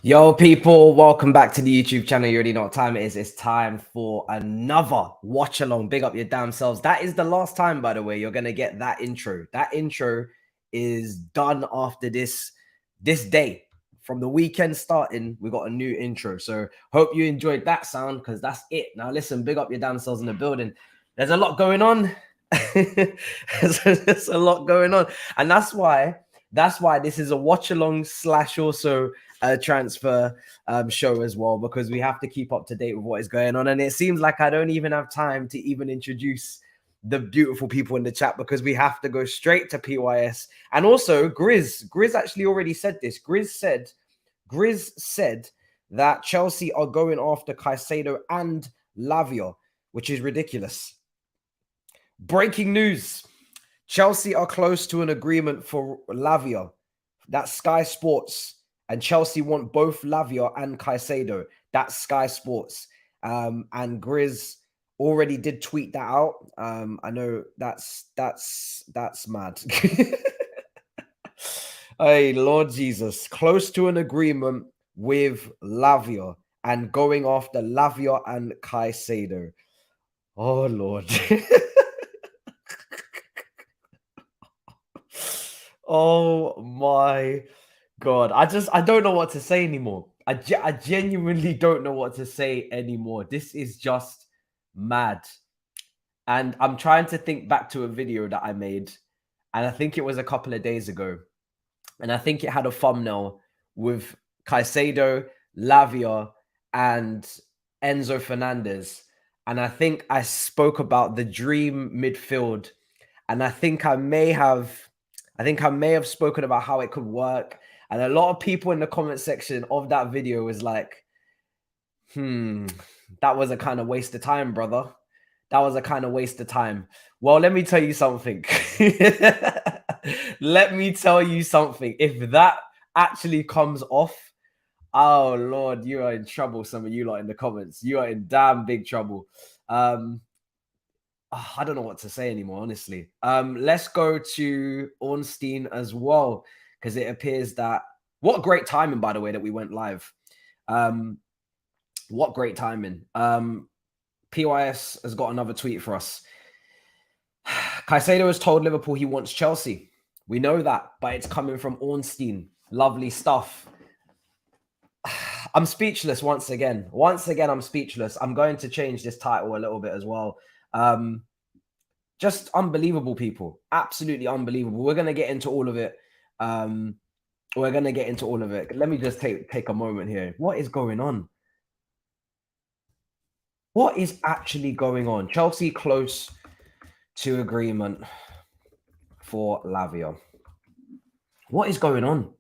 Yo, people, welcome back to the YouTube channel. You already know what time it is. It's time for another watch along. Big up your damn selves. That is the last time, by the way, you're going to get that intro. That intro is done after this day. From the weekend starting, we got a new intro. So hope you enjoyed that sound, because that's it. Now listen, big up your damn selves in the building. There's a lot going on. There's a lot going on. And that's why this is a watch along / also a transfer show as well, because we have to keep up to date with what is going on. And it seems like I don't even have time to even introduce the beautiful people in the chat, because we have to go straight to PYS. And also Grizz actually already said this. Grizz said that Chelsea are going after Caicedo and Lavia, which is ridiculous. Breaking news: Chelsea are close to an agreement for Lavia. That's Sky Sports. And Chelsea want both Lavia and Caicedo. That's Sky Sports. And Grizz already did tweet that out. I know that's mad. Hey, Lord Jesus, close to an agreement with Lavia and going after Lavia and Caicedo. Oh, Lord. Oh, my God. I don't know what to say anymore. I genuinely don't know what to say anymore. This is just mad. And I'm trying to think back to a video that I made, and I think it was a couple of days ago. And I think it had a thumbnail with Caicedo, Lavia, and Enzo Fernandez. And I think I spoke about the dream midfield. And I think I may have spoken about how it could work. And a lot of people in the comment section of that video was like, that was a kind of waste of time, brother. That was a kind of waste of time. Well, let me tell you something. Let me tell you something. If that actually comes off, oh, Lord, you are in trouble. Some of you lot in the comments. You are in damn big trouble. I don't know what to say anymore, honestly. Let's go to Ornstein as well, because it appears that... What great timing, by the way, that we went live. What great timing. PYS has got another tweet for us. Caicedo has told Liverpool he wants Chelsea. We know that, but it's coming from Ornstein. Lovely stuff. I'm speechless once again. Once again, I'm speechless. I'm going to change this title a little bit as well. Just unbelievable, people. Absolutely unbelievable. We're going to get into all of it. We're going to get into all of it. Let me just take a moment here. What is going on? What is actually going on? Chelsea close to agreement for Lavia. What is going on?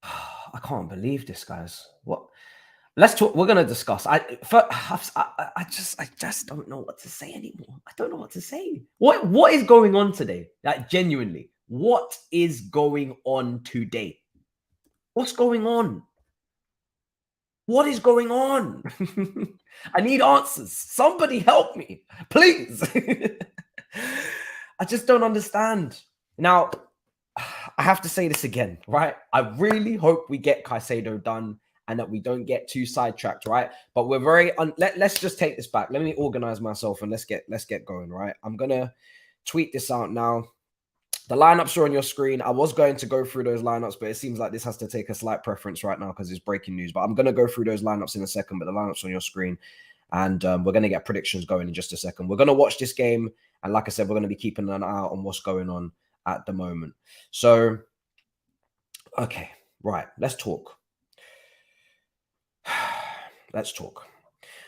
I can't believe this, guys. What? Let's talk. We're going to discuss. I just don't know what to say anymore. I don't know what to say. What is going on today? Like, genuinely, what is going on today? What's going on? What is going on? I need answers. Somebody help me, please. I just don't understand. Now, I have to say this again, right? I really hope we get Caicedo done and that we don't get too sidetracked, right? But we're very... let's just take this back. Let me organize myself and let's get going, right? I'm going to tweet this out now. The lineups are on your screen. I was going to go through those lineups, but it seems like this has to take a slight preference right now because it's breaking news. But I'm going to go through those lineups in a second, but the lineups on your screen. And we're going to get predictions going in just a second. We're going to watch this game. And like I said, we're going to be keeping an eye out on what's going on at the moment. So, okay, right. Let's talk. Let's talk.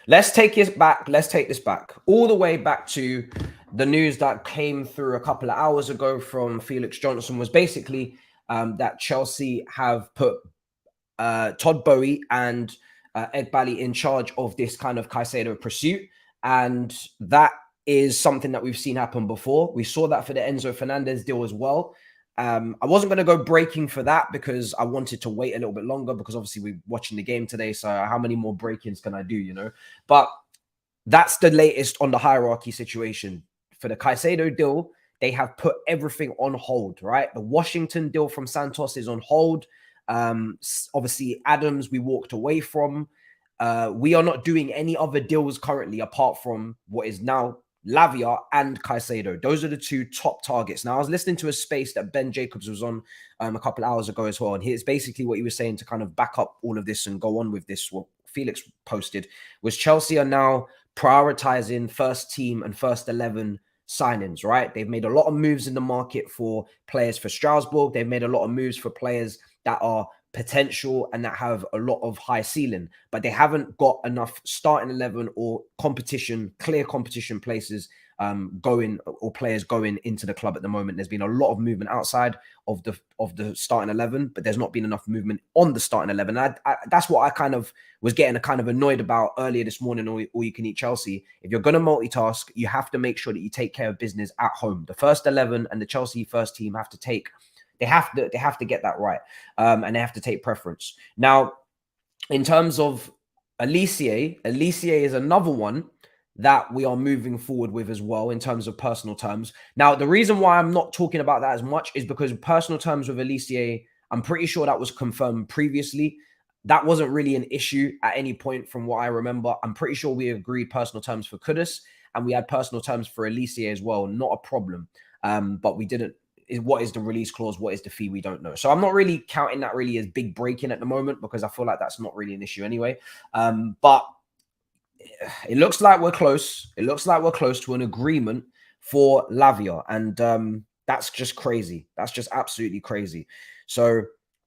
Let's take this back. Let's take this back all the way back to the news that came through a couple of hours ago from Felix Johnson. Was basically that Chelsea have put Todd Bowie and Ed Bally in charge of this kind of Caicedo pursuit. And that is something that we've seen happen before. We saw that for the Enzo Fernandez deal as well. I wasn't going to go breaking for that because I wanted to wait a little bit longer because obviously we're watching the game today. So how many more break-ins can I do, you know? But that's the latest on the hierarchy situation. For the Caicedo deal, they have put everything on hold, right? The Washington deal from Santos is on hold. Obviously, Adams, we walked away from. We are not doing any other deals currently apart from what is now Lavia and Caicedo. Those are the two top targets. Now, I was listening to a space that Ben Jacobs was on a couple of hours ago as well. And here's basically what he was saying to kind of back up all of this and go on with this. What Felix posted was Chelsea are now prioritizing first team and first 11 signings, right? They've made a lot of moves in the market for players for Strasbourg. They've made a lot of moves for players that are potential and that have a lot of high ceiling, but they haven't got enough starting 11 or competition, clear competition places going or players going into the club at the moment. There's been a lot of movement outside of the starting 11, but there's not been enough movement on the starting 11. That's what I kind of was getting kind of annoyed about earlier this morning. Or you can eat Chelsea. If you're going to multitask, you have to make sure that you take care of business at home. The first 11 and the Chelsea first team have to take. They have to get that right, and they have to take preference. Now, in terms of Alicia is another one that we are moving forward with as well in terms of personal terms. Now, the reason why I'm not talking about that as much is because personal terms with Alicia, I'm pretty sure that was confirmed previously. That wasn't really an issue at any point from what I remember. I'm pretty sure we agreed personal terms for Kudus, and we had personal terms for Alicia as well. Not a problem. But we didn't. What is the release clause? What is the fee? We don't know. So I'm not really counting that really as big breaking at the moment, because I feel like that's not really an issue anyway. But it looks like we're close. It looks like we're close to an agreement for Lavia. And that's just crazy. That's just absolutely crazy. So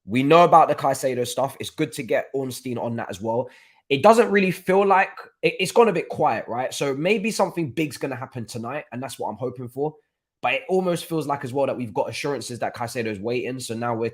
we know about the Caicedo stuff. It's good to get Ornstein on that as well. It doesn't really feel like it's gone a bit quiet, right? So maybe something big's going to happen tonight, and that's what I'm hoping for. But it almost feels like as well that we've got assurances that Caicedo is waiting. So now we're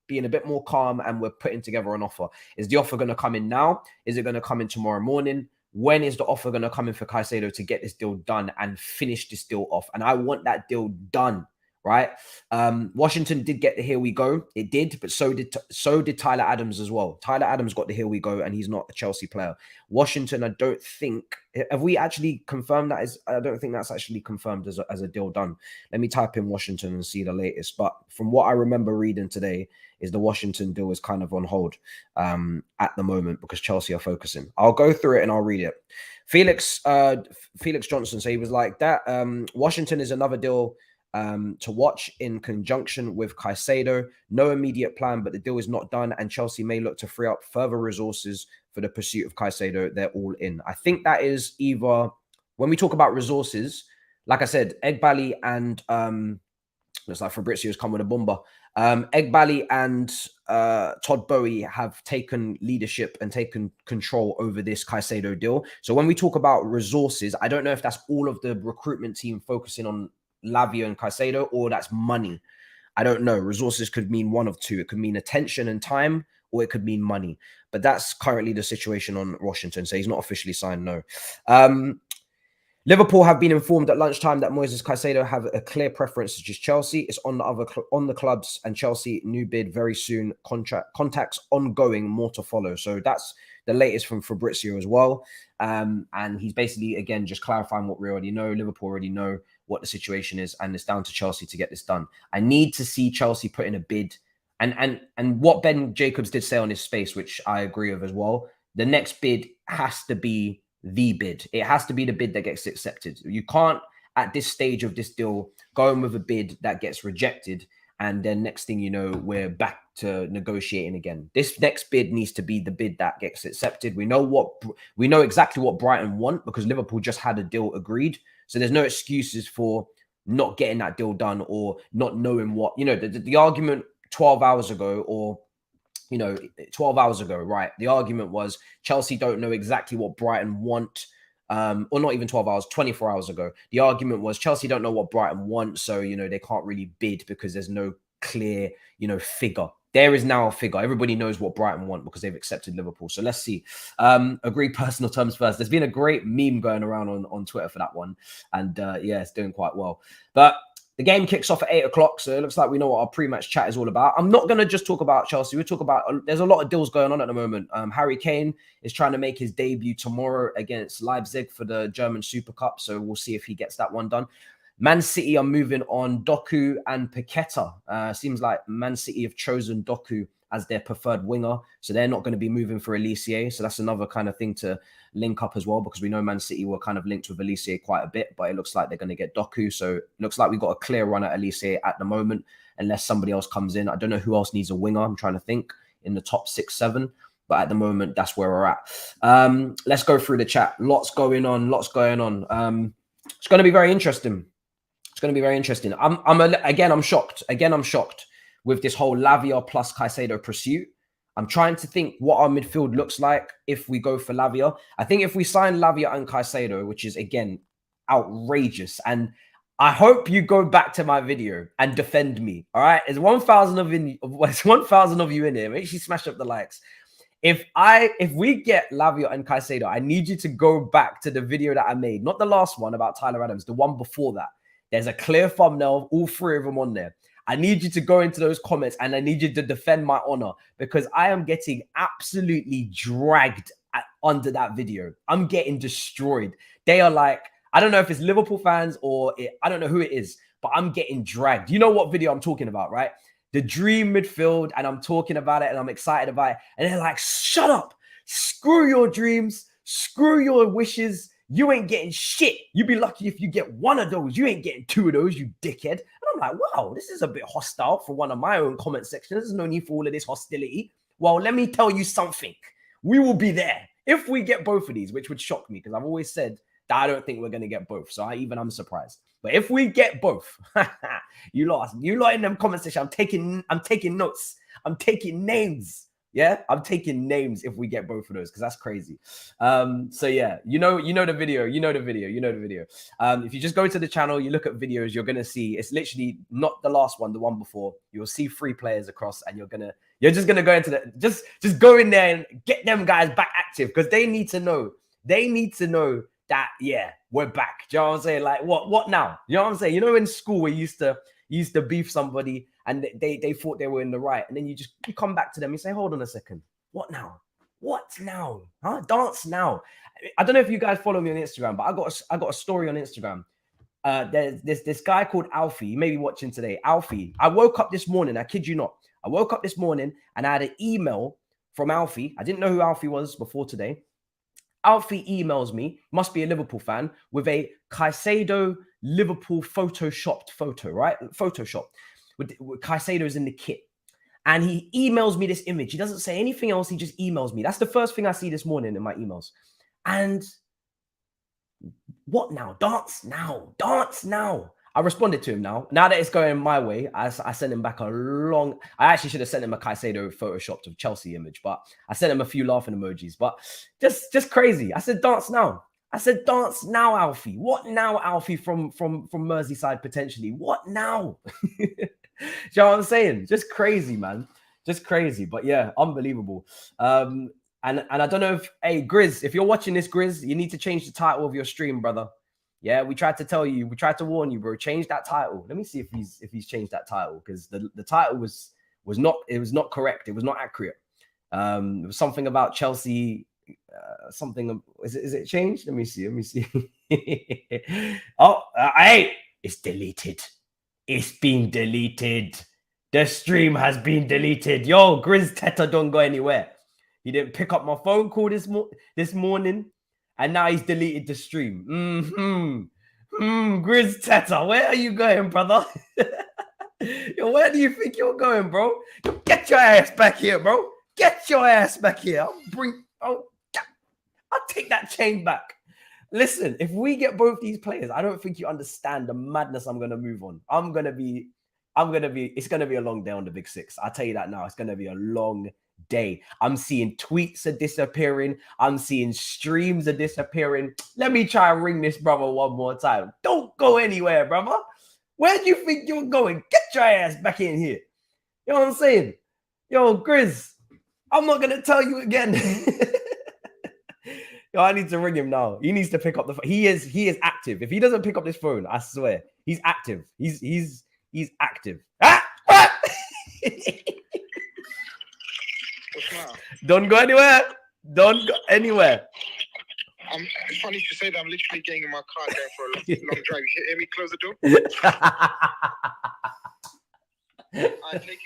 being a bit more calm and we're putting together an offer. Is the offer going to come in now? Is it going to come in tomorrow morning? When is the offer going to come in for Caicedo to get this deal done and finish this deal off? And I want that deal done, right? Washington did get the here we go. It did, but so did Tyler Adams as well. Tyler Adams got the here we go, and he's not a Chelsea player. Washington, I don't think, have we actually confirmed that? I don't think that's actually confirmed as a deal done. Let me type in Washington and see the latest. But from what I remember reading today, is the Washington deal is kind of on hold at the moment because Chelsea are focusing. I'll go through it and I'll read it. Felix Johnson, so he was like that. Washington is another deal to watch in conjunction with Caicedo. No immediate plan, but the deal is not done, and Chelsea may look to free up further resources for the pursuit of Caicedo. They're all in. I think that is either, when we talk about resources, like I said, Egbali and looks like Fabrizio's come with a bomber. Egbali and Todd Bowie have taken leadership and taken control over this Caicedo deal. So when we talk about resources, I don't know if that's all of the recruitment team focusing on Lavia and Caicedo, or that's money. I don't know. Resources could mean one of two. It could mean attention and time, or it could mean money. But that's currently the situation on Washington. So he's not officially signed, no. Liverpool have been informed at lunchtime that Moises Caicedo have a clear preference to just Chelsea. It's on the clubs and Chelsea. New bid very soon. Contacts ongoing. More to follow. So that's the latest from Fabrizio as well. And he's basically, again, just clarifying what we already know. Liverpool already know what the situation is, and it's down to Chelsea to get this done. I need to see Chelsea put in a bid. And what Ben Jacobs did say on his space, which I agree with as well, the next bid has to be the bid. It has to be the bid that gets accepted. You can't, at this stage of this deal, go in with a bid that gets rejected, and then next thing you know, we're back to negotiating again. This next bid needs to be the bid that gets accepted. We know exactly what Brighton want, because Liverpool just had a deal agreed. So there's no excuses for not getting that deal done or not knowing what, the argument 12 hours ago, or 12 hours ago, right? The argument was Chelsea don't know exactly what Brighton want, or not even 12 hours, 24 hours ago. The argument was Chelsea don't know what Brighton want, so, they can't really bid because there's no clear, figure. There is now a figure. Everybody knows what Brighton want because they've accepted Liverpool. So let's see. Agree personal terms first. There's been a great meme going around on Twitter for that one. And yeah, it's doing quite well. But the game kicks off at 8 o'clock, so it looks like we know what our pre-match chat is all about. I'm not going to just talk about Chelsea. We'll talk about, there's a lot of deals going on at the moment. Harry Kane is trying to make his debut tomorrow against Leipzig for the German Super Cup, so we'll see if he gets that one done. Man City are moving on Doku and Paqueta. Seems like Man City have chosen Doku as their preferred winger, so they're not going to be moving for Alicia. So that's another kind of thing to link up as well, because we know Man City were kind of linked with Alicia quite a bit, but it looks like they're going to get Doku. So it looks like we've got a clear run at Alicia at the moment, unless somebody else comes in. I don't know who else needs a winger. I'm trying to think in the top 6, 7. But at the moment, that's where we're at. Let's go through the chat. Lots going on. It's going to be very interesting. It's going to be very interesting. I'm shocked. I'm shocked with this whole Lavia plus Caicedo pursuit. I'm trying to think what our midfield looks like if we go for Lavia. I think if we sign Lavia and Caicedo, which is, again, outrageous. And I hope you go back to my video and defend me. All right, there's 1,000 of you in here. Make sure you smash up the likes. If we get Lavia and Caicedo, I need you to go back to the video that I made, not the last one about Tyler Adams, the one before that. There's a clear thumbnail of all three of them on there. I need you to go into those comments and I need you to defend my honor, because I am getting absolutely dragged under that video. I'm getting destroyed. They are like, I don't know if it's Liverpool fans or I don't know who it is, but I'm getting dragged. You know what video I'm talking about, right? The dream midfield, and I'm talking about it and I'm excited about it. And they're like, shut up. Screw your dreams. Screw your wishes. You ain't getting shit. You'd be lucky if you get one of those. You ain't getting two of those, you dickhead. And I'm like, wow, this is a bit hostile for one of my own comment sections. There's no need for all of this hostility. Well, let me tell you something. We will be there if we get both of these, which would shock me because I've always said that I don't think we're going to get both. So I'm surprised. But if we get both, you lot in them comment section, I'm taking notes. I'm taking names. Yeah, I'm taking names if we get both of those, because that's crazy. So yeah, you know the video. If you just go to the channel, you look at videos, you're gonna see it's literally not the last one, the one before. You'll see 3 players across, and you're just gonna go into the just go in there and get them guys back active, because they need to know. They need to know that, yeah, we're back. Do you know what I'm saying? Like, what now? You know what I'm saying? You know, in school we used to beef somebody and they thought they were in the right, and then you come back to them and say, hold on a second, what now? Huh? Dance now. I don't know if you guys follow me on Instagram, but I got a story on Instagram. There's this guy called Alfie. You may be watching today. Alfie. I woke up this morning, I kid you not. I woke up this morning and I had an email from Alfie. I didn't know who Alfie was before today. Alfie emails me, must be a Liverpool fan, with a Caicedo Liverpool photoshopped photo, right? Photoshop with Caicedo's in the kit. And he emails me this image. He doesn't say anything else. He just emails me. That's the first thing I see this morning in my emails. And what now? Dance now. I responded to him now. Now that it's going my way, I sent him back I actually should have sent him a Caicedo photoshopped of Chelsea image, but I sent him a few laughing emojis. But just crazy. I said, dance now. Dance now, Alfie. What now, Alfie from Merseyside potentially? What now? You know what I'm saying? Just crazy, man. Just crazy. But yeah, unbelievable. And I don't know if, hey, Grizz, if you're watching this, Grizz, you need to change the title of your stream, brother. Yeah, we tried to tell you, we tried to warn you, bro. Change that title. Let me see if he's changed that title, because the title was not correct. It was not accurate. It was something about Chelsea. Something is it changed? Let me see. Oh, hey, it's deleted. It's been deleted. The stream has been deleted. Yo, Grizz Teta don't go anywhere. He didn't pick up my phone call this morning. And now he's deleted the stream. Grizz Teta, where are you going, brother? Yo, where do you think you're going, bro? Yo, get your ass back here, bro. Get your ass back here. I'll take that chain back. Listen, if we get both these players, I don't think you understand the madness I'm going to move on. It's going to be a long day on the Big Six. I'll tell you that now. It's going to be a long day. I'm seeing tweets are disappearing. I'm seeing streams are disappearing. Let me try and ring this brother one more time. Don't go anywhere, brother. Where do you think you're going? Get your ass back in here. You know what I'm saying? Yo, Grizz, I'm not going to tell you again. Yo, I need to ring him now. He needs to pick up the phone. He is active. If he doesn't pick up this phone, I swear, he's active. He's active. Don't go anywhere. Don't go anywhere. It's funny you should say that. I'm literally getting in my car going for a long drive. You hear me close the door? I take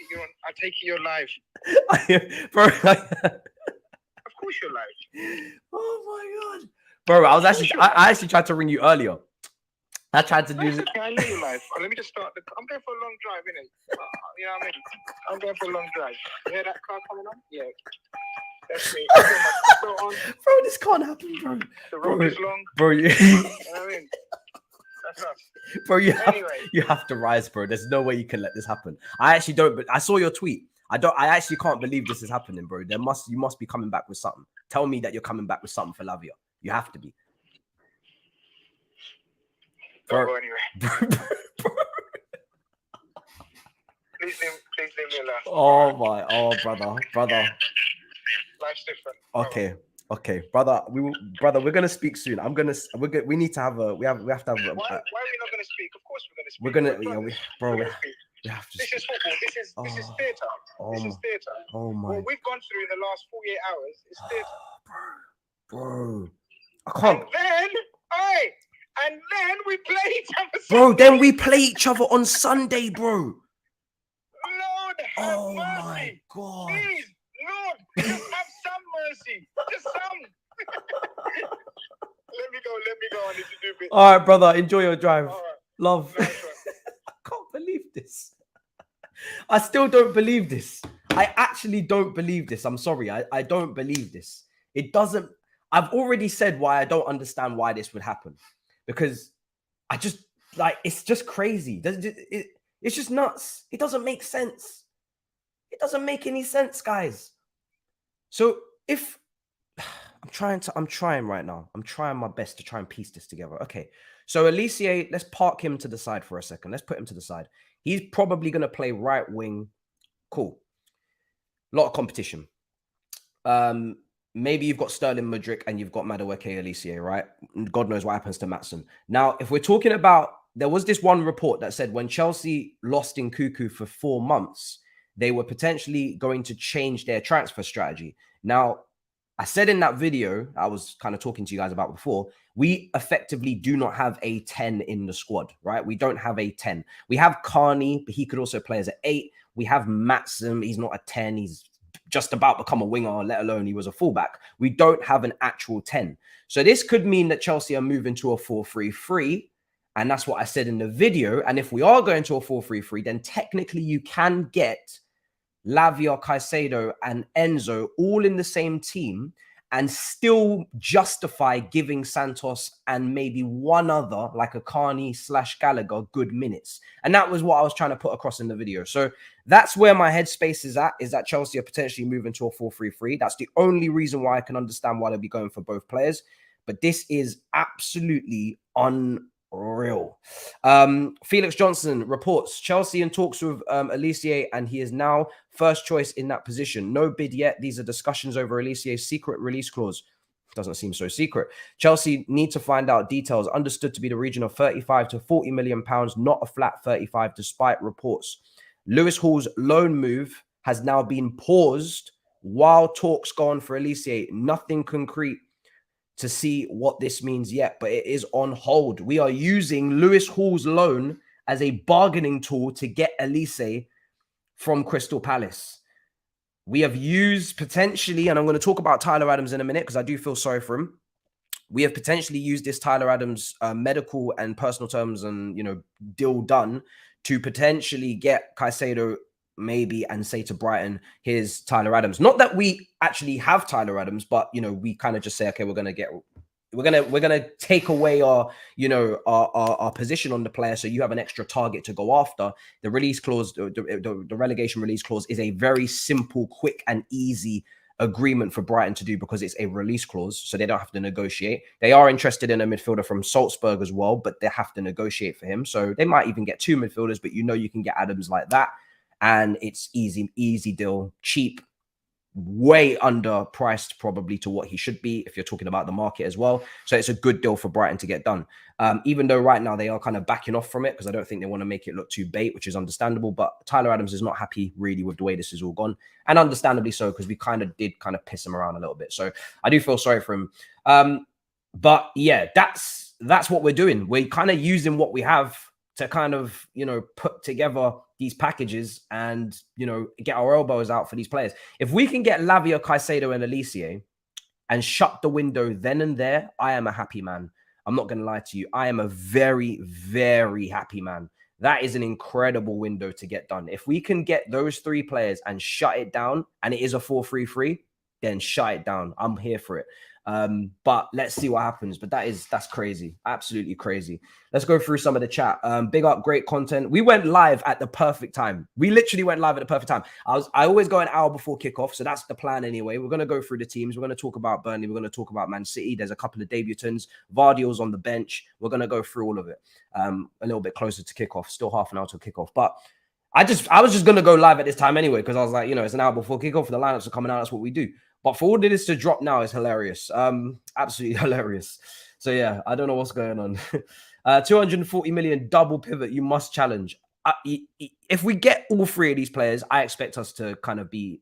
it you're live. Bro, of course you're live. Oh my god, bro! I actually tried to ring you earlier. I tried to do it. Okay, I know you're live. Let me just start. I'm going for a long drive, innit? You know what I mean? I'm going for a long drive. You hear that car coming on? Yeah. That's me. Bro, this can't happen, bro. The road is long. Bro, you know what I mean? That's us. Bro, you have to rise, bro. There's no way you can let this happen. I actually don't, but I saw your tweet. I actually can't believe this is happening, bro. You must be coming back with something. Tell me that you're coming back with something for Lavia. You have to be. Don't go anywhere. Please leave me alone. Oh, brother. Life's different. Okay, brother. We're gonna speak soon. We need to have a. We have to have. Why are we not gonna speak? Of course we're gonna speak. We're gonna. We have to. This is football. This is theatre. This is theatre. Oh my. What we've gone through in the last 48 hours is theatre. Bro, I can't. And then we play each other. Bro, then we play each other on Sunday, bro. Lord have mercy. My God. Please, Lord, just have some mercy. Just some. Let me go. I need to do a bit. All right, brother. Enjoy your drive. All right. Love. Nice I can't believe this. I still don't believe this. I actually don't believe this. I'm sorry. I don't believe this. It doesn't. I've already said why I don't understand why this would happen. Because I just, it's just crazy. It's just nuts. It doesn't make sense. It doesn't make any sense, guys. So if I'm trying right now. I'm trying my best to try and piece this together. Okay. So Elise, let's park him to the side for a second. Let's put him to the side. He's probably going to play right wing. Cool. A lot of competition. Maybe you've got Sterling Mudryk and you've got Madueke Elise, right? God knows what happens to Maatsen. Now, if we're talking about, there was this one report that said when Chelsea lost in Cuckoo for 4 months, they were potentially going to change their transfer strategy. Now, I said in that video, I was kind of talking to you guys about before, we effectively do not have a 10 in the squad, right? We don't have a 10. We have Carney, but he could also play as an 8. We have Maatsen. He's not a 10. He's just about to become a winger, let alone he was a fullback. We don't have an actual 10. So this could mean that Chelsea are moving to a 4-3-3. And that's what I said in the video. And if we are going to a 4-3-3, then technically you can get Lavia, Caicedo, and Enzo all in the same team and still justify giving Santos and maybe one other, like a Carney / Gallagher, good minutes. And that was what I was trying to put across in the video. So that's where my headspace is at, is that Chelsea are potentially moving to a 4-3-3. That's the only reason why I can understand why they'll be going for both players. But this is absolutely unreal. Felix Johnson reports Chelsea in talks with Elise, and he is now first choice in that position. No bid yet. These are discussions over Elise's secret release clause. Doesn't seem so secret. Chelsea need to find out details. Understood to be the region of 35 to 40 million pounds, not a flat 35, despite reports. Lewis Hall's loan move has now been paused while talks go on for Elise. Nothing concrete to see what this means yet, but it is on hold. We are using Lewis Hall's loan as a bargaining tool to get Elise from Crystal Palace. We have used potentially, and I'm going to talk about Tyler Adams in a minute because I do feel sorry for him. We have potentially used this Tyler Adams medical and personal terms and, deal done to potentially get Caicedo maybe and say to Brighton, here's Tyler Adams. Not that we actually have Tyler Adams, but we kind of just say, okay, we're gonna take away our our position on the player, so you have an extra target to go after. The release clause, the relegation release clause, is a very simple, quick, and easy agreement for Brighton to do because it's a release clause, so they don't have to negotiate. They are interested in a midfielder from Salzburg as well, but they have to negotiate for him. So they might even get 2 midfielders, but you can get Adams like that. And it's easy deal, cheap, way underpriced probably to what he should be if you're talking about the market as well. So it's a good deal for Brighton to get done. Even though right now they are kind of backing off from it because I don't think they want to make it look too bait, which is understandable. But Tyler Adams is not happy really with the way this is all gone. And understandably so, because we did piss him around a little bit. So I do feel sorry for him. But yeah, that's what we're doing. We're kind of using what we have to kind of, put together these packages and, get our elbows out for these players. If we can get Lavia, Caicedo, and Elise and shut the window then and there, I am a happy man. I'm not going to lie to you. I am a very, very happy man. That is an incredible window to get done. If we can get those 3 players and shut it down, and it is a 4-3-3, then shut it down. I'm here for it. But let's see what happens. But that's crazy, absolutely crazy. Let's go through some of the chat. Big up, great content. We went live at the perfect time. We literally went live at the perfect time. I always go an hour before kickoff, so that's the plan anyway. We're gonna go through the teams. We're gonna talk about Burnley. We're gonna talk about Man City. There's a couple of debutants. Vardio's on the bench. We're gonna go through all of it. A little bit closer to kickoff. Still half an hour to kickoff, but I was just gonna go live at this time anyway because I was like, it's an hour before kickoff. The lineups are coming out. That's what we do. But for all this to drop now is hilarious. Absolutely hilarious. So yeah, I don't know what's going on. 240 million double pivot. You must challenge. If we get all three of these players, I expect us to kind of be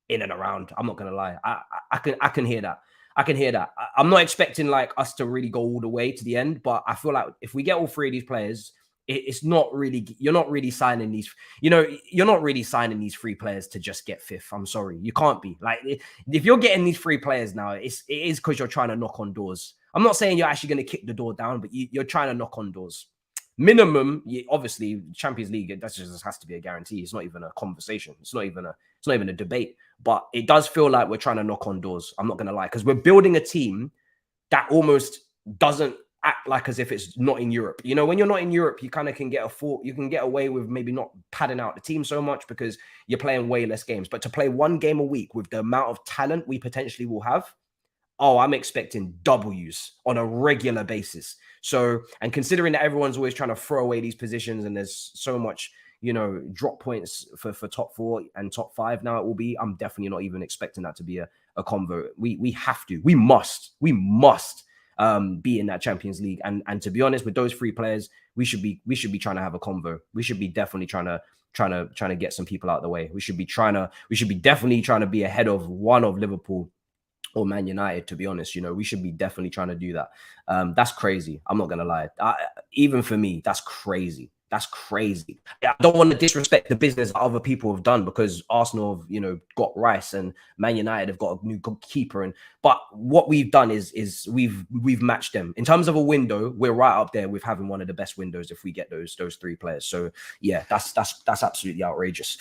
in and around. I'm not gonna lie. I can hear that. I can hear that. I'm not expecting like us to really go all the way to the end, but I feel like if we get all three of these players, it's not really, you're not really signing these, you're not really signing these three players to just get fifth. I'm sorry. You can't be. Like, if you're getting these three players now, it is because you're trying to knock on doors. I'm not saying you're actually going to kick the door down, but you're trying to knock on doors. Minimum, obviously, Champions League, that just has to be a guarantee. It's not even a conversation. It's not even a debate. But it does feel like we're trying to knock on doors. I'm not going to lie, because we're building a team that almost doesn't act like as if it's not in Europe. When you're not in Europe, you kind of can get away with maybe not padding out the team so much because you're playing way less games. But to play one game a week with the amount of talent we potentially will have, I'm expecting W's on a regular basis. So, and considering that everyone's always trying to throw away these positions and there's so much, drop points for top 4 and top 5 now it will be, I'm definitely not even expecting that to be a convo. We have to, we must be in that Champions League. And to be honest, with those three players, we should be trying to have a convo. We should be definitely trying to get some people out of the way. We should be definitely trying to be ahead of one of Liverpool or Man United, to be honest. We should be definitely trying to do that. That's crazy. I'm not gonna lie. Even for me, that's crazy. That's crazy. I don't want to disrespect the business that other people have done because Arsenal have, got Rice and Man United have got a new goalkeeper. But what we've done is we've matched them in terms of a window. We're right up there with having one of the best windows if we get those three players. So yeah, that's absolutely outrageous.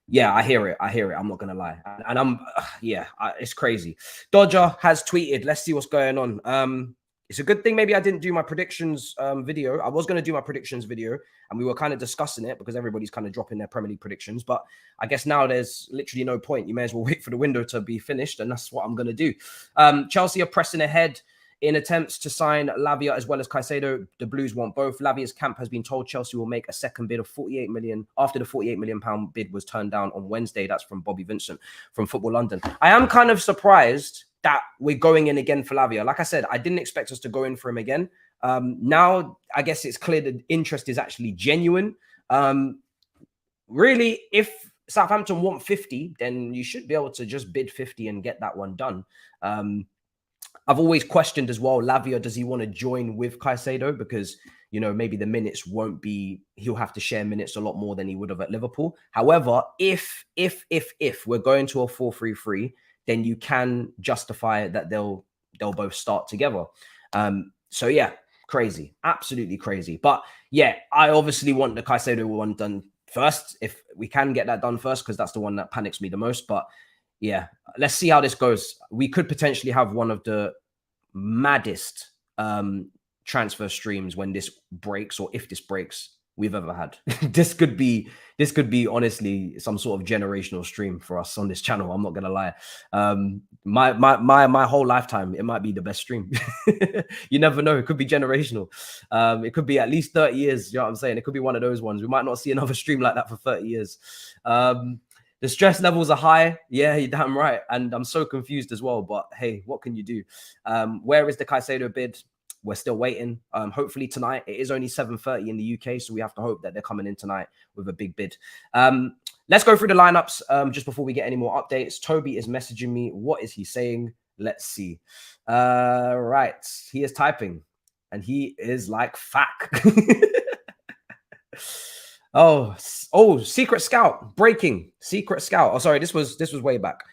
Yeah, I hear it. I'm not gonna lie, and it's crazy. Dodger has tweeted. Let's see what's going on. It's a good thing maybe I didn't do my predictions video. I was going to do my predictions video and we were kind of discussing it because everybody's kind of dropping their Premier League predictions. But I guess now there's literally no point. You may as well wait for the window to be finished. And that's what I'm going to do. Chelsea are pressing ahead in attempts to sign Lavia as well as Caicedo. The Blues want both. Lavia's camp has been told Chelsea will make a second bid of 48 million after the 48 million pound bid was turned down on Wednesday. That's from Bobby Vincent from Football London. I am kind of surprised that we're going in again for Lavia. Like I said, I didn't expect us to go in for him again. Now, I guess it's clear that interest is actually genuine. Really, if Southampton want 50, then you should be able to just bid 50 and get that one done. I've always questioned as well, Lavia, does he want to join with Caicedo? Because, maybe the minutes won't be, he'll have to share minutes a lot more than he would have at Liverpool. However, if we're going to a 4-3-3, then you can justify that they'll both start together. So yeah, crazy, absolutely crazy. But yeah, I obviously want the Caicedo one done first, if we can get that done first, because that's the one that panics me the most. But yeah, let's see how this goes. We could potentially have one of the maddest transfer streams when this breaks, or if this breaks, we've ever had. This could be honestly some sort of generational stream for us on this channel. I'm not gonna lie. My whole lifetime, it might be the best stream. You never know. It could be generational. It could be at least 30 years. You know what I'm saying? It could be one of those ones. We might not see another stream like that for 30 years. The stress levels are high. Yeah, you're damn right. And I'm so confused as well. But hey, what can you do? Where is the Caicedo bid? We're still waiting. Hopefully tonight. It is only 7:30 in the UK, so we have to hope that they're coming in tonight with a big bid. Let's go through the lineups just before we get any more updates. Toby is messaging me. What is he saying? Let's see. Right. He is typing, and he is like, fuck. Oh, Secret Scout. Breaking. Secret Scout. Oh, sorry. This was way back.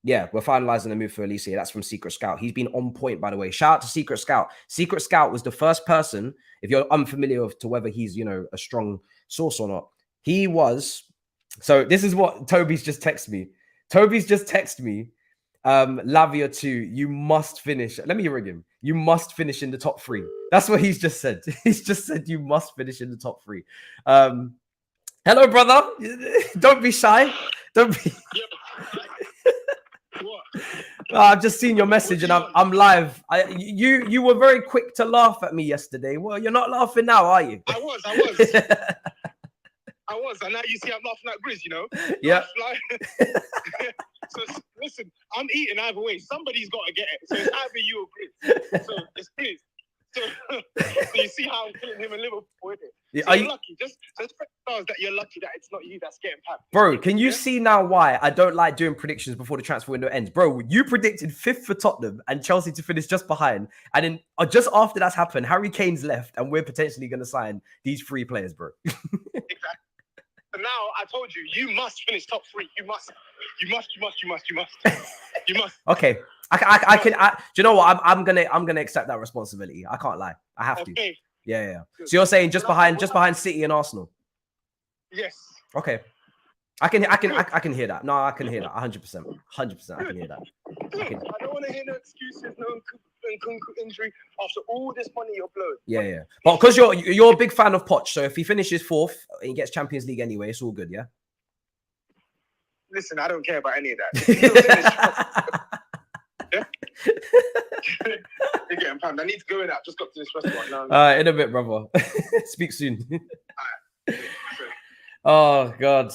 Yeah, we're finalizing the move for Alicia. That's from Secret Scout. He's been on point, by the way. Shout out to Secret Scout. Secret Scout was the first person, if you're unfamiliar to whether he's, a strong source or not. He was. So this is what Toby's just texted me. Toby's just texted me Lavia 2, you must finish. Let me ring him. You must finish in the top 3. That's what he's just said. He's just said you must finish in the top 3. Hello, brother. Don't be shy. Don't be. What? I've just seen your message and I'm live. You were very quick to laugh at me yesterday. Well, you're not laughing now, are you? I was. I was, and now you see I'm laughing at Grizz, you know? Yeah. So listen, I'm eating either way. Somebody's got to get it. So it's either you or Grizz. So it's Grizz. So you see how I'm killing him in Liverpool, isn't it? Yeah, so you're lucky. Just that you're lucky that it's not you that's getting packed. Bro, can you see now why I don't like doing predictions before the transfer window ends? Bro, you predicted 5th for Tottenham and Chelsea to finish just behind. And then just after that's happened, Harry Kane's left and we're potentially going to sign these 3 players, bro. Exactly. So now I told you, you must finish top 3. You must. Okay. I can. Do you know what? I'm gonna accept that responsibility. I can't lie. I have to. Yeah. So you're saying just behind City and Arsenal? Yes. Okay. I can hear that. No, I can hear that. 100%. 100%. I can hear that. I don't want to hear no excuses, no injury after all this money you're blowing. Yeah. But because you're a big fan of Poch, so if he finishes 4th, he gets Champions League anyway. It's all good, yeah. Listen, I don't care about any of that. Yeah? You're getting pumped. I need to go in that. Just got to this restaurant now. In a bit, brother. Speak soon. Oh God.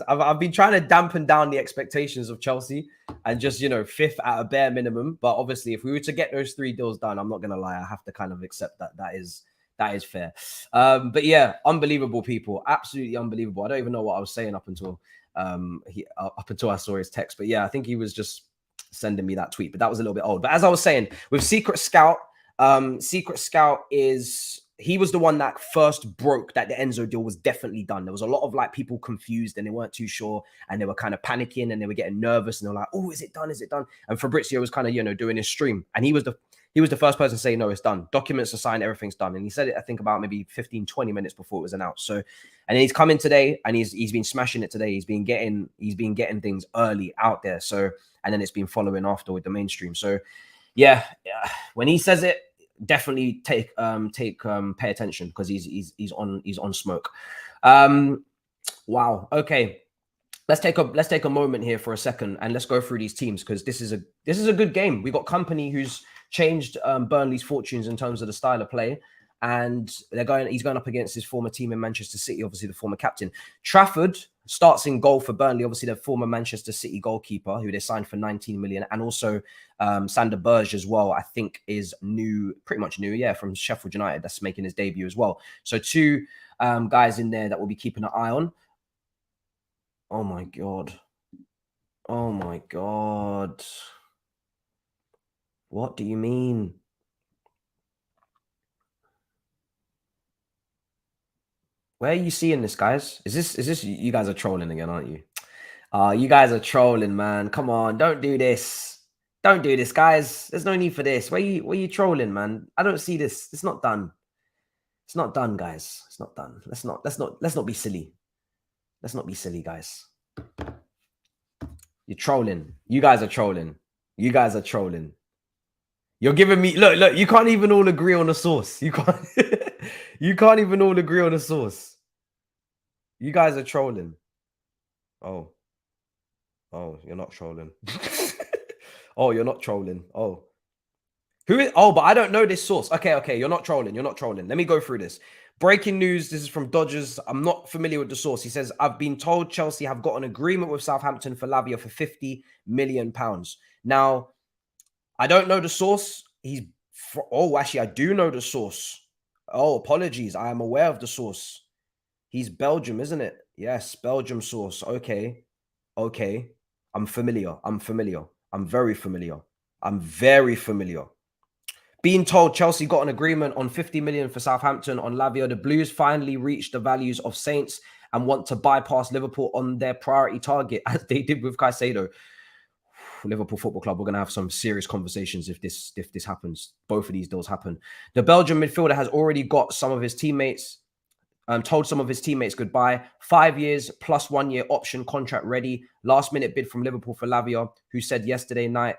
I've been trying to dampen down the expectations of Chelsea and just 5th at a bare minimum. But obviously, if we were to get those 3 deals done, I'm not gonna lie, I have to kind of accept that is fair. But yeah, unbelievable, people, absolutely unbelievable. I don't even know what I was saying up until I saw his text. But yeah, I think he was just sending me that tweet, but that was a little bit old. But as I was saying, with Secret Scout, he was the one that first broke that the Enzo deal was definitely done. There was a lot of people confused and they weren't too sure and they were kind of panicking and they were getting nervous and they were like, oh, is it done? Is it done? And Fabrizio was kind of, doing his stream and he was the first person to say, no, it's done. Documents are signed, everything's done. And he said it, I think, about maybe 15, 20 minutes before it was announced. So, and then he's come in today and he's been smashing it today. He's been getting things early out there. So, and then it's been following after with the mainstream. So yeah, when he says it, definitely pay attention because he's on smoke. Wow. Okay. Let's take a moment here for a second and let's go through these teams because this is a good game. We got Company who's changed Burnley's fortunes in terms of the style of play, and he's going up against his former team in Manchester City, obviously the former captain. Trafford starts in goal for Burnley, obviously the former Manchester City goalkeeper who they signed for 19 million, and also Sander Berge as well, I think is pretty much new, from Sheffield United, that's making his debut as well. So 2 guys in there that we'll be keeping an eye on. Oh my God. What do you mean? Where are you seeing this, guys? Is this you guys are trolling again, aren't you? You guys are trolling, man. Come on, don't do this. Don't do this, guys. There's no need for this. Where you trolling, man? I don't see this. It's not done. It's not done, guys. It's not done. Let's not be silly. Let's not be silly, guys. You're trolling. You guys are trolling. You guys are trolling. You're giving me look. You can't even all agree on the source. You can't. You can't even all agree on the source. You guys are trolling. Oh, you're not trolling. Oh, you're not trolling. Oh, who is? Oh, but I don't know this source. Okay. You're not trolling. You're not trolling. Let me go through this. Breaking news. This is from Dodgers. I'm not familiar with the source. He says, I've been told Chelsea have got an agreement with Southampton for Lavia for £50 million. Now, I don't know the source. Actually, I do know the source. Oh, apologies. I am aware of the source. He's Belgium, isn't it? Yes, Belgium source. Okay. I'm familiar. I'm very familiar. Being told Chelsea got an agreement on 50 million for Southampton on Lavia. The Blues finally reached the values of Saints and want to bypass Liverpool on their priority target, as they did with Caicedo. Liverpool Football Club, we're going to have some serious conversations if this happens. Both of these deals happen. The Belgian midfielder has already got some of his teammates. told some of his teammates goodbye. 5 years plus 1 year option contract ready. Last minute bid from Liverpool for Lavia, who said yesterday night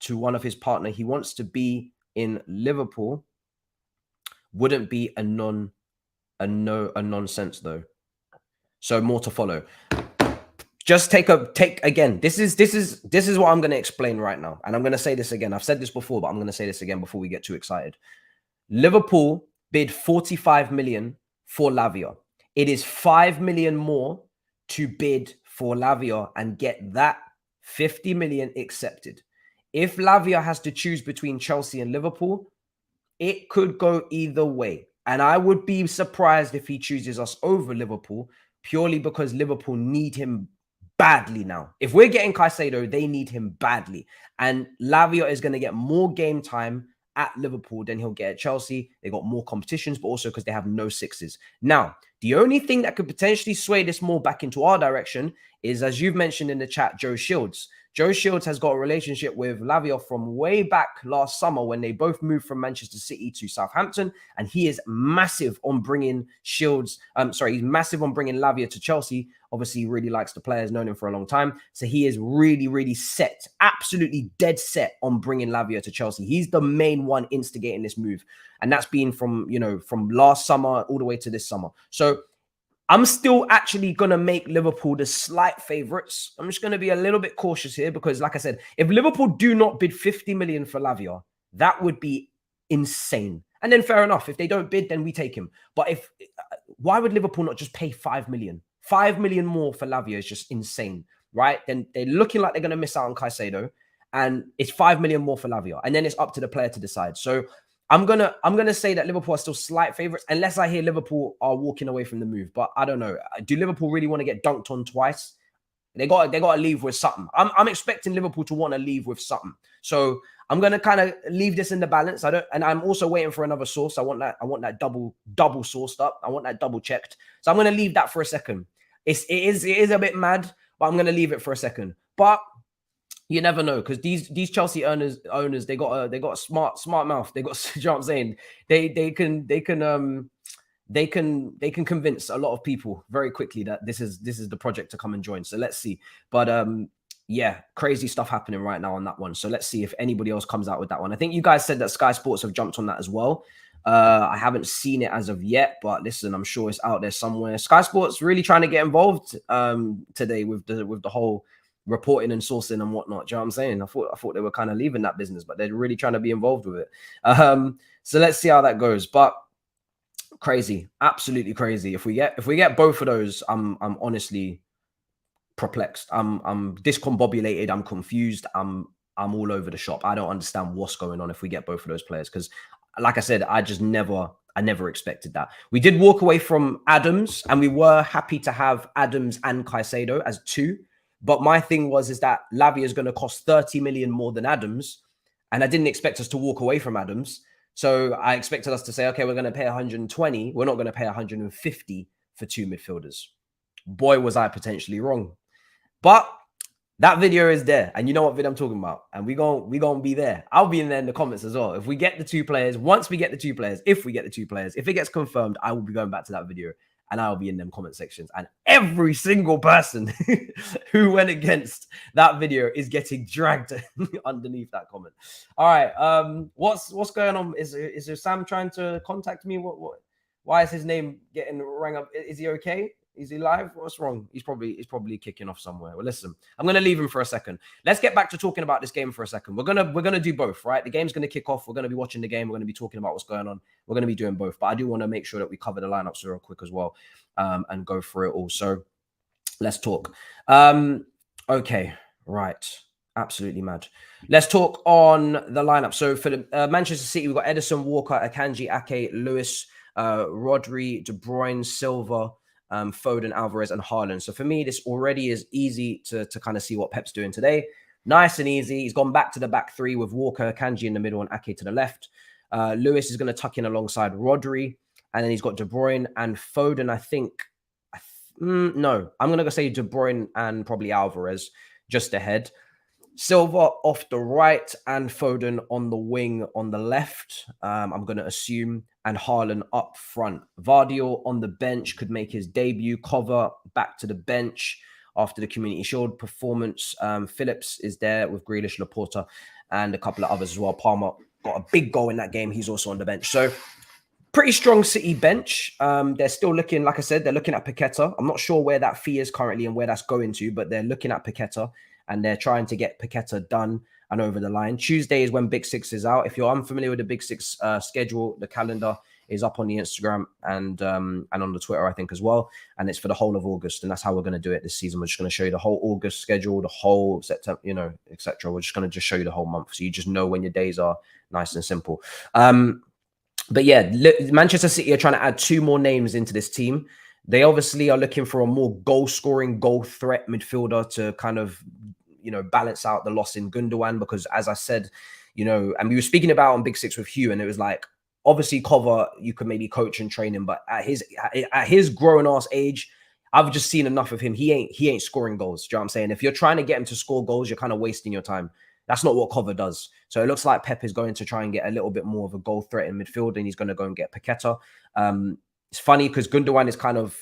to one of his partner he wants to be in Liverpool. Wouldn't be a nonsense though. So more to follow. Just take again. This is what I'm going to explain right now, and I'm going to say this again. I've said this before, but I'm going to say this again before we get too excited. Liverpool bid 45 million for Lavia. It is 5 million more to bid for Lavia and get that 50 million accepted. If Lavia has to choose between Chelsea and Liverpool, it could go either way. And I would be surprised if he chooses us over Liverpool, purely because Liverpool need him badly now. If we're getting Caicedo, they need him badly. And Lavia is going to get more game time at Liverpool than he'll get at Chelsea. They got more competitions, but also because they have no sixes. Now, the only thing that could potentially sway this more back into our direction is, as you've mentioned in the chat, Joe Shields. Joe Shields has got a relationship with Lavia from way back last summer when they both moved from Manchester City to Southampton, and he is massive on bringing Shields. He's massive on bringing Lavia to Chelsea. Obviously, he really likes the players, known him for a long time, so he is really, really set, absolutely dead set on bringing Lavia to Chelsea. He's the main one instigating this move, and that's been from last summer all the way to this summer. So I'm still actually going to make Liverpool the slight favourites. I'm just going to be a little bit cautious here because, like I said, if Liverpool do not bid 50 million for Lavia, that would be insane. And then fair enough. If they don't bid, then we take him. But why would Liverpool not just pay 5 million? 5 million more for Lavia is just insane, right? Then they're looking like they're going to miss out on Caicedo, and it's 5 million more for Lavia. And then it's up to the player to decide. So I'm gonna say that Liverpool are still slight favourites, unless I hear Liverpool are walking away from the move. But I don't know. Do Liverpool really want to get dunked on twice? They got to leave with something. I'm expecting Liverpool to want to leave with something. So I'm gonna kind of leave this in the balance. And I'm also waiting for another source. I want that double sourced up. I want that double checked. So I'm gonna leave that for a second. It is a bit mad, but I'm gonna leave it for a second. But you never know, because these Chelsea owners they got a smart mouth. They got, you know what I'm saying, they can convince a lot of people very quickly that this is the project to come and join. So let's see. But yeah, crazy stuff happening right now on that one. So let's see if anybody else comes out with that one. I think you guys said that Sky Sports have jumped on that as well. I haven't seen it as of yet, but listen, I'm sure it's out there somewhere. Sky Sports really trying to get involved today with the whole reporting and sourcing and whatnot. Do you know what I'm saying? I thought they were kind of leaving that business, but they're really trying to be involved with it. So let's see how that goes. But crazy, absolutely crazy. If we get both of those, I'm honestly perplexed. I'm discombobulated. I'm confused. I'm all over the shop. I don't understand what's going on if we get both of those players, because, like I said, I never expected that. We did walk away from Adams, and we were happy to have Adams and Caicedo as two. But my thing is that Lavia is going to cost 30 million more than Adams. And I didn't expect us to walk away from Adams. So I expected us to say, okay, we're going to pay 120. We're not going to pay 150 for two midfielders. Boy, was I potentially wrong. But that video is there. And you know what video I'm talking about. And we're going to be there. I'll be in there in the comments as well. If we get the two players, if we get the two players, if it gets confirmed, I will be going back to that video. And I'll be in them comment sections. And every single person who went against that video is getting dragged underneath that comment. All right. What's going on? Is there Sam trying to contact me? Why is his name getting rang up? Is he okay? Is he live? What's wrong? He's probably kicking off somewhere. Well, listen, I'm gonna leave him for a second. Let's get back to talking about this game for a second. We're gonna do both, right? The game's gonna kick off. We're gonna be watching the game. We're gonna be talking about what's going on. We're gonna be doing both, but I do want to make sure that we cover the lineups real quick as well, and go through it all. So let's talk. Okay, right. Absolutely mad. Let's talk on the lineup. So for the Manchester City, we've got Edison, Walker, Akanji, Ake, Lewis, Rodri, De Bruyne, Silva, Foden, Alvarez, and Haaland. So for me, this already is easy to kind of see what Pep's doing today. Nice and easy. He's gone back to the back three with Walker, Akanji in the middle, and Ake to the left. Lewis is going to tuck in alongside Rodri, and then he's got De Bruyne and Foden. I think, no, I'm going to go say De Bruyne and probably Alvarez just ahead. Silva off the right and Foden on the wing on the left, I'm going to assume, and Hairline up front. Vardy on the bench could make his debut. Cover back to the bench after the Community Shield performance. Phillips is there with Grealish, Laporta, and a couple of others as well. Palmer got a big goal in that game. He's also on the bench. So pretty strong City bench. They're still looking, like I said, they're looking at Paqueta. I'm not sure where that fee is currently and where that's going to, but they're looking at Paqueta and they're trying to get Paqueta done and over the line. Tuesday is when Big Six is out. If you're unfamiliar with the Big Six schedule, the calendar is up on the Instagram and on the Twitter, I think, as well. And it's for the whole of August. And that's how we're going to do it this season. We're just going to show you the whole August schedule, the whole September, you know, etc. We're just going to just show you the whole month. So you just know when your days are, nice and simple. But yeah, Manchester City are trying to add 2 more names into this team. They obviously are looking for a more goal-scoring, goal-threat midfielder to kind of, you know, balance out the loss in Gundogan. Because as I said, you know, and we were speaking about on Big Six with Hugh, and it was like, obviously Cover, you could maybe coach and train him, but at his grown-ass age, I've just seen enough of him. He ain't scoring goals. Do you know what I'm saying? If you're trying to get him to score goals, you're kind of wasting your time. That's not what Cover does. So it looks like Pep is going to try and get a little bit more of a goal threat in midfield, and he's going to go and get Paqueta. It's funny because Gundogan is kind of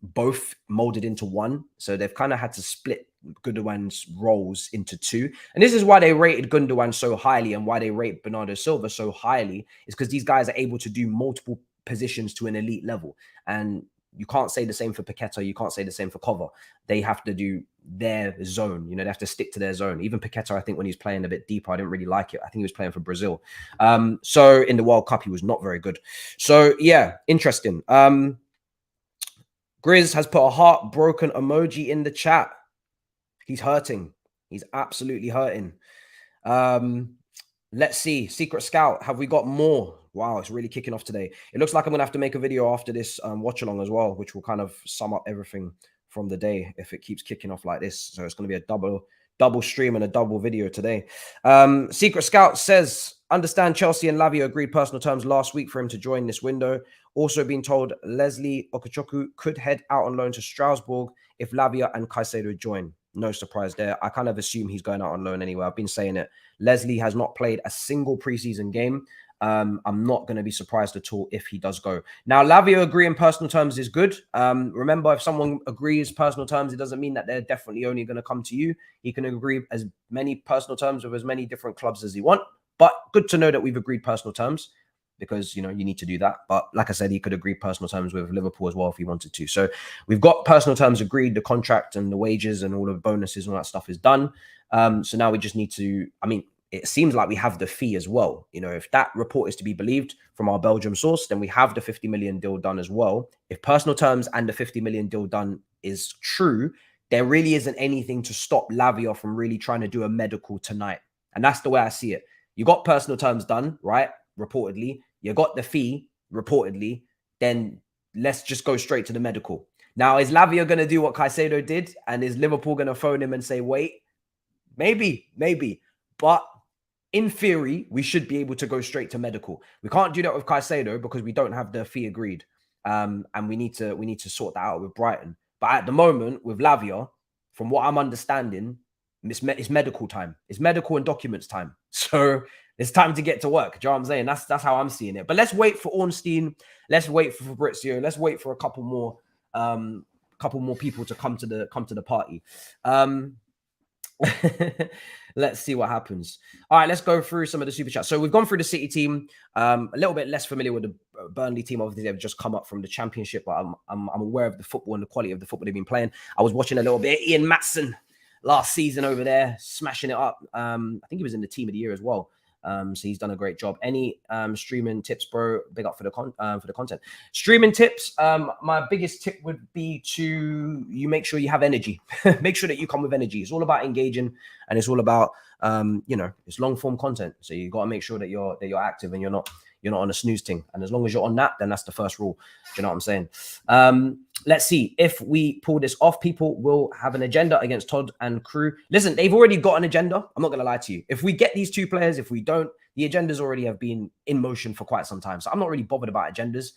both molded into one. So they've kind of had to split Gundogan's roles into 2. And this is why they rated Gundogan so highly and why they rate Bernardo Silva so highly, is because these guys are able to do multiple positions to an elite level. And you can't say the same for Paqueta. You can't say the same for Cover. They have to do their zone. You know, they have to stick to their zone. Even Paqueta, I think when he's playing a bit deeper, I didn't really like it. I think he was playing for Brazil. So in the World Cup, he was not very good. So yeah, interesting. Grizz has put a heartbroken emoji in the chat. He's hurting. He's absolutely hurting. Let's see. Secret Scout, have we got more? Wow, it's really kicking off today. It looks like I'm going to have to make a video after this watch along as well, which will kind of sum up everything from the day if it keeps kicking off like this. So it's going to be a double stream and a double video today. Secret Scout says, understand Chelsea and Lavia agreed personal terms last week for him to join this window. Also being told Leslie Okachoku could head out on loan to Strasbourg if Lavia and Caicedo join. No surprise there. I kind of assume he's going out on loan anyway. I've been saying it. Leslie has not played a single preseason game. I'm not going to be surprised at all if he does go. Now, Lavia agreeing personal terms is good. Remember, if someone agrees personal terms, it doesn't mean that they're definitely only going to come to you. He can agree as many personal terms with as many different clubs as he wants. But good to know that we've agreed personal terms, because, you know, you need to do that. But like I said, he could agree personal terms with Liverpool as well if he wanted to. So we've got personal terms agreed, the contract and the wages and all the bonuses and all that stuff is done. So now we just need to, I mean, it seems like we have the fee as well. You know, if that report is to be believed from our Belgium source, then we have the 50 million deal done as well. If personal terms and the 50 million deal done is true, there really isn't anything to stop Lavia from really trying to do a medical tonight. And that's the way I see it. You got personal terms done, right? Reportedly. You got the fee, reportedly. Then let's just go straight to the medical. Now, is Lavia going to do what Caicedo did? And is Liverpool going to phone him and say, wait? Maybe. But in theory, we should be able to go straight to medical. We can't do that with Caicedo because we don't have the fee agreed. And we need to sort that out with Brighton. But at the moment, with Lavia, from what I'm understanding, it's medical time. It's medical and documents time. So it's time to get to work. Do you know what I'm saying? That's how I'm seeing it. But let's wait for Ornstein. Let's wait for Fabrizio. Let's wait for a couple more people to come to the party. Let's see what happens. All right, let's go through some of the super chats. So we've gone through the City team. A little bit less familiar with the Burnley team. Obviously, they've just come up from the Championship, but I'm aware of the football and the quality of the football they've been playing. I was watching a little bit. Ian Matson last season over there, smashing it up. I think he was in the team of the year as well. So he's done a great job. Any streaming tips, bro? Big up for the content. Streaming tips. My biggest tip would be to you make sure you have energy. Make sure that you come with energy. It's all about engaging, and it's all about it's long form content. So you got to make sure that you're active and you're not on a snooze thing. And as long as you're on that, then that's the first rule. Do you know what I'm saying? Let's see. If we pull this off, people will have an agenda against Todd and crew. Listen, they've already got an agenda. I'm not going to lie to you. If we get these 2 players, if we don't, the agendas already have been in motion for quite some time. So I'm not really bothered about agendas.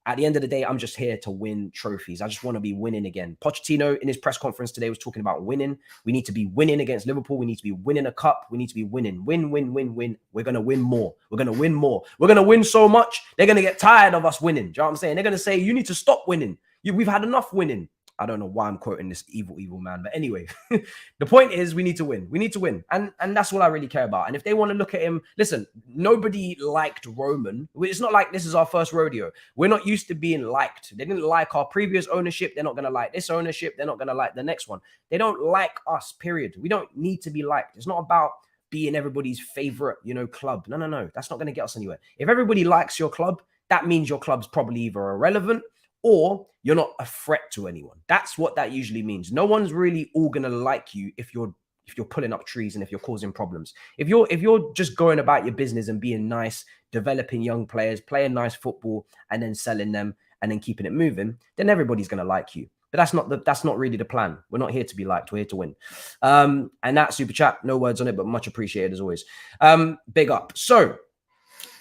at the end of the day, I'm just here to win trophies. I just want to be winning again. Pochettino in his press conference today was talking about winning. We need to be winning against Liverpool. We need to be winning a cup. We need to be winning. Win, win, win, win. We're going to win more. We're going to win more. We're going to win so much, they're going to get tired of us winning. Do you know what I'm saying? They're going to say, you need to stop winning. We've had enough winning. I don't know why I'm quoting this evil man. But anyway, the point is we need to win. We need to win. And that's what I really care about. And if they want to look at him, listen, nobody liked Roman. It's not like this is our first rodeo. We're not used to being liked. They didn't like our previous ownership. They're not going to like this ownership. They're not going to like the next one. They don't like us, period. We don't need to be liked. It's not about being everybody's favorite, club. No. That's not going to get us anywhere. If everybody likes your club, that means your club's probably either irrelevant or you're not a threat to anyone. That's what that usually means. No one's really all gonna like you if you're pulling up trees and if you're causing problems. If you're just going about your business and being nice, developing young players, playing nice football, and then selling them and then keeping it moving, then everybody's gonna like you. But that's not really the plan. We're not here to be liked. We're here to win. And that super chat, no words on it, but much appreciated as always. Big up. So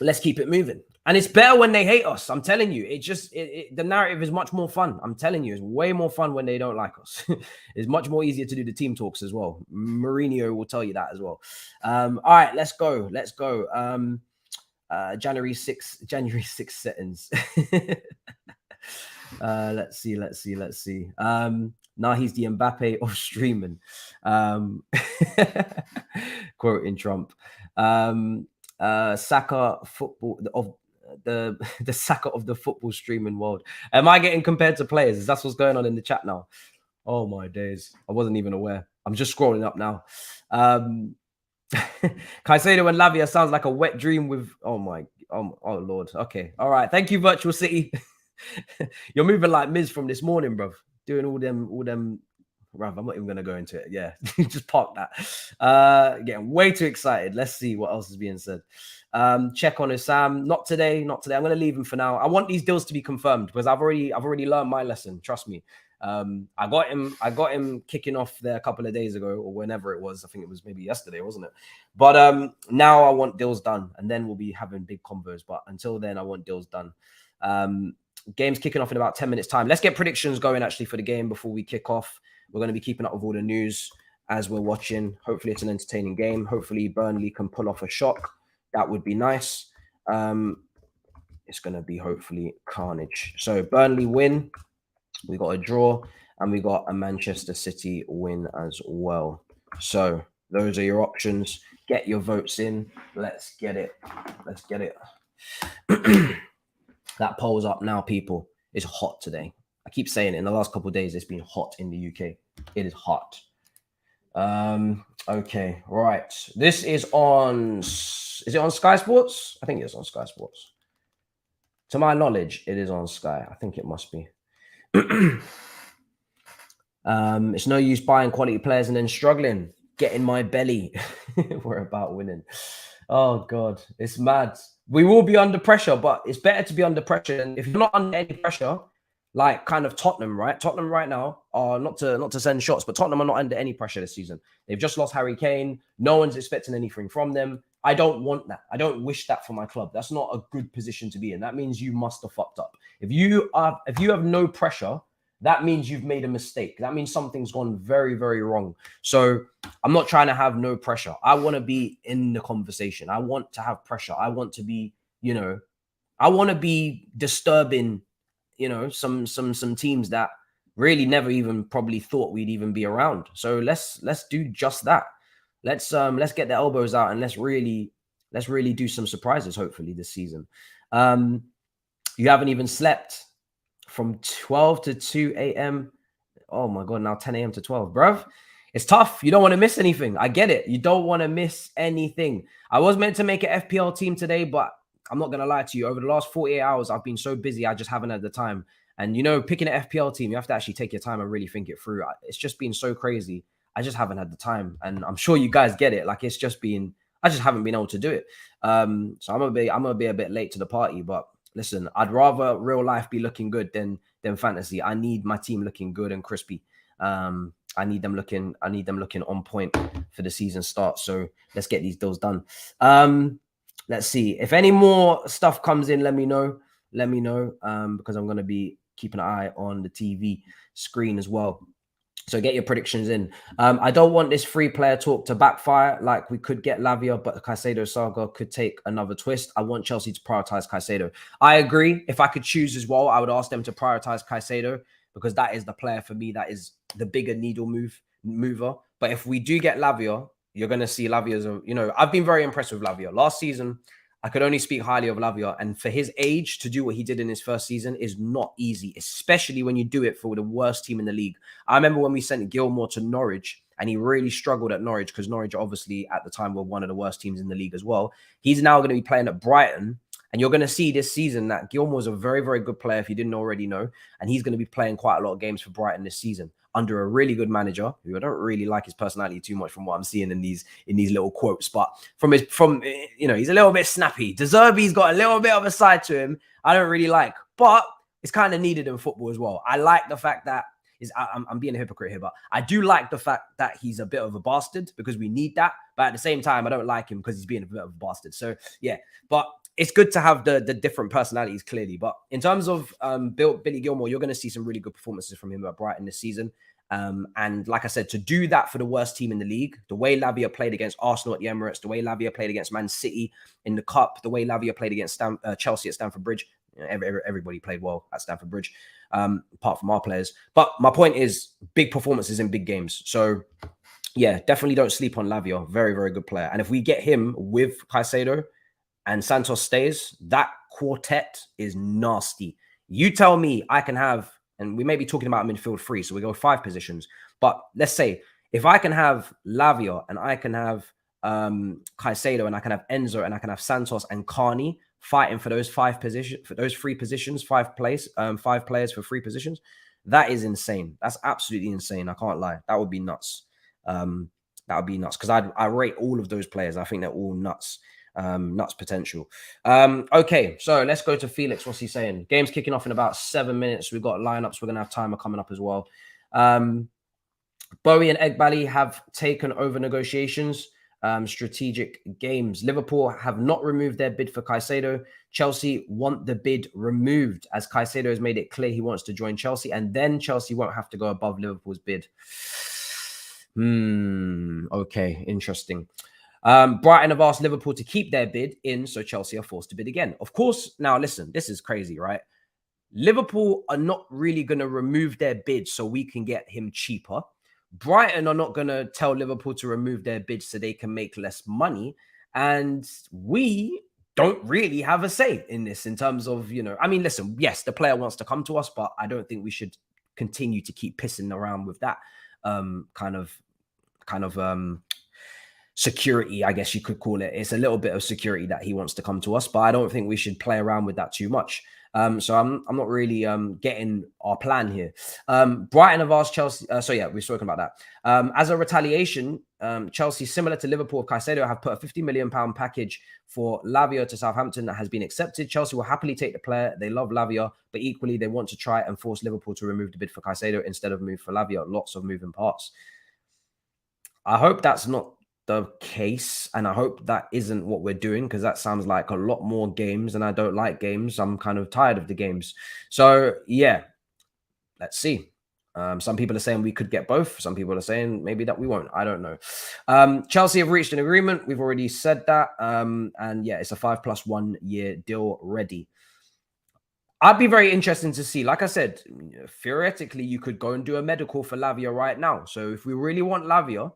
let's keep it moving. And it's better when they hate us. I'm telling you, the narrative is much more fun. I'm telling you, it's way more fun when they don't like us. It's much more easier to do the team talks as well. Mourinho will tell you that as well. All right, let's go. January 6th settings. Let's see. Now he's the Mbappe of streaming. Quoting Trump. Saka football of the Saka of the football streaming world. Am I getting compared to players? Is that what's going on in the chat now? Oh my days. I wasn't even aware. I'm just scrolling up now. Caicedo and Lavia sounds like a wet dream with oh Lord. Okay. All right. Thank you, Virtual City. You're moving like Miz from this morning, bruv. Doing all them. Bruv, I'm not even gonna go into it. Yeah, just park that. Getting way too excited. Let's see what else is being said. Check on Sam. Not today. I'm gonna leave him for now. I want these deals to be confirmed because I've already learned my lesson. Trust me. I got him kicking off there a couple of days ago or whenever it was. I think it was maybe yesterday, wasn't it? But now I want deals done, and then we'll be having big combos. But until then, I want deals done. Game's kicking off in about 10 minutes time. Let's get predictions going actually for the game before we kick off. We're going to be keeping up with all the news as we're watching. Hopefully it's an entertaining game. Hopefully Burnley can pull off a shock. That would be nice. It's going to be hopefully carnage. So Burnley win. We got a draw and we got a Manchester City win as well. So those are your options. Get your votes in. Let's get it. That poll's up now, people. It's hot today. I keep saying it. In the last couple of days, it's been hot in the UK. It is hot. Okay, right. This is on... Is it on Sky Sports? I think it's on Sky Sports. To my knowledge, it is on Sky. I think it must be. It's no use buying quality players and then struggling. Get in my belly. We're about winning. Oh, God. It's mad. We will be under pressure, but it's better to be under pressure. And if you're not under any pressure... Like kind of Tottenham, right? Tottenham right now are not to send shots, but Tottenham are not under any pressure this season. They've just lost Harry Kane. No one's expecting anything from them. I don't want that. I don't wish that for my club. That's not a good position to be in. That means you must have fucked up. If you have no pressure, that means you've made a mistake. That means something's gone very, very wrong. So I'm not trying to have no pressure. I want to be in the conversation. I want to have pressure. I want to be, I want to be disturbing. Some teams that really never even probably thought we'd even be around. So let's do just that. Let's get the elbows out and let's really do some surprises. Hopefully this season. You haven't even slept from 12 to 2 a.m. Oh my God! Now 10 a.m. to 12, bruv. It's tough. You don't want to miss anything. I get it. You don't want to miss anything. I was meant to make an FPL team today, but I'm not going to lie to you. Over the last 48 hours, I've been so busy. I just haven't had the time. And, picking an FPL team, you have to actually take your time and really think it through. It's just been so crazy. I just haven't had the time. And I'm sure you guys get it. Like, I just haven't been able to do it. So I'm going to be a bit late to the party. But listen, I'd rather real life be looking good than fantasy. I need my team looking good and crispy. I need them looking on point for the season start. So let's get these deals done. Let's see. If any more stuff comes in, let me know. let me know because I'm going to be keeping an eye on the TV screen as well. So get your predictions in. I don't want this free player talk to backfire. Like we could get Lavia, but the Caicedo saga could take another twist. I want Chelsea to prioritize Caicedo. I agree. If I could choose as well, I would ask them to prioritize Caicedo because that is the player for me that is the bigger needle mover. But if we do get Lavia, you're going to see Lavia's, I've been very impressed with Lavia. Last season, I could only speak highly of Lavia. And for his age to do what he did in his first season is not easy, especially when you do it for the worst team in the league. I remember when we sent Gilmour to Norwich and he really struggled at Norwich because Norwich obviously at the time were one of the worst teams in the league as well. He's now going to be playing at Brighton. And you're going to see this season that Gilmour's a very, very good player if you didn't already know. And he's going to be playing quite a lot of games for Brighton this season under a really good manager who I don't really like his personality too much from what I'm seeing in these little quotes. But from he's a little bit snappy. De Zerbi's got a little bit of a side to him I don't really like. But it's kind of needed in football as well. I like the fact that I'm being a hypocrite here, but I do like the fact that he's a bit of a bastard because we need that. But at the same time, I don't like him because he's being a bit of a bastard. So yeah, but it's good to have the different personalities clearly. But in terms of Billy Gilmour, you're going to see some really good performances from him at Brighton this season. And like I said, to do that for the worst team in the league, the way Lavia played against Arsenal at the Emirates, the way Lavia played against Man City in the Cup, the way Lavia played against Chelsea at Stamford Bridge, everybody played well at Stamford Bridge, apart from our players. But my point is big performances in big games. So yeah, definitely don't sleep on Lavia. Very, very good player. And if we get him with Caicedo and Santos stays, that quartet is nasty. You tell me I can have, and we may be talking about midfield three, so we go 5 positions. But let's say if I can have Lavia and I can have Caicedo and I can have Enzo and I can have Santos and Carney fighting for those 5 positions, for those 3 positions, 5 players for 3 positions, that is insane. That's absolutely insane. I can't lie. That would be nuts. That would be nuts because I rate all of those players. I think they're all nuts. Nuts potential. Okay, so let's go to Felix. What's he saying? Game's kicking off in about 7 minutes. We've got lineups. We're gonna have timer coming up as well. Bowie and Egbali have taken over negotiations. Strategic games. Liverpool have not removed their bid for Caicedo. Chelsea want the bid removed as Caicedo has made it clear he wants to join Chelsea, and then Chelsea won't have to go above Liverpool's bid. Okay, interesting. Brighton have asked Liverpool to keep their bid in, so Chelsea are forced to bid again. Of course, now listen, this is crazy, right? Liverpool are not really going to remove their bid so we can get him cheaper. Brighton are not going to tell Liverpool to remove their bid so they can make less money. And we don't really have a say in this in terms of, I mean, listen, yes, the player wants to come to us, but I don't think we should continue to keep pissing around with that kind of security, I guess you could call it. It's a little bit of security that he wants to come to us, but I don't think we should play around with that too much. So I'm not really getting our plan here. Brighton have asked Chelsea. So yeah, we've spoken about that. As a retaliation, Chelsea, similar to Liverpool of Caicedo, have put a £50 million package for Lavia to Southampton that has been accepted. Chelsea will happily take the player. They love Lavia, but equally they want to try and force Liverpool to remove the bid for Caicedo instead of move for Lavia. Lots of moving parts. I hope that's not the case, and I hope that isn't what we're doing, because that sounds like a lot more games, and I don't like games. I'm kind of tired of the games. So yeah, let's see. Some people are saying we could get both. Some people are saying maybe that we won't. I don't know. Chelsea have reached an agreement. We've already said that. And yeah, it's a 5+1 year deal ready. I'd be very interested to see. Like I said, theoretically, you could go and do a medical for Lavia right now. So if we really want Lavia,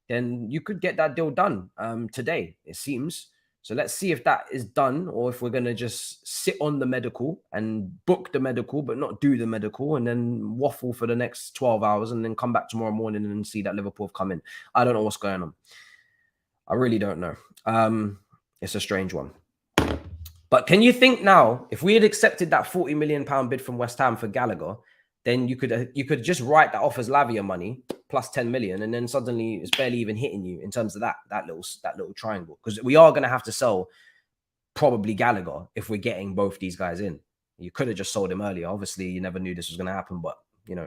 then you could get that deal done today, it seems. So let's see if that is done, or if we're going to just sit on the medical and book the medical, but not do the medical, and then waffle for the next 12 hours and then come back tomorrow morning and see that Liverpool have come in. I don't know what's going on. I really don't know. It's a strange one. But can you think now, if we had accepted that £40 million bid from West Ham for Gallagher, then you could just write that off as Lavia money plus 10 million, and then suddenly it's barely even hitting you in terms of that little triangle. Because we are going to have to sell probably Gallagher if we're getting both these guys in. You could have just sold him earlier. Obviously, you never knew this was going to happen, but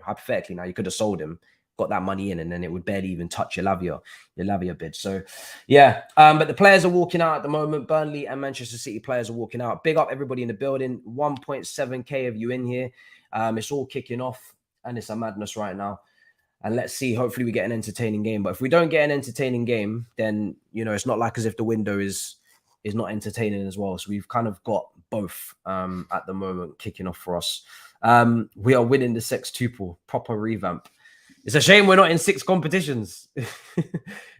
hypothetically now you could have sold him, got that money in, and then it would barely even touch your Lavia bid. So yeah, but the players are walking out at the moment. Burnley and Manchester City players are walking out. Big up everybody in the building. 1.7k of you in here. It's all kicking off, and it's a madness right now. And let's see, hopefully we get an entertaining game. But if we don't get an entertaining game, then, you know, it's not like as if the window is not entertaining as well. So we've kind of got both at the moment kicking off for us. We are winning the sextuple, proper revamp. It's a shame we're not in 6 competitions.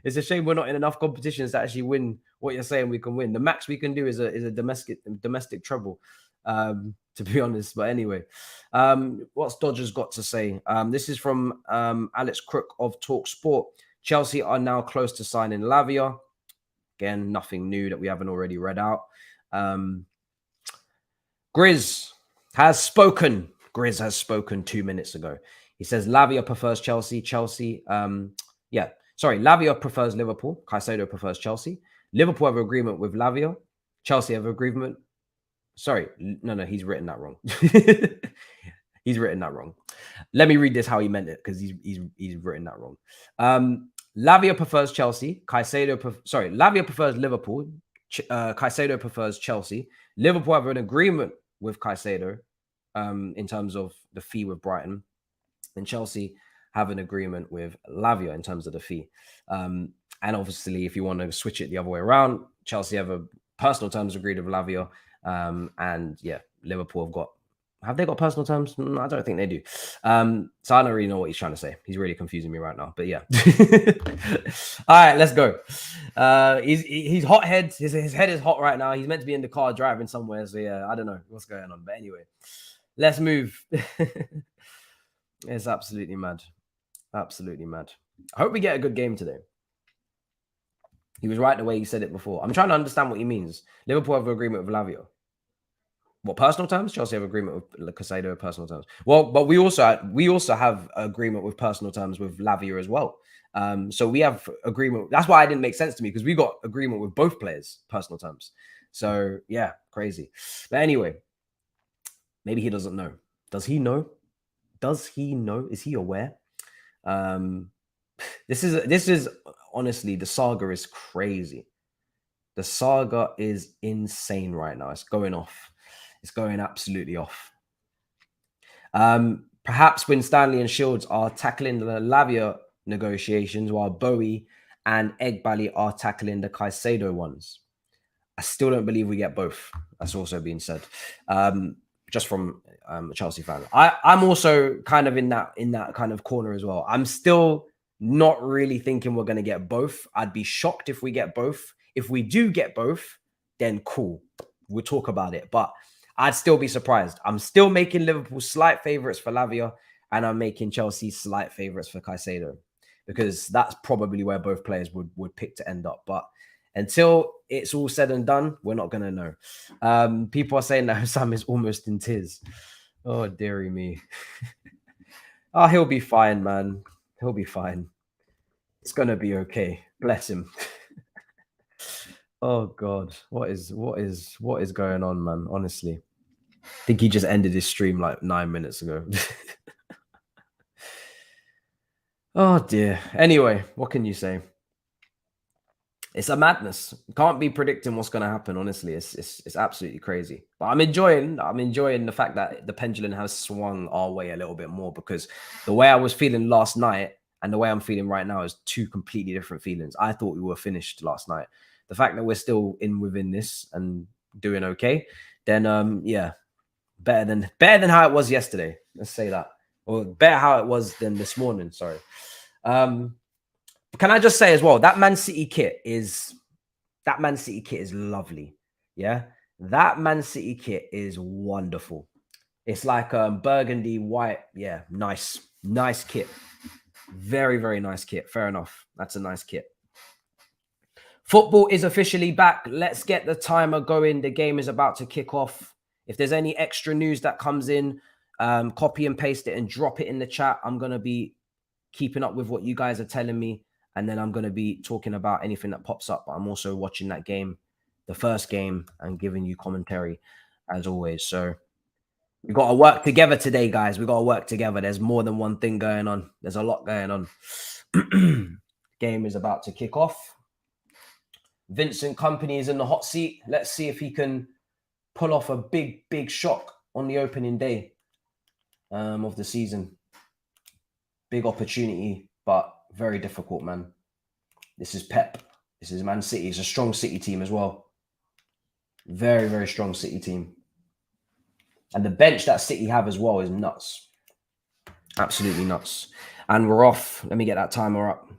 It's a shame we're not in enough competitions to actually win what you're saying we can win. The max we can do is a domestic treble, to be honest. But anyway, what's Dodgers got to say? This is from Alex Crook of Talk Sport. Chelsea are now close to signing Lavia. Again, nothing new that we haven't already read out. Grizz has spoken. Grizz has spoken 2 minutes ago. He says Lavia prefers Chelsea. Lavia prefers Liverpool. Caicedo prefers Chelsea. Liverpool have an agreement with Lavia. Chelsea have an agreement. Sorry, no, he's written that wrong. He's written that wrong. Let me read this how he meant it, because he's written that wrong. Lavia prefers Chelsea. Lavia prefers Liverpool. Caicedo prefers Chelsea. Liverpool have an agreement with Caicedo in terms of the fee with Brighton. And Chelsea have an agreement with Lavia in terms of the fee. And obviously, if you want to switch it the other way around, Chelsea have a personal terms agreed with Lavia. And yeah, Liverpool have they got personal terms? I don't think they do. So I don't really know what he's trying to say. He's really confusing me right now, but yeah. All right, let's go. He's hot head. His head is hot right now. He's meant to be in the car driving somewhere. So yeah, I don't know what's going on. But anyway, let's move. It's absolutely mad. Absolutely mad. I hope we get a good game today. He was right the way he said it before. I'm trying to understand what he means. Liverpool have an agreement with Lavia. What, personal terms? Chelsea have agreement with Caicedo, personal terms. Well, but we also have agreement with personal terms with Lavia as well. So we have agreement. That's why it didn't make sense to me, because we got agreement with both players, personal terms. So yeah, crazy. But anyway, maybe he doesn't know. Does he know? Does he know? Is he aware? This is honestly, the saga is crazy. The saga is insane right now. It's going off. It's going absolutely off. Perhaps when Stanley and Shields are tackling the Lavia negotiations, while Bowie and Egbali are tackling the Caicedo ones. I still don't believe we get both. That's also being said. Just from a Chelsea fan. I'm also kind of in that kind of corner as well. I'm still not really thinking we're going to get both. I'd be shocked if we get both. If we do get both, then cool. We'll talk about it. But I'd still be surprised. I'm still making Liverpool slight favourites for Lavia, and I'm making Chelsea slight favourites for Caicedo, because that's probably where both players would pick to end up. But until it's all said and done, we're not going to know. People are saying that Sam is almost in tears. Oh, dearie me. Oh, he'll be fine, man. He'll be fine. It's going to be okay. Bless him. Oh, God. What is going on, man? Honestly. I think he just ended his stream like 9 minutes ago. Oh, dear. Anyway, what can you say? It's a madness. Can't be predicting what's going to happen. Honestly, it's absolutely crazy. But I'm enjoying the fact that the pendulum has swung our way a little bit more, because the way I was feeling last night and the way I'm feeling right now is two completely different feelings. I thought we were finished last night. The fact that we're still within this and doing okay, then yeah, better than how it was yesterday. Let's say that, or better how it was than this morning. Sorry. Can I just say as well, that Man City kit is lovely. Yeah, that Man City kit is wonderful. It's like burgundy white. Yeah, nice kit. Very, very nice kit. Fair enough. That's a nice kit. Football is officially back. Let's get the timer going. The game is about to kick off. If there's any extra news that comes in, copy and paste it and drop it in the chat. I'm going to be keeping up with what you guys are telling me. And then I'm going to be talking about anything that pops up. But I'm also watching that game, the first game, and giving you commentary as always. So We got to work together today, guys. We got to work together. There's more than one thing going on. There's a lot going on. Game is about to kick off. Vincent Kompany is in the hot seat. Let's see if he can pull off a big shock on the opening day of the season. Big opportunity, but very difficult, man. This is Pep. This is Man City. It's a strong City team as well. Very strong City team. And the bench that City have as well is nuts. Absolutely nuts. And we're off. Let me get that timer up.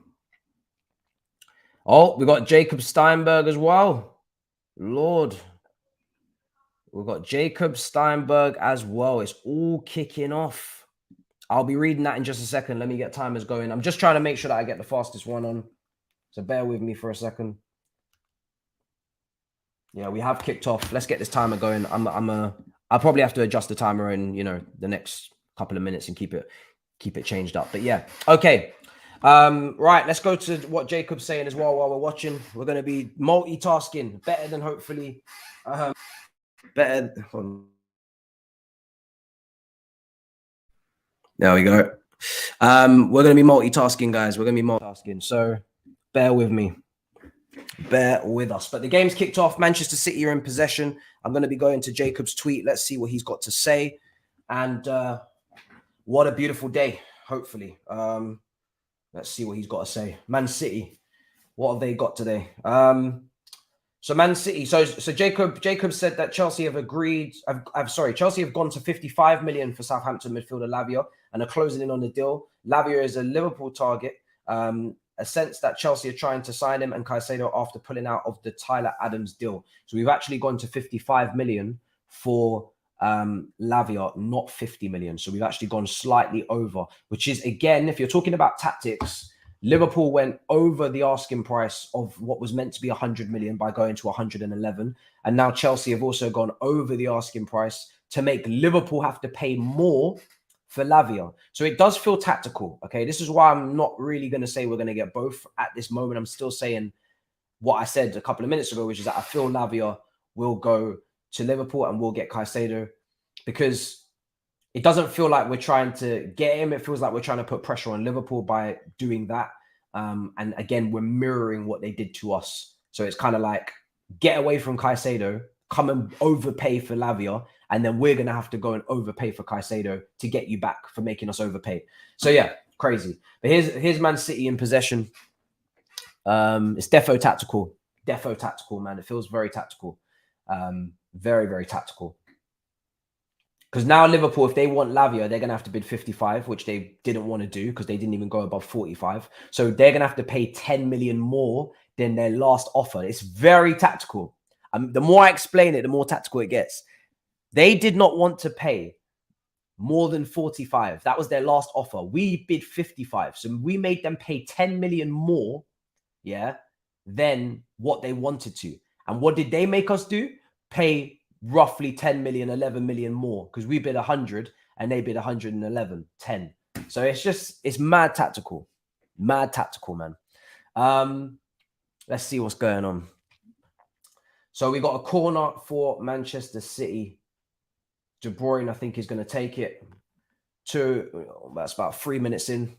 Oh, we got Jacob Steinberg as well. Lord. We've got Jacob Steinberg as well. It's all kicking off. I'll be reading that in just a second. Let me get timers going. I'm just trying to make sure that I get the fastest one on. So bear with me for a second. Yeah, we have kicked off. Let's get this timer going. I'll probably have to adjust the timer in, the next couple of minutes and keep it changed up. But yeah, okay. Right, let's go to what Jacob's saying as well while we're watching. We're going to be multitasking better than hopefully better. There we go. We're going to be multitasking, guys. We're going to be multitasking. So bear with me. Bear with us. But the game's kicked off. Manchester City are in possession. I'm going to be going to Jacob's tweet. Let's see what he's got to say. And what a beautiful day, hopefully. Let's see what he's got to say. Man City, what have they got today? So Man City. So Jacob said that Chelsea have agreed. Chelsea have gone to 55 million for Southampton midfielder Lavia and are closing in on the deal. Lavia is a Liverpool target. A sense that Chelsea are trying to sign him and Caicedo after pulling out of the Tyler Adams deal. So we've actually gone to 55 million for Lavia, not 50 million. So we've actually gone slightly over, which is, again, if you're talking about tactics, Liverpool went over the asking price of what was meant to be 100 million by going to 111. And now Chelsea have also gone over the asking price to make Liverpool have to pay more for Lavia. So it does feel tactical. Okay, this is why I'm not really going to say we're going to get both at this moment. I'm still saying what I said a couple of minutes ago, which is that I feel Lavia will go to Liverpool and we'll get Caicedo, because it doesn't feel like we're trying to get him. It feels like we're trying to put pressure on Liverpool by doing that. And again, we're mirroring what they did to us. So it's kind of like, get away from Caicedo, come and overpay for Lavia, and then we're going to have to go and overpay for Caicedo to get you back for making us overpay. So yeah, crazy. But here's Man City in possession. It's defo tactical. Defo tactical, man. It feels very tactical. Very tactical. Because now Liverpool, if they want Lavia, they're going to have to bid 55, which they didn't want to do because they didn't even go above 45. So they're going to have to pay 10 million more than their last offer. It's very tactical. The more I explain it, the more tactical it gets. They did not want to pay more than 45. That was their last offer. We bid 55. So we made them pay 10 million more, than what they wanted to. And what did they make us do? Pay roughly 10 million, 11 million more, because we bid 100 and they bid 111, 10. So it's mad tactical. Mad tactical, man. Let's see what's going on. So we got a corner for Manchester City. De Bruyne, I think, is going to take it. That's about 3 minutes in.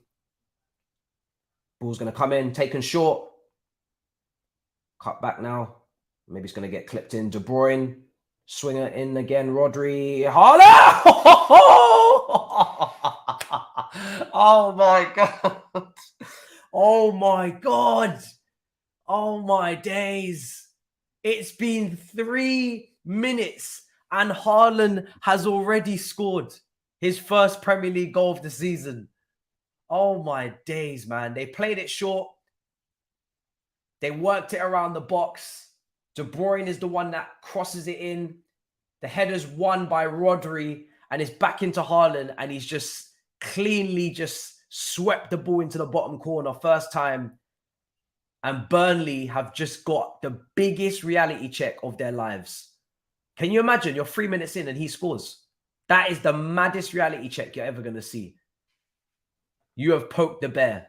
Ball's going to come in, taken short. Cut back now. Maybe it's going to get clipped in. De Bruyne. Swinger in again. Rodri. Haaland! Oh, my God. Oh, my God. Oh, my days. It's been 3 minutes and Hairline has already scored his first Premier League goal of the season. Oh, my days, man. They played it short. They worked it around the box. De Bruyne is the one that crosses it in. The header's won by Rodri and it's back into Hairline, and he's just cleanly just swept the ball into the bottom corner first time. And Burnley have just got the biggest reality check of their lives. Can you imagine? You're 3 minutes in and he scores. That is the maddest reality check you're ever going to see. You have poked the bear.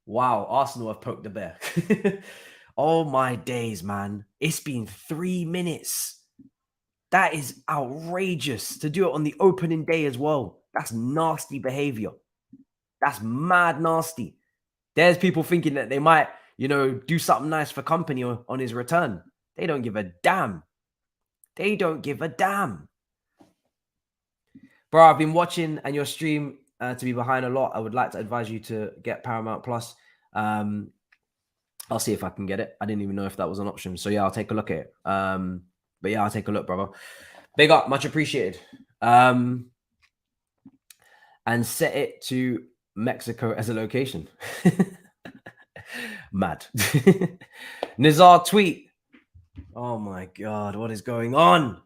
Wow, Arsenal have poked the bear. Oh, my days, man. It's been 3 minutes. That is outrageous to do it on the opening day as well. That's nasty behavior. That's mad nasty. There's people thinking that they might, you know, do something nice for company on his return. They don't give a damn. They don't give a damn. Bro, I've been watching and your stream to be behind a lot. I would like to advise you to get Paramount Plus. I'll see if I can get it. I didn't even know if that was an option. So yeah, I'll take a look at it. But yeah, I'll take a look, brother. Big up, much appreciated. And set it to Mexico as a location. Mad. Nizar tweet. Oh my God, what is going on?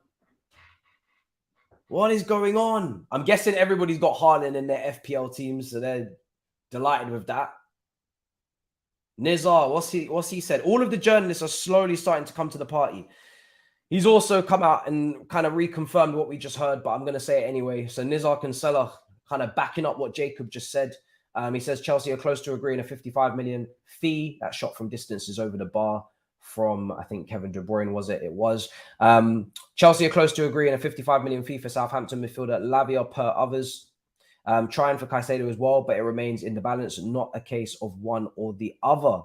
What is going on? I'm guessing everybody's got Hairline in their FPL teams, so they're delighted with that. Nizar, what's he said? All of the journalists are slowly starting to come to the party. He's also come out and kind of reconfirmed what we just heard, but I'm going to say it anyway. So Nizar Kinsella kind of backing up what Jacob just said. He says Chelsea are close to agreeing a 55 million fee. That shot from distance is over the bar from, I think, Kevin De Bruyne, was it? It was. Chelsea are close to agreeing a 55 million fee for Southampton midfielder Lavia per others. Trying for Caicedo as well, but it remains in the balance, not a case of one or the other.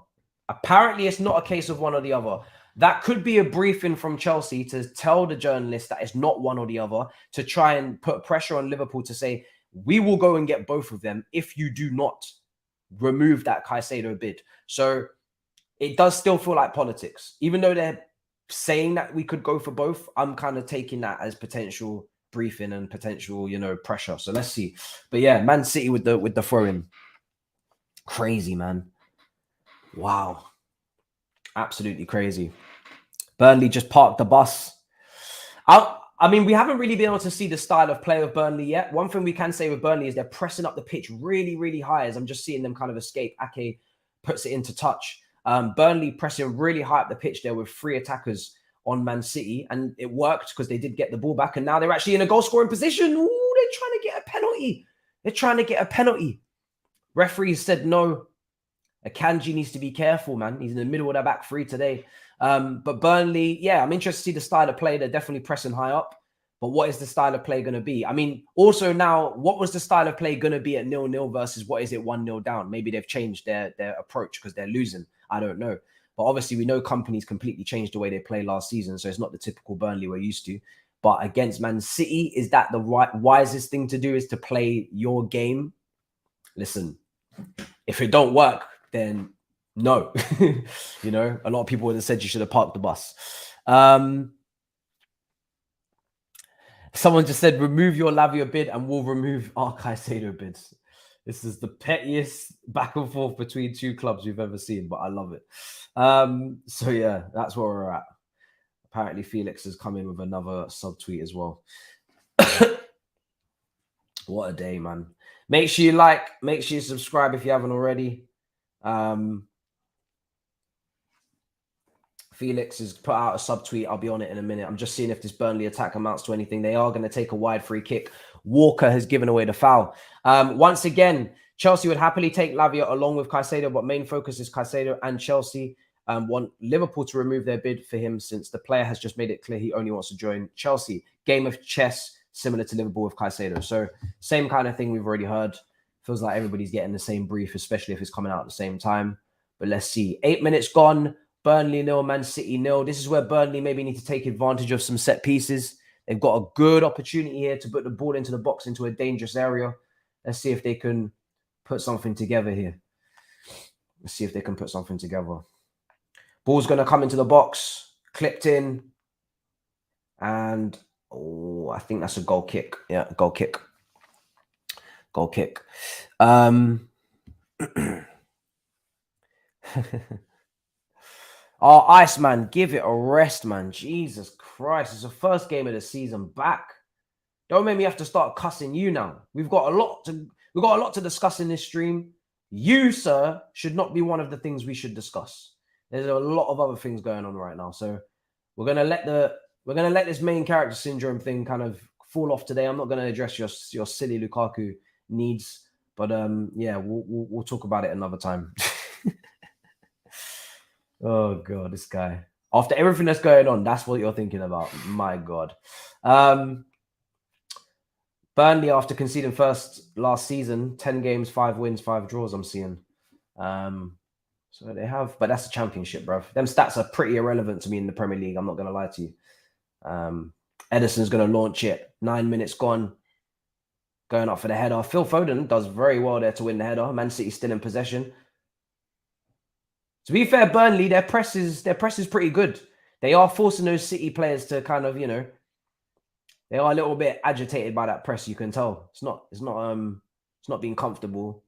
Apparently, it's not a case of one or the other. That could be a briefing from Chelsea to tell the journalists that it's not one or the other, to try and put pressure on Liverpool to say, we will go and get both of them if you do not remove that Caicedo bid. So it does still feel like politics. Even though they're saying that we could go for both, I'm kind of taking that as potential briefing and potential, you know, pressure. So let's see. But yeah, Man City with the throw-in. Crazy, man. Wow. Absolutely crazy. Burnley just parked the bus. I mean, we haven't really been able to see the style of play of Burnley yet. One thing we can say with Burnley is they're pressing up the pitch really, really high, as I'm just seeing them kind of escape. Ake puts it into touch. Burnley pressing really high up the pitch there with 3 attackers on Man City, and it worked because they did get the ball back, and now they're actually in a goal-scoring position. Ooh, they're trying to get a penalty. They're trying to get a penalty. Referees said no. Akanji needs to be careful, man. He's in the middle of that back 3 today. But Burnley, yeah, I'm interested to see the style of play. They're definitely pressing high up. But what is the style of play going to be? I mean, also now, what was the style of play going to be at 0-0 versus what is it 1-0 down? Maybe they've changed their approach because they're losing. I don't know. But obviously, we know companies completely changed the way they play last season. So it's not the typical Burnley we're used to. But against Man City, is that the wisest thing to do, is to play your game? Listen, if it don't work, then no. You know, a lot of people would have said you should have parked the bus. Someone just said, remove your Lavia bid and we'll remove our Caicedo bids. This is the pettiest back and forth between 2 clubs we've ever seen, but I love it. So yeah, that's where we're at. Apparently Felix has come in with another subtweet as well. What a day, man. Make sure you like, make sure you subscribe if you haven't already. Felix has put out a subtweet. I'll be on it in a minute. I'm just seeing if this Burnley attack amounts to anything. They are going to take a wide free kick. Walker has given away the foul. Once again, Chelsea would happily take Lavia along with Caicedo, but main focus is Caicedo, and Chelsea want Liverpool to remove their bid for him since the player has just made it clear he only wants to join Chelsea. Game of chess, similar to Liverpool with Caicedo. So same kind of thing we've already heard. Feels like everybody's getting the same brief, especially if it's coming out at the same time. But let's see. 8 minutes gone. Burnley 0, Man City 0. This is where Burnley maybe need to take advantage of some set pieces. They've got a good opportunity here to put the ball into the box, into a dangerous area. Let's see if they can put something together here. Let's see if they can put something together. Ball's going to come into the box. Clipped in. And, oh, I think that's a goal kick. Yeah, goal kick. Goal kick. Oh, Iceman, give it a rest, man. Jesus Christ. It's the first game of the season back. Don't make me have to start cussing you now. We've got a lot to discuss in this stream. You, sir, should not be one of the things we should discuss. There's a lot of other things going on right now. So we're gonna let this main character syndrome thing kind of fall off today. I'm not gonna address your silly Lukaku needs, but yeah, we'll talk about it another time. Oh God, this guy. After everything that's going on, that's what you're thinking about. My God. Burnley, after conceding first last season, 10 games, 5 wins, 5 draws, I'm seeing. So they have, but that's a championship, bro. Them stats are pretty irrelevant to me in the Premier League. I'm not going to lie to you. Edison's going to launch it. 9 minutes gone. Going up for the header. Phil Foden does very well there to win the header. Man City still in possession. To be fair, Burnley, their press is pretty good. They are forcing those City players to kind of, they are a little bit agitated by that press. You can tell it's not being comfortable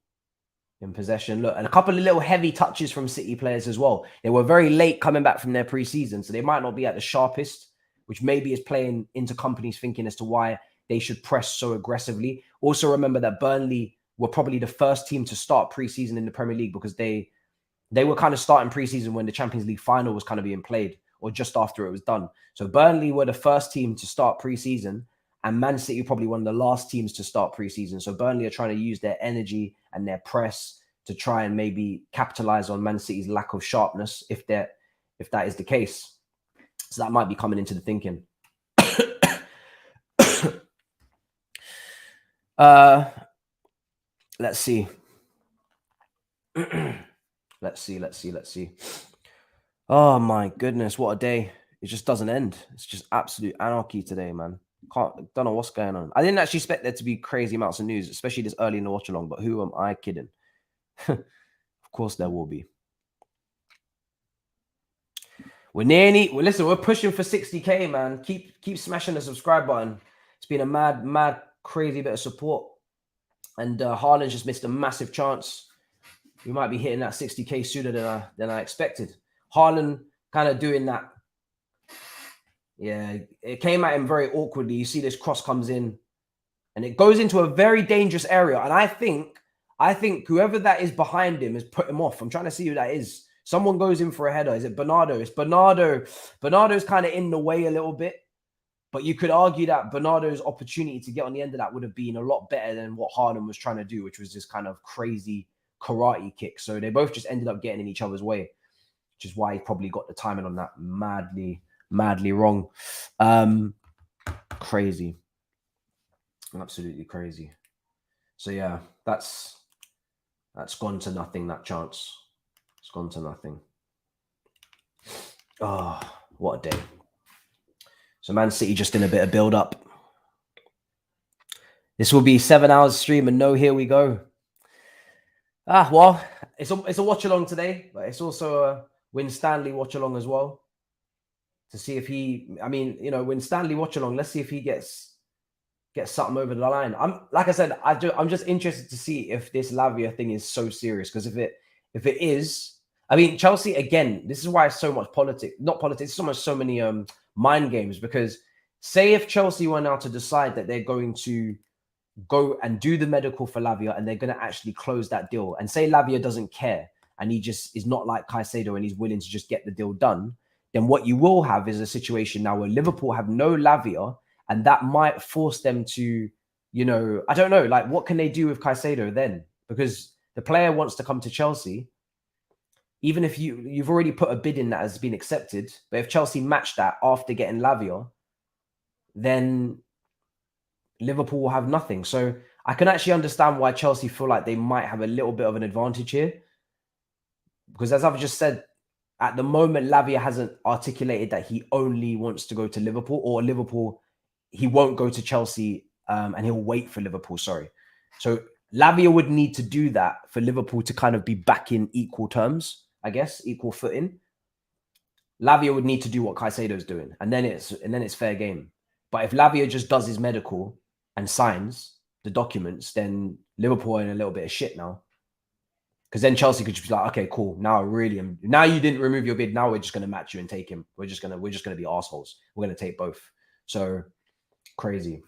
in possession. Look, and a couple of little heavy touches from City players as well. They were very late coming back from their pre-season, so they might not be at the sharpest, which maybe is playing into companies' thinking as to why they should press so aggressively. Also, remember that Burnley were probably the first team to start pre-season in the Premier League because they were kind of starting pre-season when the Champions League final was kind of being played, or just after it was done. So Burnley were the first team to start pre-season, and Man City probably one of the last teams to start pre-season. So Burnley are trying to use their energy and their press to try and maybe capitalize on Man City's lack of sharpness, if that is the case. So that might be coming into the thinking. Let's see. Let's see. Oh my goodness, what a day. It just doesn't end. It's just absolute anarchy today, man. Don't know what's going on. I didn't actually expect there to be crazy amounts of news, especially this early in the watch along, but who am I kidding? Of course there will be. We're listen, we're pushing for 60k, man. Keep smashing the subscribe button. It's been a mad, crazy bit of support. And Haaland's just missed a massive chance. We might be hitting that 60k sooner than I expected. Haaland kind of doing that. Yeah, it came at him very awkwardly. You see this cross comes in and it goes into a very dangerous area. And I think whoever that is behind him has put him off. I'm trying to see who that is. Someone goes in for a header. Is it Bernardo? It's Bernardo. Bernardo's kind of in the way a little bit. But you could argue that Bernardo's opportunity to get on the end of that would have been a lot better than what Haaland was trying to do, which was this kind of crazy karate kick. So they both just ended up getting in each other's way, which is why he probably got the timing on that madly wrong. Crazy. Absolutely crazy. So yeah, that's gone to nothing, that chance. It's gone to nothing. Oh, what a day. So Man City just in a bit of build-up. This will be 7 hours stream and no, here we go. Well, it's a watch-along today, but it's also a Win Stanley watch-along as well. To see if Win Stanley watch-along, let's see if he gets something over the line. Like I said, I'm just interested to see if this Lavia thing is so serious, because if it is, Chelsea, again, this is why it's so much so many mind games, because say if Chelsea were now to decide that they're going to go and do the medical for Lavia and they're going to actually close that deal, and say Lavia doesn't care and he just is not like Caicedo and he's willing to just get the deal done, then what you will have is a situation now where Liverpool have no Lavia, and that might force them to, I don't know, like what can they do with Caicedo then? Because the player wants to come to Chelsea. Even if you've already put a bid in that has been accepted, but if Chelsea match that after getting Lavia, then Liverpool will have nothing. So I can actually understand why Chelsea feel like they might have a little bit of an advantage here. Because as I've just said, at the moment, Lavia hasn't articulated that he only wants to go to Liverpool, or Liverpool, he won't go to Chelsea and he'll wait for Liverpool, sorry. So Lavia would need to do that for Liverpool to kind of be back in equal terms, I guess, equal footing. Lavia would need to do what Caicedo's doing, and then it's fair game. But if Lavia just does his medical and signs the documents, then Liverpool are in a little bit of shit now. Because then Chelsea could just be like, okay, cool. Now you didn't remove your bid. Now we're just going to match you and take him. We're just going to be assholes. We're going to take both. So crazy.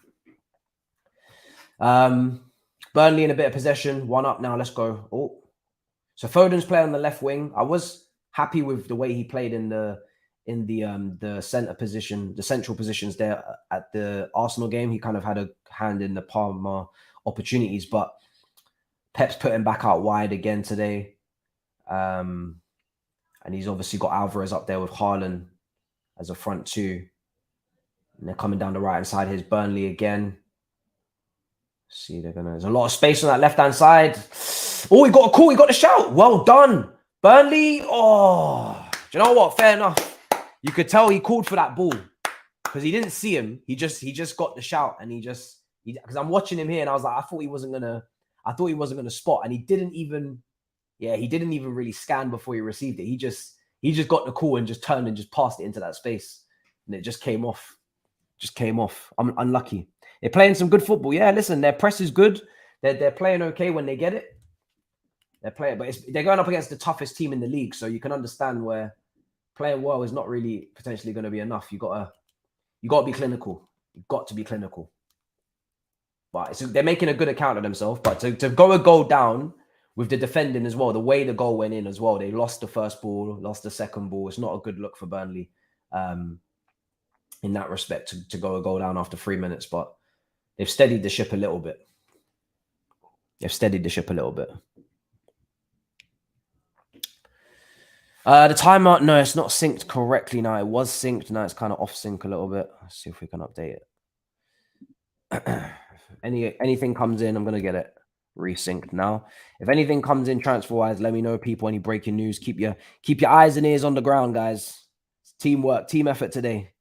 Burnley in a bit of possession. 1 up now. Let's go. Oh, so Foden's playing on the left wing. I was happy with the way he played in the center position, the central positions there at the Arsenal game. He kind of had a hand in the Palmer opportunities, but Pep's put him back out wide again today. And he's obviously got Alvarez up there with Hairline as a front two. And they're coming down the right-hand side. Here's Burnley again. See, there's a lot of space on that left-hand side. Oh, he got a call. He got the shout. Well done, Burnley. Oh, do you know what? Fair enough. You could tell he called for that ball because he didn't see him. He just got the shout, and because I'm watching him here, and I was like, I thought he wasn't gonna spot, and he didn't even really scan before he received it. He just got the call and just turned and just passed it into that space, and it just came off. I'm unlucky. They're playing some good football. Yeah, listen, their press is good. They're playing okay when they get it. They're playing, but they're going up against the toughest team in the league, so you can understand where playing well is not really potentially going to be enough. You got to be clinical. You've got to be clinical. But they're making a good account of themselves. But to go a goal down with the defending as well, the way the goal went in as well, they lost the first ball, lost the second ball. It's not a good look for Burnley in that respect to go a goal down after 3 minutes. But they've steadied the ship a little bit. The timer, no, it's not synced correctly now. It was synced. Now it's kind of off sync a little bit. Let's see if we can update it. Anything comes in, I'm going to get it resynced now. If anything comes in transfer-wise, let me know, people. Any breaking news, keep your eyes and ears on the ground, guys. It's teamwork, team effort today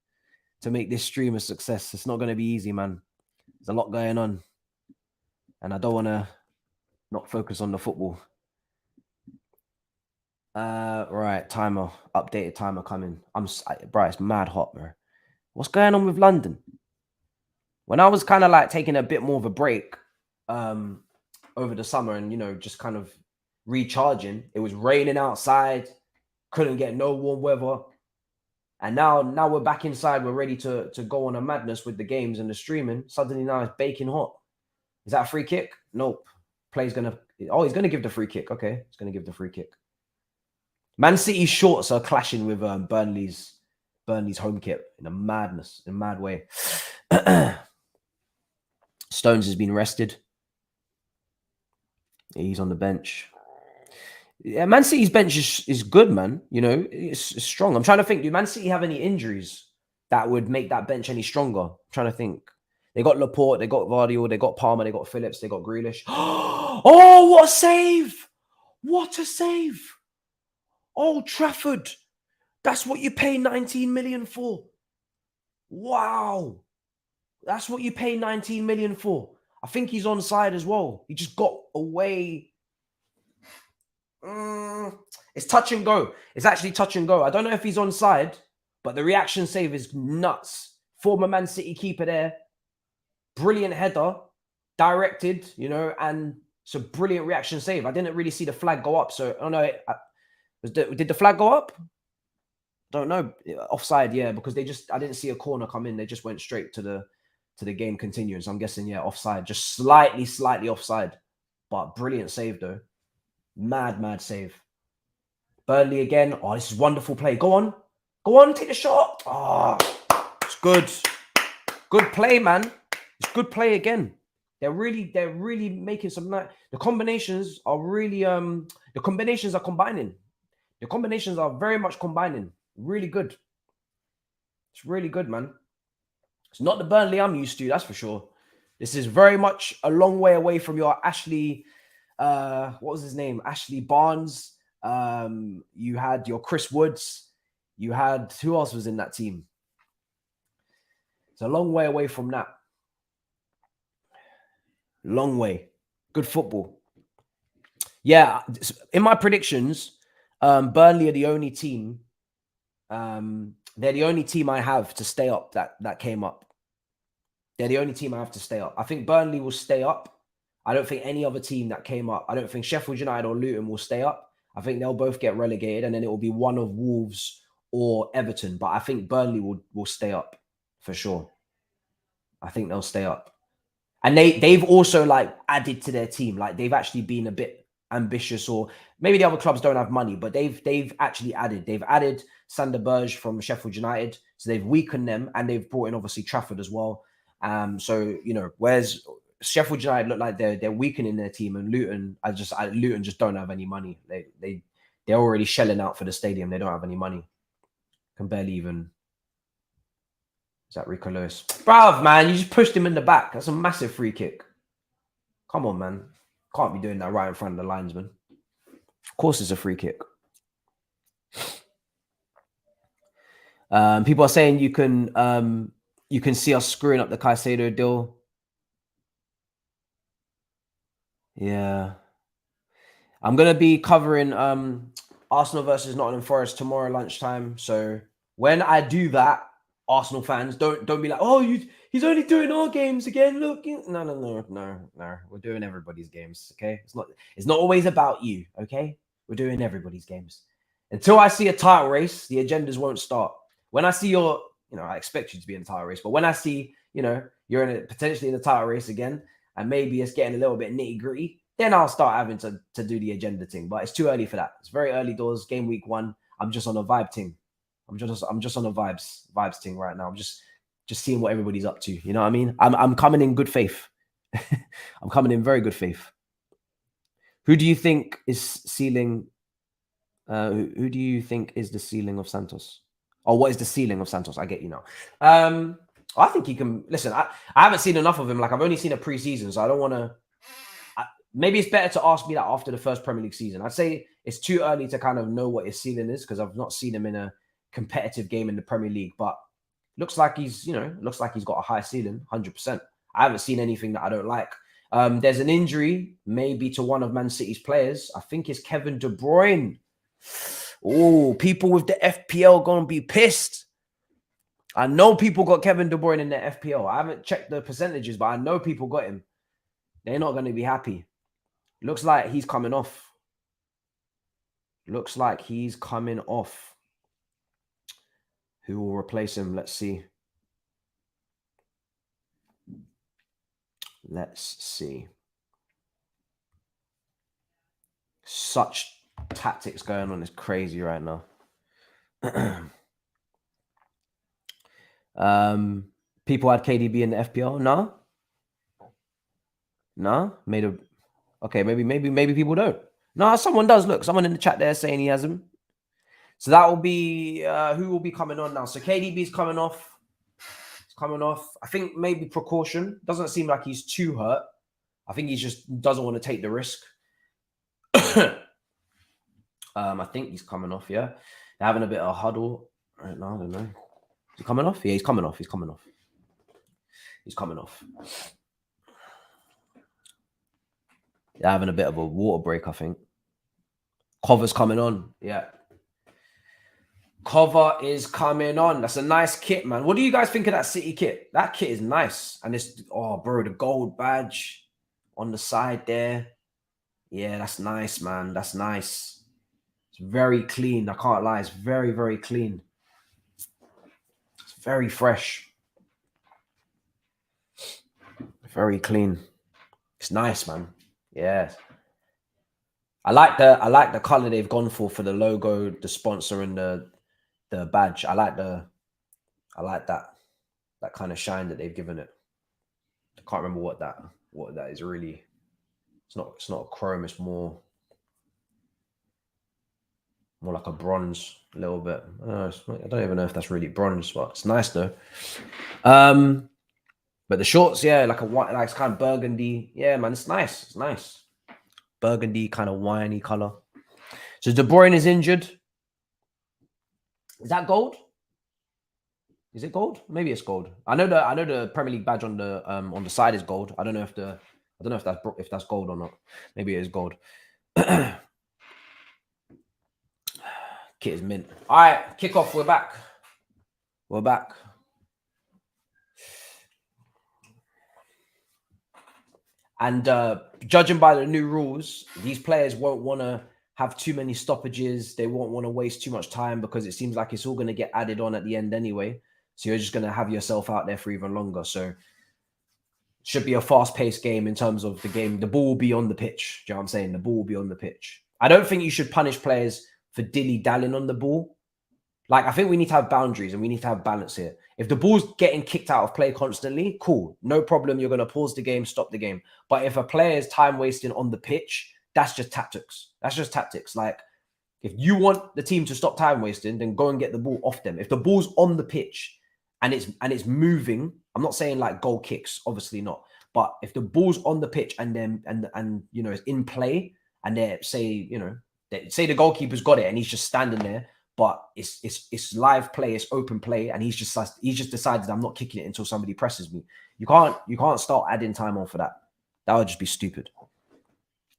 to make this stream a success. It's not going to be easy, man. There's a lot going on. And I don't want to not focus on the football. Right, timer, updated timer coming. Bro, it's mad hot, bro. What's going on with London? When I was kind of like taking a bit more of a break over the summer and, just kind of recharging, it was raining outside, couldn't get no warm weather. And now we're back inside. We're ready to go on a madness with the games and the streaming. Suddenly now it's baking hot. Is that a free kick? Nope. He's going to give the free kick. Okay, he's going to give the free kick. Man City's shorts are clashing with Burnley's home kit in a mad way. Stones has been rested. He's on the bench. Yeah, Man City's bench is good, man. It's strong. I'm trying to think. Do Man City have any injuries that would make that bench any stronger? I'm trying to think. They got Laporte, they got Vardy, they got Palmer, they got Phillips, they got Grealish. Oh, what a save! What a save! Old Trafford. That's what you pay 19 million for. Wow. That's what you pay 19 million for. I think he's onside as well. He just got away. It's touch and go. It's actually touch and go. I don't know if he's onside, but the reaction save is nuts. Former Man City keeper there. Brilliant header. Directed, and it's a brilliant reaction save. I didn't really see the flag go up. So, oh no, did the flag go up? Don't know. Offside, yeah, because I didn't see a corner come in. They just went straight to the game continuing. So I'm guessing, yeah, offside. Just slightly offside. But brilliant save, though. Mad save. Burnley again. Oh, this is wonderful play. Go on, take the shot. Oh, it's good. Good play, man. It's good play again. They're really making some nice. The combinations are really the combinations are combining. The combinations are very much combining. Really good. It's really good, man. It's not the Burnley I'm used to, that's for sure. This is very much a long way away from your Ashley, what was his name? Ashley Barnes. You had your Chris Woods. You had, who else was in that team? It's a long way away from that. Long way. Good football. Yeah, in my predictions, Burnley are the only team. They're the only team I have to stay up that came up. They're the only team I have to stay up. I think Burnley will stay up. I don't think any other team that came up. I don't think Sheffield United or Luton will stay up. I think they'll both get relegated, and then it will be one of Wolves or Everton. But I think Burnley will stay up for sure. I think they'll stay up. And they've also added to their team. They've actually been a bit ambitious, or maybe the other clubs don't have money, but they've actually added. They've added Sander Berge from Sheffield United, so they've weakened them, and they've brought in obviously Trafford as well. So whereas Sheffield United look like they're weakening their team, and Luton just don't have any money. They're already shelling out for the stadium. They don't have any money. Can barely even. Is that Rico Lewis? Bruv, man, you just pushed him in the back. That's a massive free kick. Come on, man. Can't be doing that right in front of the linesman. Of course it's a free kick. People are saying you can see us screwing up the Caicedo deal. Yeah. I'm going to be covering Arsenal versus Nottingham Forest tomorrow lunchtime. So when I do that, Arsenal fans, don't be like, oh, he's only doing our games again. Look, no. We're doing everybody's games, okay? It's not always about you, okay? We're doing everybody's games. Until I see a title race, the agendas won't start. When I see I expect you to be in the title race, but when I see, you're potentially in the title race again, and maybe it's getting a little bit nitty gritty, then I'll start having to do the agenda thing. But it's too early for that. It's very early doors. Game week 1. I'm just on a vibe thing. I'm just on a vibes thing right now. I'm just seeing what everybody's up to. You know what I mean? I'm coming in good faith. I'm coming in very good faith. Who do you think is ceiling? Who do you think is the ceiling of Santos? Or what is the ceiling of Santos? I get you now. I think he can. Listen, I haven't seen enough of him. Like, I've only seen a preseason, so I don't want to. Maybe it's better to ask me that after the first Premier League season. I'd say it's too early to kind of know what his ceiling is because I've not seen him in a competitive game in the Premier League. But looks like he's got a high ceiling, 100%. I haven't seen anything that I don't like. There's an injury maybe to one of Man City's players. I think it's Kevin De Bruyne. Oh, people with the FPL gonna be pissed. I know people got Kevin De Bruyne in their FPL. I haven't checked the percentages, but I know people got him. They're not going to be happy. Looks like he's coming off. Looks like he's coming off. Who will replace him? Let's see. Let's see. Such tactics going on. It's crazy right now. People had KDB in the FPL. No, okay. Maybe people don't. No, someone does. Look, someone in the chat there saying he has him. So that will be who will be coming on now. So KDB's coming off. He's coming off. I think maybe precaution. Doesn't seem like he's too hurt. I think he just doesn't want to take the risk. I think he's coming off. Yeah, they're having a bit of a huddle right now. I don't know. Is he coming off? Yeah, he's coming off. He's coming off. They're having a bit of a water break, I think. Cover's coming on. Yeah. Cover is coming on. That's a nice kit, man. What do you guys think of that City kit? That kit is nice. And it's, the gold badge on the side there. Yeah, that's nice, man. That's nice. It's very clean. I can't lie. It's very, very clean. It's very fresh. Very clean. It's nice, man. Yeah. I like the color they've gone for the logo, the sponsor, and the badge. I like that kind of shine that they've given it. I can't remember what that is really. It's not a chrome, it's more like a bronze a little bit. I don't even know if that's really bronze, but it's nice though. But the shorts, yeah, like a white, like it's kind of burgundy. Yeah, man, it's nice. It's nice. Burgundy, kind of winey color. So De Bruyne is injured. Is that gold? Is it gold? Maybe it's gold. I know the Premier League badge on the side is gold. I don't know if that's gold or not. Maybe it is gold. Kit is mint. All right, kickoff. We're back. We're back. And judging by the new rules, these players won't want to have too many stoppages. They won't want to waste too much time because it seems like it's all going to get added on at the end anyway. So you're just going to have yourself out there for even longer. So it should be a fast-paced game in terms of the game. The ball will be on the pitch. Do you know what I'm saying? The ball will be on the pitch. I don't think you should punish players for dilly-dallying on the ball. Like, I think we need to have boundaries and we need to have balance here. If the ball's getting kicked out of play constantly, cool. No problem. You're going to pause the game, stop the game. But if a player is time wasting on the pitch, that's just tactics. That's just tactics. Like, if you want the team to stop time wasting, then go and get the ball off them. If the ball's on the pitch and it's moving, I'm not saying like goal kicks, obviously not. But if the ball's on the pitch and then you know, it's in play, and they say, you know, say the goalkeeper's got it and he's just standing there, but it's live play, it's open play, and he's just decided I'm not kicking it until somebody presses me. You can't start adding time on for that. That would just be stupid.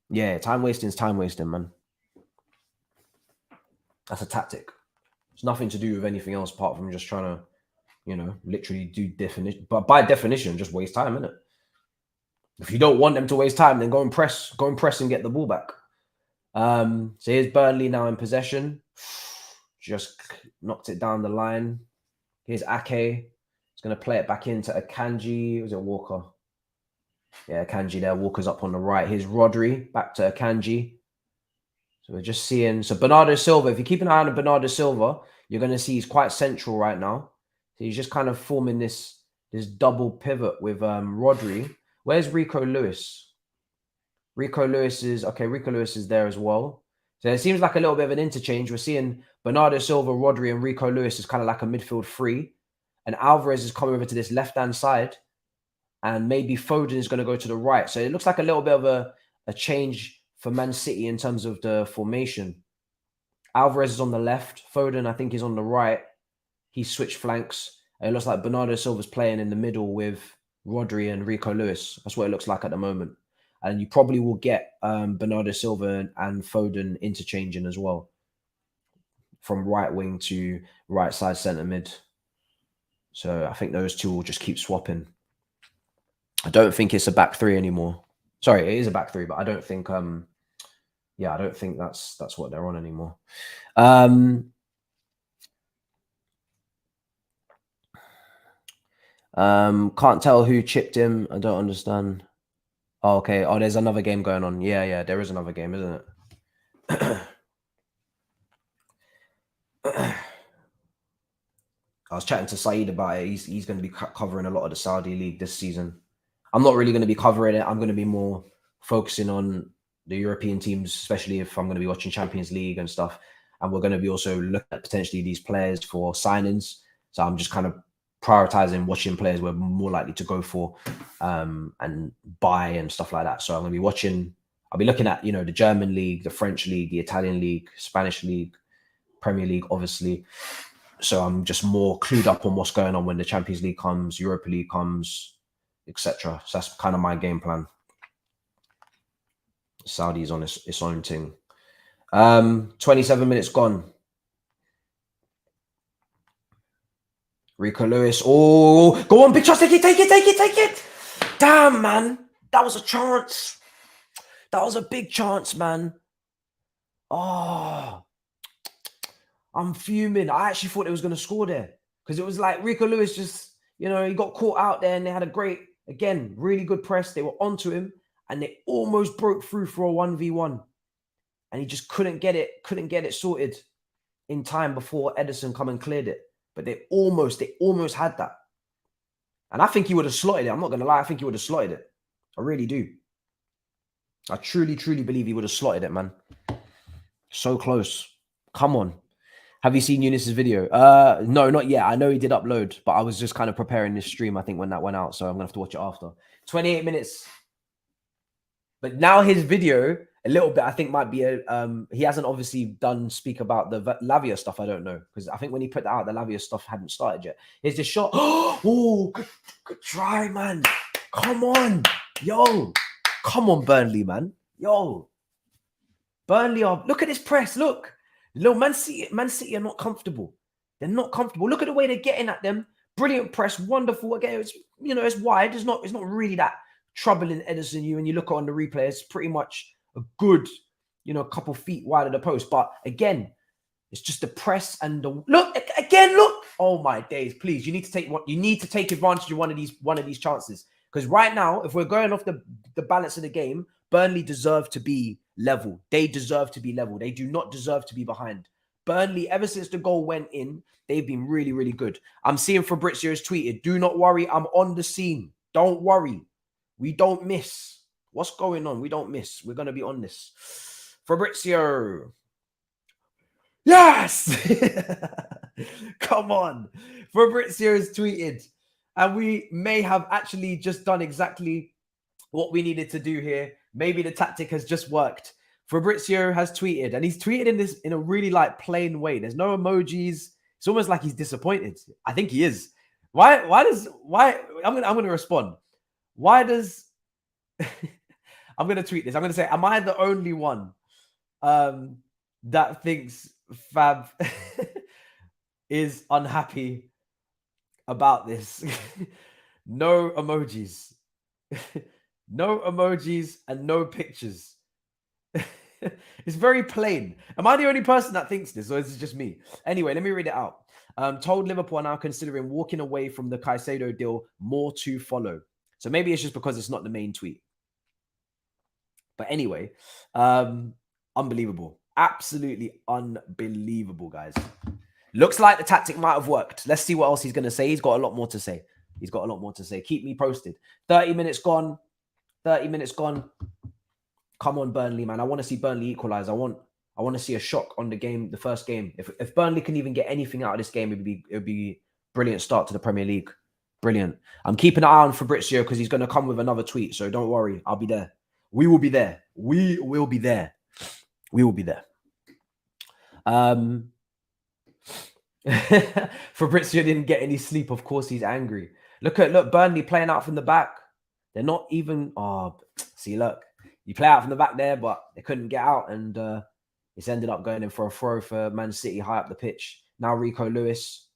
Yeah, time wasting is time wasting, man. That's a tactic. It's nothing to do with anything else apart from just trying to, you know, literally do definition. But by definition, just waste time, innit? If you don't want them to waste time, then go and press and get the ball back. So here's Burnley now in possession. Just knocked it down the line. Here's Ake. He's going to play it back into Akanji. Was it Walker? Yeah, Akanji there. Walker's up on the right. Here's Rodri. Back to Akanji. So we're just seeing... So Bernardo Silva, if you keep an eye on Bernardo Silva, you're going to see he's quite central right now. So he's just kind of forming this double pivot with Rodri. Where's Rico Lewis? Rico Lewis is there as well. So it seems like a little bit of an interchange. We're seeing Bernardo Silva, Rodri, and Rico Lewis is kind of like a midfield three. And Alvarez is coming over to this left-hand side. And maybe Foden is going to go to the right. So it looks like a little bit of a change for Man City in terms of the formation. Alvarez is on the left. Foden, I think, is on the right. He switched flanks. And it looks like Bernardo Silva's playing in the middle with Rodri and Rico Lewis. That's what it looks like at the moment. And you probably will get Bernardo Silva and Foden interchanging as well. From right wing to right side centre mid. So I think those two will just keep swapping. I don't think it's a back three anymore. Sorry, it is a back three, but I don't think yeah, I don't think that's what they're on anymore. Can't tell who chipped him. I don't understand. Oh, okay. Oh, there's another game going on. Yeah, there is another game, isn't it? I was chatting to Saeed about it. He's going to be covering a lot of the Saudi League this season. I'm not really going to be covering it. I'm going to be more focusing on the European teams, especially if I'm going to be watching Champions League and stuff. And we're going to be also looking at potentially these players for signings. So I'm just kind of prioritizing watching players we're more likely to go for and buy and stuff like that. So I'm going to be watching, I'll be looking at, you know, the German league, the French league, the Italian league, Spanish league, Premier League, obviously. So I'm just more clued up on what's going on when the Champions League comes, Europa League comes, etc. So that's kind of my game plan. Saudi's on its own thing. 27 minutes gone. Rico Lewis. Oh, go on, big chance. Take it. Damn, man. That was a chance. That was a big chance, man. Oh, I'm fuming. I actually thought it was going to score there because it was like Rico Lewis just, you know, he got caught out there and they had a great, again, really good press. They were onto him and they almost broke through for a 1v1 and he just couldn't get it sorted in time before Edison come and cleared it. But they almost had that. And I think he would have slotted it. I'm not going to lie. I think he would have slotted it. I really do. I truly believe he would have slotted it, man. So close. Come on. Have you seen Eunice's video? No, not yet. I know he did upload, but I was just kind of preparing this stream, I think, when that went out. So I'm going to have to watch it after. 28 minutes. But now his video, a little bit, I think might be he hasn't obviously speak about the Lavia stuff. I don't know. Because I think when he put that out, the Lavia stuff hadn't started yet. Here's the shot. Oh, good try, man. Come on. Yo. Come on, Burnley, man. Yo. Burnley look at this press. Look. Little Man City are not comfortable. They're not comfortable. Look at the way they're getting at them. Brilliant press, wonderful. Again, it's, you know, it's wide. It's not really that troubling Edison. When you look on the replay, it's pretty much a good, you know, couple feet wide of the post. But again, it's just the press and the look again. Look, oh my days! Please, you need to take advantage of one of these chances because right now, if we're going off the balance of the game, Burnley deserve to be level. They deserve to be level. They do not deserve to be behind. Burnley, ever since the goal went in, they've been really good. I'm seeing Fabrizio's tweeted, do not worry, I'm on the scene. Don't worry. We don't miss. What's going on? We don't miss. We're going to be on this. Fabrizio. Yes! Come on. Fabrizio has tweeted, and we may have actually just done exactly what we needed to do here. Maybe the tactic has just worked. Fabrizio has tweeted, and he's tweeted in a really like plain way. There's no emojis. It's almost like he's disappointed. I think he is. Why I'm gonna respond. Why does I'm gonna tweet this? I'm gonna say, am I the only one that thinks Fab is unhappy about this? No emojis. No emojis and no pictures. It's very plain. Am I the only person that thinks this, or is it just me? Anyway, let me read it out. Told Liverpool are now considering walking away from the Caicedo deal, more to follow. So maybe it's just because it's not the main tweet. But anyway, unbelievable. Absolutely unbelievable, guys. Looks like the tactic might have worked. Let's see what else he's going to say. He's got a lot more to say. He's got a lot more to say. Keep me posted. 30 minutes gone. 30 minutes gone. Come on, Burnley, man. I want to see Burnley equalize. I want to see a shock on the game, the first game. If Burnley can even get anything out of this game, it would be brilliant start to the Premier League. Brilliant. I'm keeping an eye on Fabrizio because he's going to come with another tweet. So don't worry. I'll be there. We will be there. We will be there. We will be there. Fabrizio didn't get any sleep. Of course, he's angry. Look, Burnley playing out from the back. They're not even. Oh, see, look, you play out from the back there, but they couldn't get out, and it's ended up going in for a throw for Man City high up the pitch. Now Rico Lewis.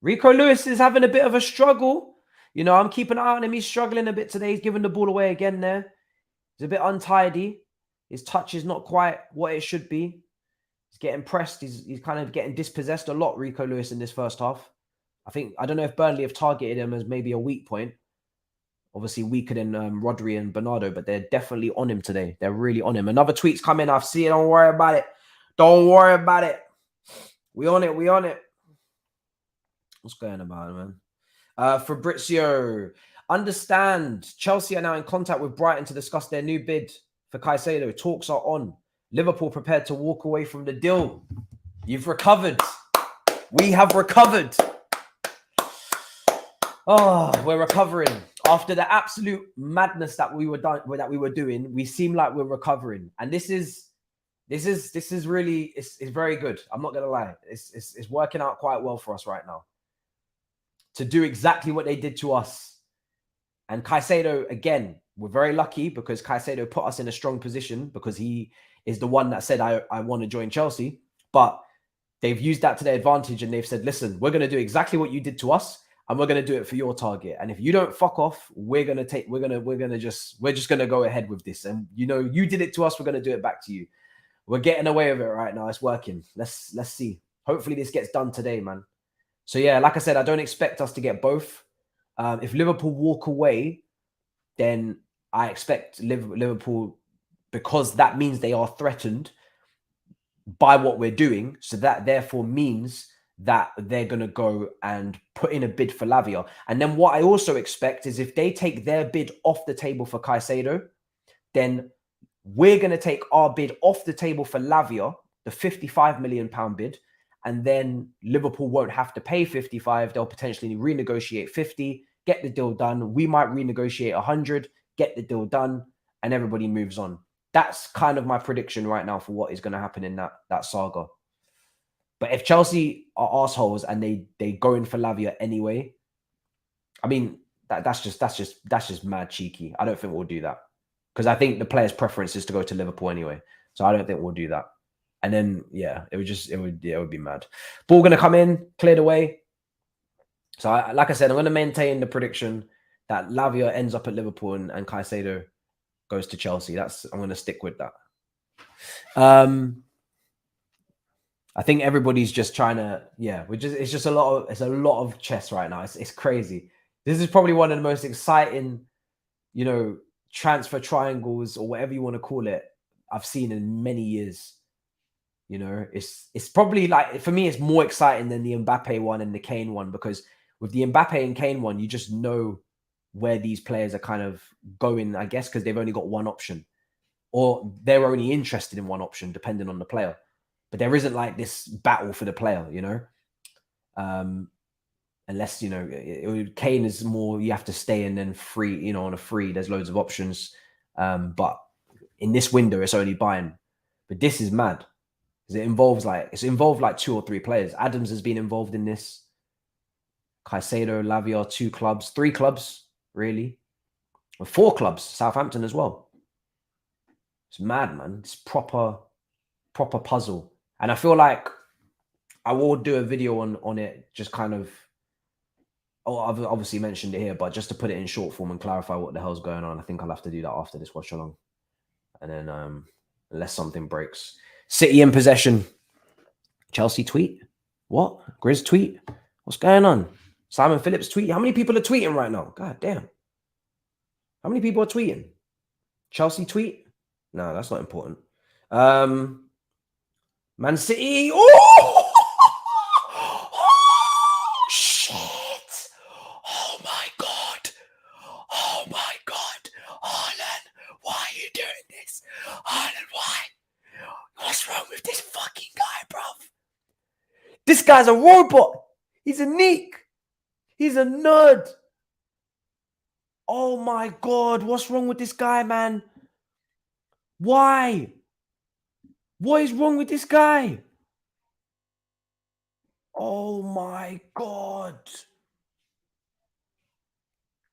Rico Lewis is having a bit of a struggle. You know, I'm keeping an eye on him. He's struggling a bit today. He's giving the ball away again there. He's a bit untidy. His touch is not quite what it should be. He's getting pressed. He's kind of getting dispossessed a lot, Rico Lewis, in this first half. I don't know if Burnley have targeted him as maybe a weak point. Obviously weaker than Rodri and Bernardo, but they're definitely on him today. They're really on him. Another tweet's coming. I've seen it. Don't worry about it. Don't worry about it. We on it. We on it. What's going on, man? Fabrizio. Understand. Chelsea are now in contact with Brighton to discuss their new bid for Caicedo. Talks are on. Liverpool prepared to walk away from the deal. You've recovered. We have recovered. Oh, we're recovering. After the absolute madness that we were doing, we seem like we're recovering. And this is really it's very good. I'm not gonna lie. It's working out quite well for us right now. To do exactly what they did to us. And Caicedo, again, we're very lucky because Caicedo put us in a strong position because he is the one that said, I want to join Chelsea. But they've used that to their advantage and they've said, listen, we're going to do exactly what you did to us and we're going to do it for your target. And if you don't fuck off, we're just going to go ahead with this. And, you know, you did it to us. We're going to do it back to you. We're getting away with it right now. It's working. Let's see. Hopefully this gets done today, man. So, yeah, like I said, I don't expect us to get both. If Liverpool walk away, then I expect Liverpool, because that means they are threatened by what we're doing. So that therefore means that they're going to go and put in a bid for Lavia. And then what I also expect is if they take their bid off the table for Caicedo, then we're going to take our bid off the table for Lavia, the £55 million bid. And then Liverpool won't have to pay 55. They'll potentially renegotiate 50, get the deal done. We might renegotiate 100, get the deal done, and everybody moves on. That's kind of my prediction right now for what is going to happen in that saga. But if Chelsea are assholes and they go in for Lavia anyway, I mean, that's just mad cheeky. I don't think we'll do that because I think the players' preference is to go to Liverpool anyway. So I don't think we'll do that. And then, yeah, it would be mad. Ball going to come in, cleared away. So, like I said, I'm going to maintain the prediction that Lavia ends up at Liverpool and Caicedo goes to Chelsea. I'm going to stick with that. I think everybody's just trying to, it's a lot of chess right now. It's crazy. This is probably one of the most exciting, you know, transfer triangles or whatever you want to call it I've seen in many years. You know, it's probably like, for me, it's more exciting than the Mbappe one and the Kane one, because with the Mbappe and Kane one, you just know where these players are kind of going, I guess, because they've only got one option or they're only interested in one option, depending on the player. But there isn't like this battle for the player, you know? Unless, you know, Kane is more, you have to stay and then free, you know, on a free, there's loads of options. But in this window, it's only buying. But this is mad. Because it's involved like 2 or 3 players. Adams has been involved in this. Caicedo, Lavia, 2 clubs, 3 clubs, really. Or 4 clubs, Southampton as well. It's mad, man. It's proper puzzle. And I feel like I will do a video on it, just kind of, I've obviously mentioned it here, but just to put it in short form and clarify what the hell's going on. I think I'll have to do that after this watch along. And then unless something breaks. City in possession. Chelsea tweet? What? Grizz tweet? What's going on? Simon Phillips tweet? How many people are tweeting right now? God damn. How many people are tweeting? Chelsea tweet? No, that's not important. Man City. Oh! Oh, shit. Oh, my God. Oh, my God. Haaland, why are you doing this? Haaland, why? What's wrong with this fucking guy, bruv? This guy's a robot. He's a neek. He's a nerd. Oh, my God. What's wrong with this guy, man? Why? What is wrong with this guy? Oh my God.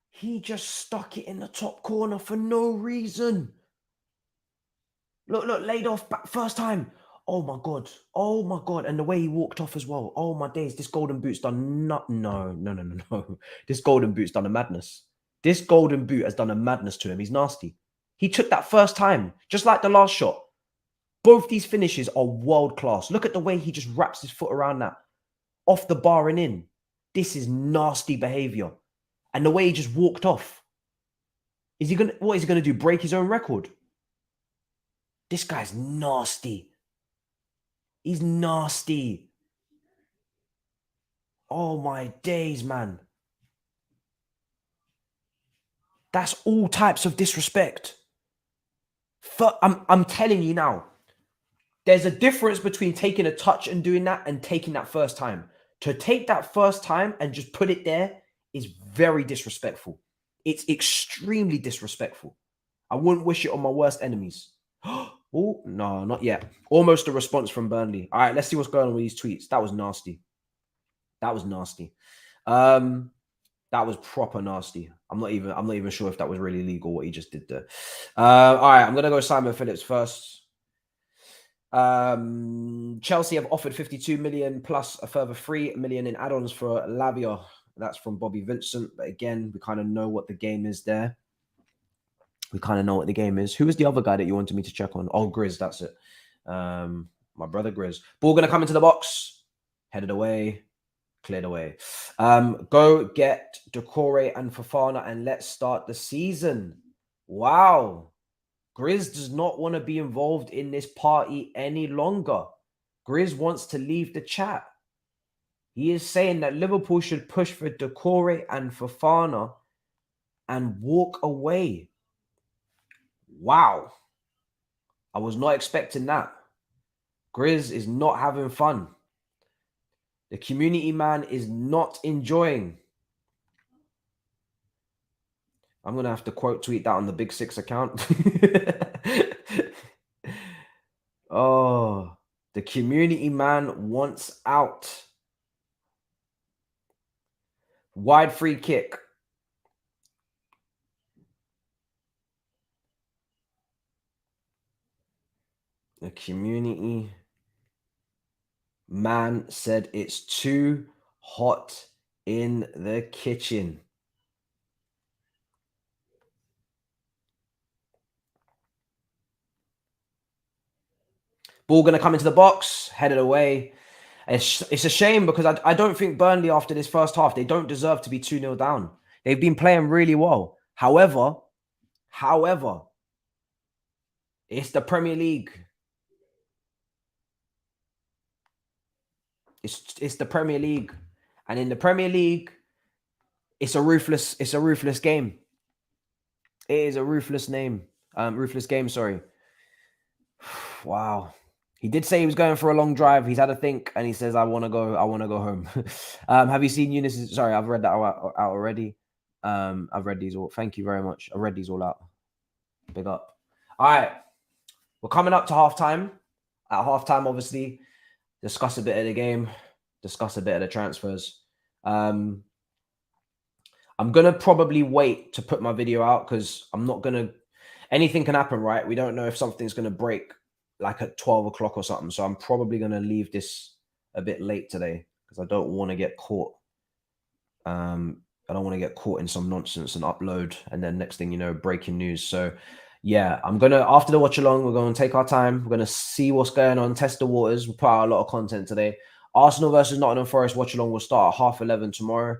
He just stuck it in the top corner for no reason. Look, laid off back first time. Oh my God. Oh my God. And the way he walked off as well. Oh my days. This golden boot's done no. This golden boot's done a madness. This golden boot has done a madness to him. He's nasty. He took that first time, just like the last shot. Both these finishes are world class. Look at the way he just wraps his foot around that. Off the bar and in. This is nasty behavior. And the way he just walked off. What is he gonna do? Break his own record? This guy's nasty. He's nasty. Oh my days, man. That's all types of disrespect. I'm telling you now. There's a difference between taking a touch and doing that and taking that first time. To take that first time and just put it there is very disrespectful. It's extremely disrespectful. I wouldn't wish it on my worst enemies. Oh, no, not yet. Almost a response from Burnley. All right, let's see what's going on with these tweets. That was nasty. That was nasty. That was proper nasty. I'm not even sure if that was really legal what he just did there. All right, I'm gonna go Simon Phillips first. Chelsea have offered 52 million plus a further 3 million in add-ons for Lavia. That's from Bobby Vincent. But again, we kind of know what the game is there. We kind of know what the game is. Who was the other guy that you wanted me to check on? Oh, Grizz, that's it. My brother Grizz. Ball going to come into the box. Headed away. Cleared away. Go get Decore and Fofana and let's start the season. Wow. Grizz does not want to be involved in this party any longer. Grizz wants to leave the chat. He is saying that Liverpool should push for Decore and Fofana and walk away. Wow. I was not expecting that. Grizz is not having fun. The community man is not enjoying. I'm going to have to quote tweet that on the Big Six account. Oh, the community man wants out. Wide free kick. The community man said it's too hot in the kitchen. Ball going to come into the box, headed away. It's a shame because I don't think Burnley after this first half, they don't deserve to be 2-0 down. They've been playing really well. However, it's the Premier League. It's the Premier League. And in the Premier League, it's a ruthless game. It is a ruthless game, sorry. Wow. He did say he was going for a long drive. He's had a think, and he says, "I want to go. I want to go home." Have you seen Eunice? Sorry, I've read that out already. I've read these all. Thank you very much. I read these all out. Big up. All right, we're coming up to halftime. At halftime, obviously, discuss a bit of the game, discuss a bit of the transfers. I'm gonna probably wait to put my video out because I'm not gonna. Anything can happen, right? We don't know if something's gonna break like at 12 o'clock or something. So I'm probably gonna leave this a bit late today because I don't want to get caught. I don't want to get caught in some nonsense and upload, and then next thing you know, breaking news. So yeah, I'm gonna after the watch along, we're gonna take our time. We're gonna see what's going on, test the waters. We'll put out a lot of content today. Arsenal versus Nottingham Forest watch along will start at 11:30 tomorrow.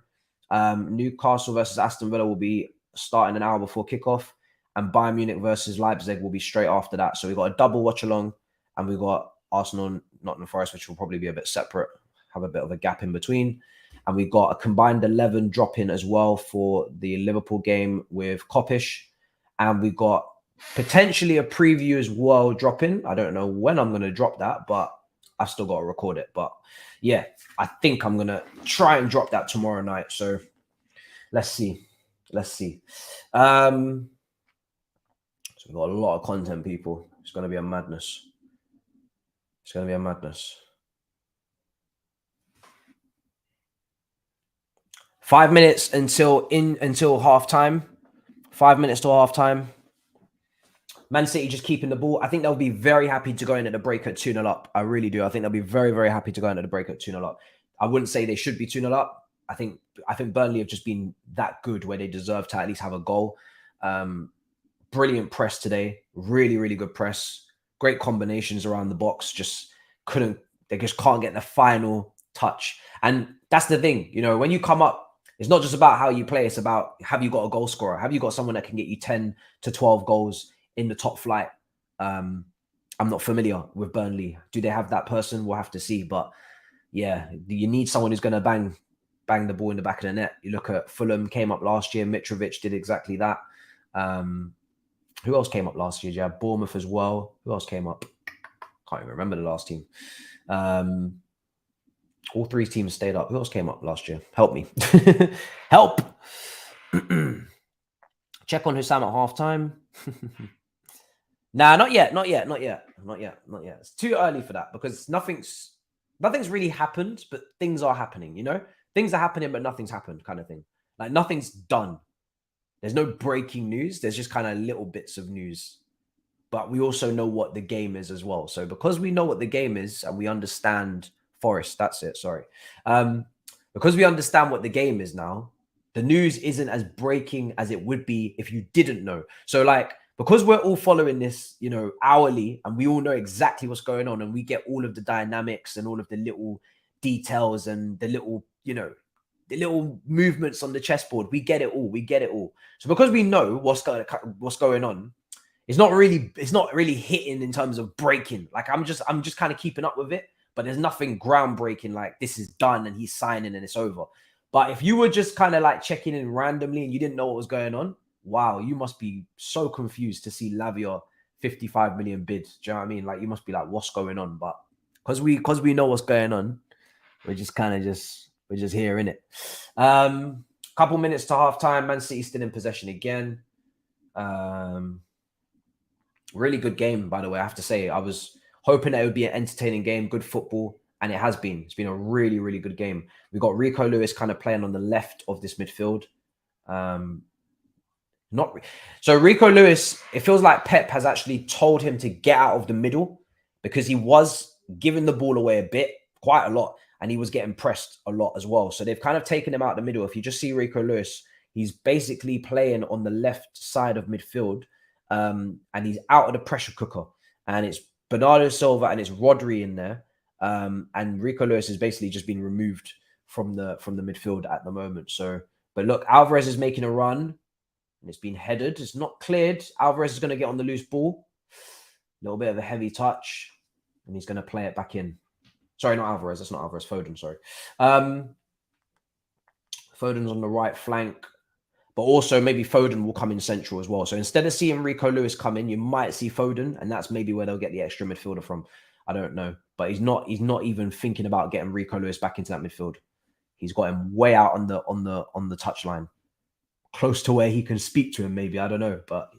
Newcastle versus Aston Villa will be starting an hour before kickoff, and Bayern Munich versus Leipzig will be straight after that. So we've got a double watch along, and we've got Arsenal Nottingham Forest, which will probably be a bit separate, have a bit of a gap in between. And we've got a combined 11 drop in as well for the Liverpool game with Kopish. And we've got potentially a preview as well drop in. I don't know when I'm going to drop that, but I've still got to record it. But yeah, I think I'm going to try and drop that tomorrow night. So let's see. Let's see. So we've got a lot of content, people. It's going to be a madness. It's going to be a madness. 5 minutes until halftime. 5 minutes till halftime. Man City just keeping the ball. I think they'll be very happy to go in at the break at 2-0 up. I really do. I think they'll be very, very happy to go in at the break at 2-0 up. I wouldn't say they should be 2-0 up. I think Burnley have just been that good where they deserve to at least have a goal. Brilliant press today. Really, really good press. Great combinations around the box. They just can't get the final touch. And that's the thing, you know, when you come up, it's not just about how you play. It's about, have you got a goal scorer? Have you got someone that can get you 10 to 12 goals in the top flight? I'm not familiar with Burnley. Do they have that person? We'll have to see. But yeah, you need someone who's going to bang the ball in the back of the net. You look at Fulham, came up last year. Mitrovic did exactly that. Who else came up last year? You had Bournemouth as well. Who else came up? Can't even remember the last team. All three teams stayed up. Who else came up last year? Help me. Help. Check on Hussam at halftime. Nah, not yet. It's too early for that because nothing's really happened, but things are happening, you know? Things are happening, but nothing's happened kind of thing. Like nothing's done. There's no breaking news. There's just kind of little bits of news. But we also know what the game is as well. So because we know what the game is and we understand Forest, that's it, sorry. Because we understand what the game is now, the news isn't as breaking as it would be if you didn't know. So like, because we're all following this, you know, hourly, and we all know exactly what's going on, and we get all of the dynamics and all of the little details and the little, you know, the little movements on the chessboard, we get it all. So because we know what's going on, it's not really hitting in terms of breaking. Like I'm just kind of keeping up with it. But there's nothing groundbreaking like this is done and he's signing and it's over. But if you were just kind of like checking in randomly and you didn't know what was going on, wow, you must be so confused to see Lavia 55 million bids. Do you know what I mean? Like you must be like, what's going on? But because we know what's going on, we're just here in it. Couple minutes to halftime, Man City still in possession again. Really good game, by the way. I have to say, I was hoping that it would be an entertaining game, good football, and it has been. It's been a really, really good game. We've got Rico Lewis kind of playing on the left of this midfield. So Rico Lewis, it feels like Pep has actually told him to get out of the middle because he was giving the ball away a bit, quite a lot, and he was getting pressed a lot as well. So they've kind of taken him out the middle. If you just see Rico Lewis, he's basically playing on the left side of midfield, and he's out of the pressure cooker, and it's Bernardo Silva and it's Rodri in there. And Rico Lewis has basically just been removed from the midfield at the moment. So, but look, Alvarez is making a run and it's been headed. It's not cleared. Alvarez is going to get on the loose ball. A little bit of a heavy touch and he's going to play it back in. Sorry, not Alvarez. That's not Alvarez. Foden, sorry. Foden's on the right flank. But also maybe Foden will come in central as well. So instead of seeing Rico Lewis come in, you might see Foden, and that's maybe where they'll get the extra midfielder from. I don't know. But he's not even thinking about getting Rico Lewis back into that midfield. He's got him way out on the touchline, close to where he can speak to him. Maybe, I don't know, but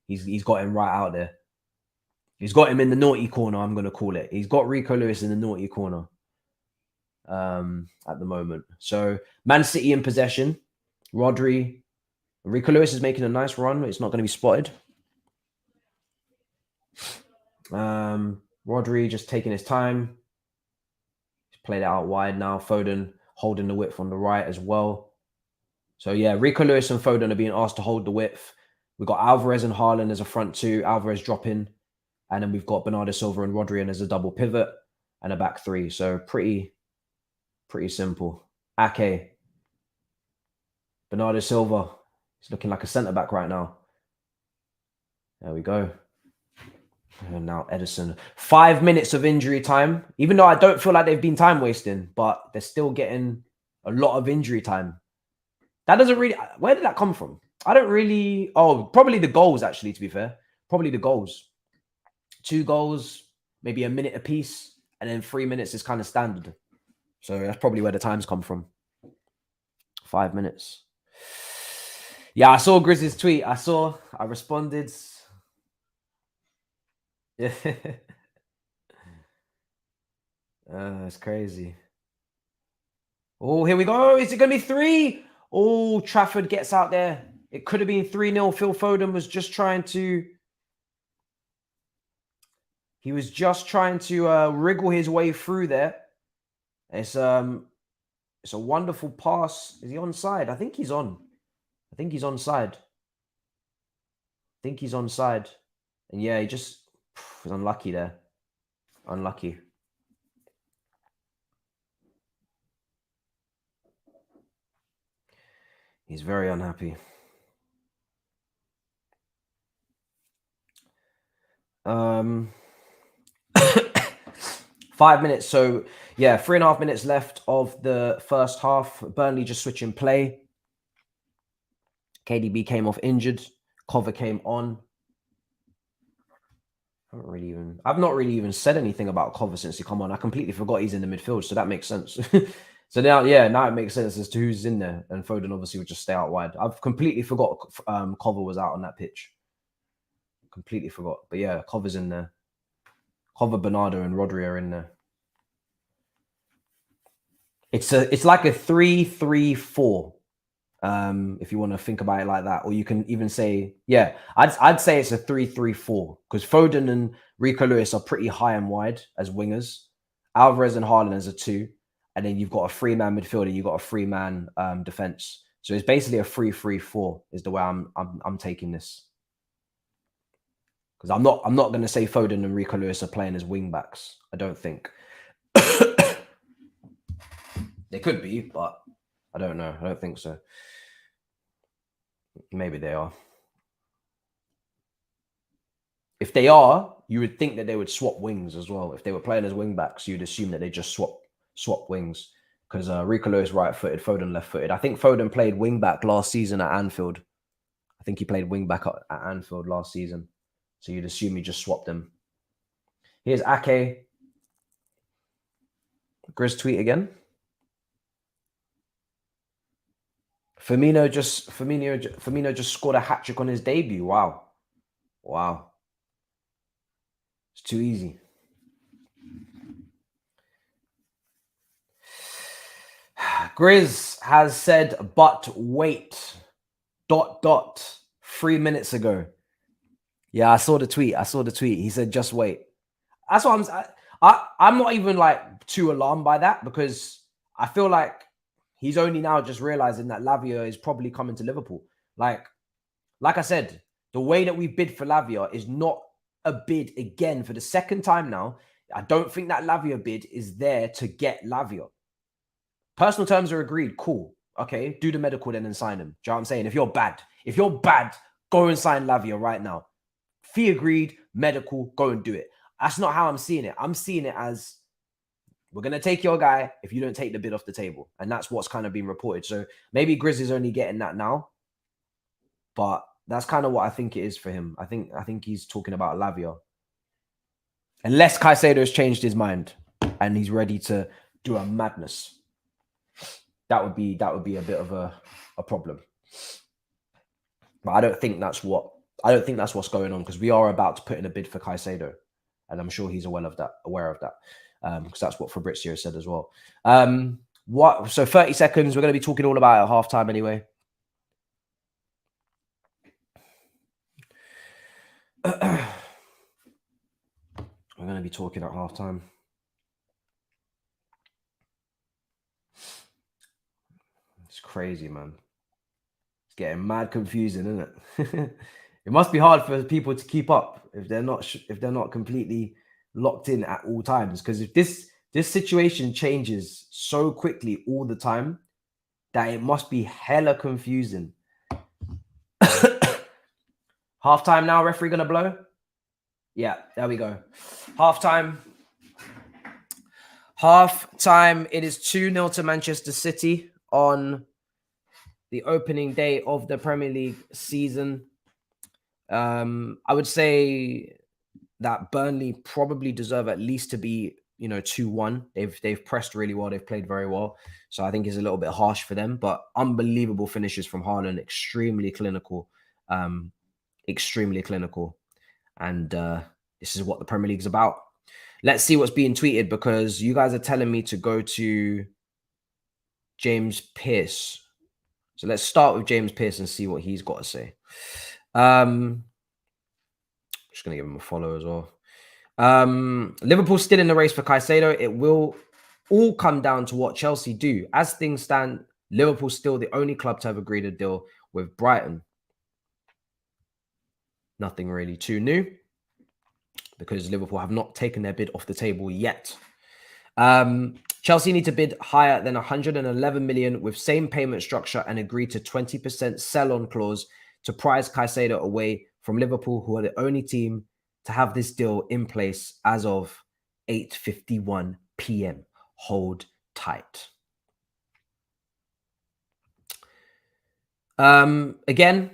he's got him right out there. He's got him in the naughty corner. I'm going to call it. He's got Rico Lewis in the naughty corner at the moment. So Man City in possession. Rodri, Rico Lewis is making a nice run. It's not going to be spotted. Rodri just taking his time. He's played it out wide now. Foden holding the width on the right as well. So yeah, Rico Lewis and Foden are being asked to hold the width. We've got Alvarez and Hairline as a front two. Alvarez dropping. And then we've got Bernardo Silva and Rodri as a double pivot and a back three. So pretty simple. Ake. Bernardo Silva. He's looking like a centre-back right now. There we go. And now Edison. 5 minutes of injury time. Even though I don't feel like they've been time wasting, but they're still getting a lot of injury time. That doesn't really... Where did that come from? I don't really... Oh, probably the goals, actually, to be fair. Probably the goals. 2 goals, maybe a minute apiece, and then 3 minutes is kind of standard. So that's probably where the times come from. 5 minutes. Yeah, I saw Grizz's tweet. I responded. Yeah. It's crazy. Oh, here we go. Is it going to be 3? Oh, Trafford gets out there. It could have been 3-0. Phil Foden was just trying to... He was just trying to wriggle his way through there. It's a wonderful pass. Is he onside? I think he's on. I think he's onside. And yeah, he just was unlucky there. Unlucky. He's very unhappy. 5 minutes. So yeah, 3.5 minutes left of the first half. Burnley just switching play. KDB came off injured. Cover came on. I've not really even said anything about Cover since he come on. I completely forgot he's in the midfield, so that makes sense. So now it makes sense as to who's in there. And Foden obviously would just stay out wide. I've completely forgot Cover was out on that pitch. Completely forgot. But yeah, Cover's in there. Cover, Bernardo, and Rodri are in there. It's like a 3-3-4. If you want to think about it like that, or you can even say, yeah, I'd say it's a 3-3-4 because Foden and Rico Lewis are pretty high and wide as wingers. Alvarez and Hairline as a 2, and then you've got a 3-man midfielder, you've got a 3-man defense. So it's basically a 3-3-4 is the way I'm taking this. Because I'm not going to say Foden and Rico Lewis are playing as wing backs. I don't think. They could be, but I don't know. I don't think so. Maybe they are. If they are, you would think that they would swap wings as well. If they were playing as wing backs, you'd assume that they just swap wings. Because Rico Lewis right-footed, Foden left-footed. I think Foden played wing back last season at Anfield. I think he played wing back at Anfield last season. So you'd assume he just swapped them. Here's Ake. Grizz tweet again. Firmino just scored a hat-trick on his debut. Wow. It's too easy. Grizz has said, but wait. ... 3 minutes ago. Yeah, I saw the tweet. He said, just wait. That's what I'm not even like too alarmed by that because I feel like he's only now just realizing that Lavia is probably coming to Liverpool. Like I said, the way that we bid for Lavia is not a bid again for the second time now. I don't think that Lavia bid is there to get Lavia. Personal terms are agreed. Cool. Okay, do the medical then and sign him. Do you know what I'm saying? If you're bad, go and sign Lavia right now. Fee agreed, medical, go and do it. That's not how I'm seeing it. I'm seeing it as we're going to take your guy if you don't take the bid off the table. And that's what's kind of being reported. So maybe Grizz is only getting that now. But that's kind of what I think it is for him. I think he's talking about Lavia. Unless Caicedo has changed his mind and he's ready to do a madness. That would be a bit of a problem. But I don't think that's what's going on, because we are about to put in a bid for Caicedo, and I'm sure he's aware of that, because that's what Fabrizio said as well. So 30 seconds. We're going to be talking all about it at halftime anyway. We're going to be talking at halftime. It's crazy, man. It's getting mad confusing, isn't it? It must be hard for people to keep up if they're not completely locked in at all times. Because if this situation changes so quickly all the time, that it must be hella confusing. Halftime now. Referee gonna blow. Yeah, there we go. Halftime. It is 2-0 to Manchester City on the opening day of the Premier League season. I would say that Burnley probably deserve at least to be, 2-1. They've pressed really well. They've played very well. So I think it's a little bit harsh for them, but unbelievable finishes from Hairline. Extremely clinical. And this is what the Premier League is about. Let's see what's being tweeted, because you guys are telling me to go to James Pearce. So let's start with James Pearce and see what he's got to say. Just going to give him a follow as well. Liverpool still in the race for Caicedo. It will all come down to what Chelsea do. As things stand, Liverpool's still the only club to have agreed a deal with Brighton. Nothing really too new, because Liverpool have not taken their bid off the table yet. Chelsea need to bid higher than 111 million with same payment structure and agree to 20% sell-on clause to prize Caicedo away from Liverpool, who are the only team to have this deal in place as of 8:51 p.m. Hold tight. Again,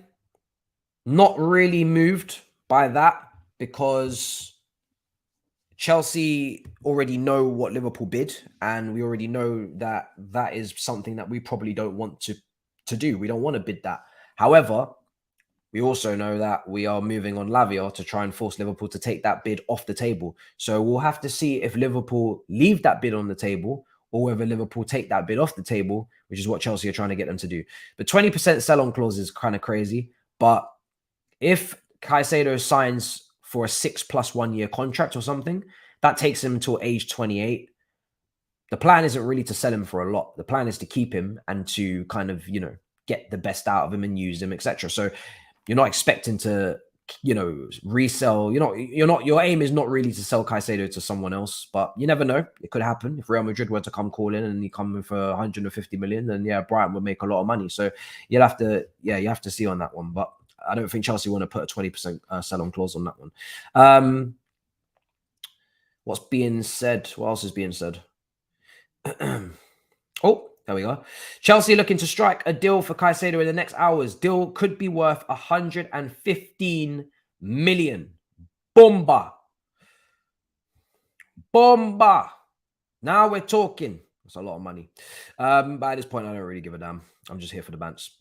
not really moved by that, because Chelsea already know what Liverpool bid, and we already know that that is something that we probably don't want to do. We don't want to bid that. However, we also know that we are moving on Lavia to try and force Liverpool to take that bid off the table. So we'll have to see if Liverpool leave that bid on the table, or whether Liverpool take that bid off the table, which is what Chelsea are trying to get them to do. The 20% sell-on clause is kind of crazy, but if Caicedo signs for a 6+1 year contract or something, that takes him until age 28. The plan isn't really to sell him for a lot. The plan is to keep him and to kind of, get the best out of him and use him, etc. So you're not expecting to, resell. Your aim is not really to sell Caicedo to someone else, but you never know. It could happen. If Real Madrid were to come call in and he come in for 150 million, then yeah, Brighton would make a lot of money. So you have to see on that one. But I don't think Chelsea want to put a 20% sell-on clause on that one. What's being said? What else is being said? Oh, there we go. Chelsea looking to strike a deal for Caicedo in the next hours. Deal could be worth 115 million. Bomba. Now we're talking. That's a lot of money. But at this point, I don't really give a damn. I'm just here for the bands.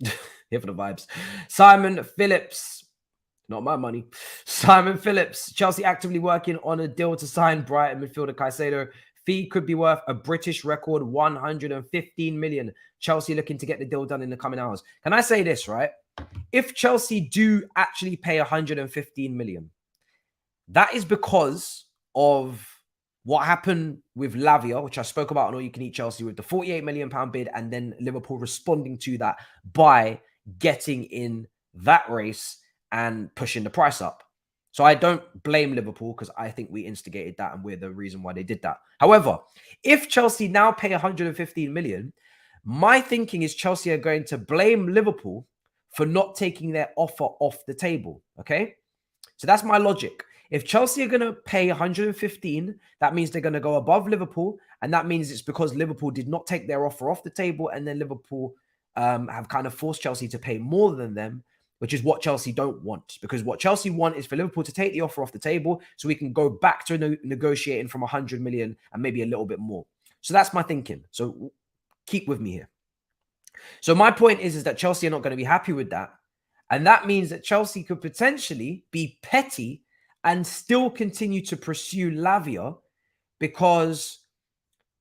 Here for the vibes. Simon Phillips. Not my money. Simon Phillips. Chelsea actively working on a deal to sign Brighton midfielder Caicedo. Fee could be worth a British record 115 million. Chelsea looking to get the deal done in the coming hours. Can I say this, right? If Chelsea do actually pay 115 million, that is because of what happened with Lavia, which I spoke about on All You Can Eat Chelsea, with the 48 million pound bid, and then Liverpool responding to that by getting in that race and pushing the price up. So I don't blame Liverpool, because I think we instigated that and we're the reason why they did that. However, if Chelsea now pay 115 million, my thinking is Chelsea are going to blame Liverpool for not taking their offer off the table. Okay? So that's my logic. If Chelsea are going to pay 115, that means they're going to go above Liverpool. And that means it's because Liverpool did not take their offer off the table. And then Liverpool have kind of forced Chelsea to pay more than them. which is what Chelsea don't want. Because what Chelsea want is for Liverpool to take the offer off the table so we can go back to negotiating from 100 million and maybe a little bit more. So that's my thinking. So keep with me here. So my point is that Chelsea are not going to be happy with that. And that means that Chelsea could potentially be petty and still continue to pursue Lavia because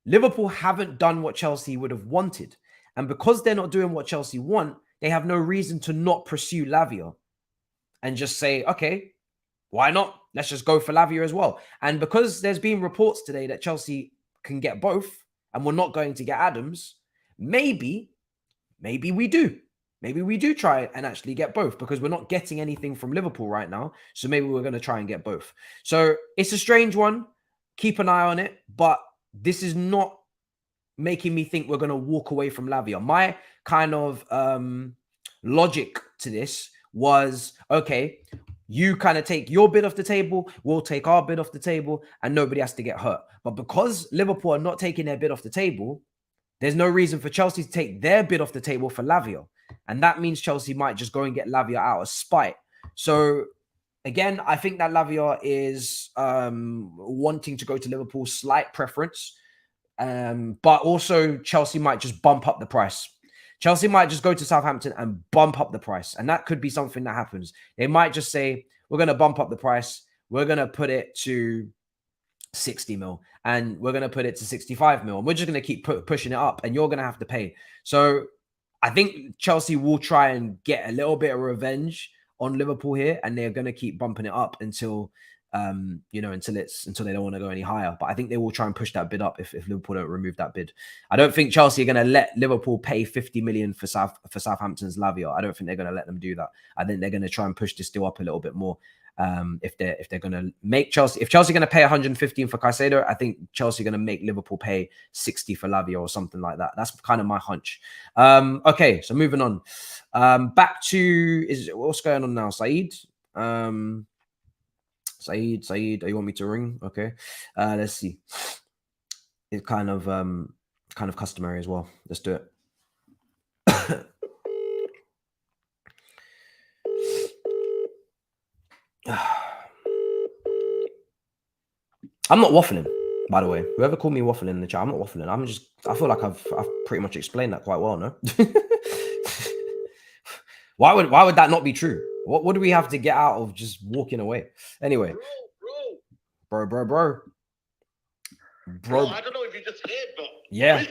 Liverpool haven't done what Chelsea would have wanted. And because they're not doing what Chelsea want, they have no reason to not pursue Lavia and just say, okay, why not? Let's just go for Lavia as well. And because there's been reports today that Chelsea can get both and we're not going to get Adams, maybe we do. Maybe we do try and actually get both because we're not getting anything from Liverpool right now. So maybe we're going to try and get both. So it's a strange one. Keep an eye on it. But this is not making me think we're going to walk away from Lavia. My kind of logic to this was, okay, you kind of take your bid off the table, we'll take our bid off the table, and nobody has to get hurt. But because Liverpool are not taking their bid off the table, there's no reason for Chelsea to take their bid off the table for Lavia. And that means Chelsea might just go and get Lavia out of spite. So again, I think that Lavia is wanting to go to Liverpool, slight preference. But also Chelsea might just bump up the price. Chelsea might just go to Southampton and bump up the price. And that could be something that happens. They might just say, we're going to bump up the price. We're going to put it to 60 mil and we're going to put it to 65 mil. And we're just going to keep pushing it up and you're going to have to pay. So I think Chelsea will try and get a little bit of revenge on Liverpool here. And they're going to keep bumping it up until until they don't want to go any higher. But I think they will try and push that bid up if Liverpool don't remove that bid. I don't think Chelsea are going to let Liverpool pay 50 million for Southampton's Lavia. I don't think they're going to let them do that. I think they're going to try and push this deal up a little bit more. If they're going to make Chelsea, if Chelsea are going to pay 115 for Caicedo, I think Chelsea are going to make Liverpool pay 60 for Lavia or something like that. That's kind of my hunch. Okay, so moving on. Back to what's going on now, Saeed? Saeed, you want me to ring? Okay. Let's see. It's kind of customary as well. Let's do it. I'm not waffling, by the way. Whoever called me waffling in the chat, I'm not waffling. I feel like I've pretty much explained that quite well, no? Why would that not be true? What do we have to get out of just walking away? Anyway. Bro. I don't know if you just heard, but yeah.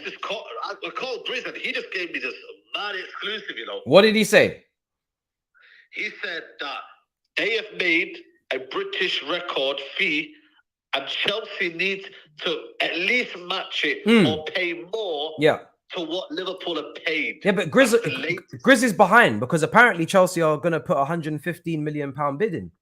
I called Briz and he just gave me this mad exclusive, you know. What did he say? He said that they have made a British record fee and Chelsea needs to at least match it or pay more to what Liverpool have paid. Yeah, but Grizz is behind because apparently Chelsea are going to put £115 million bid in.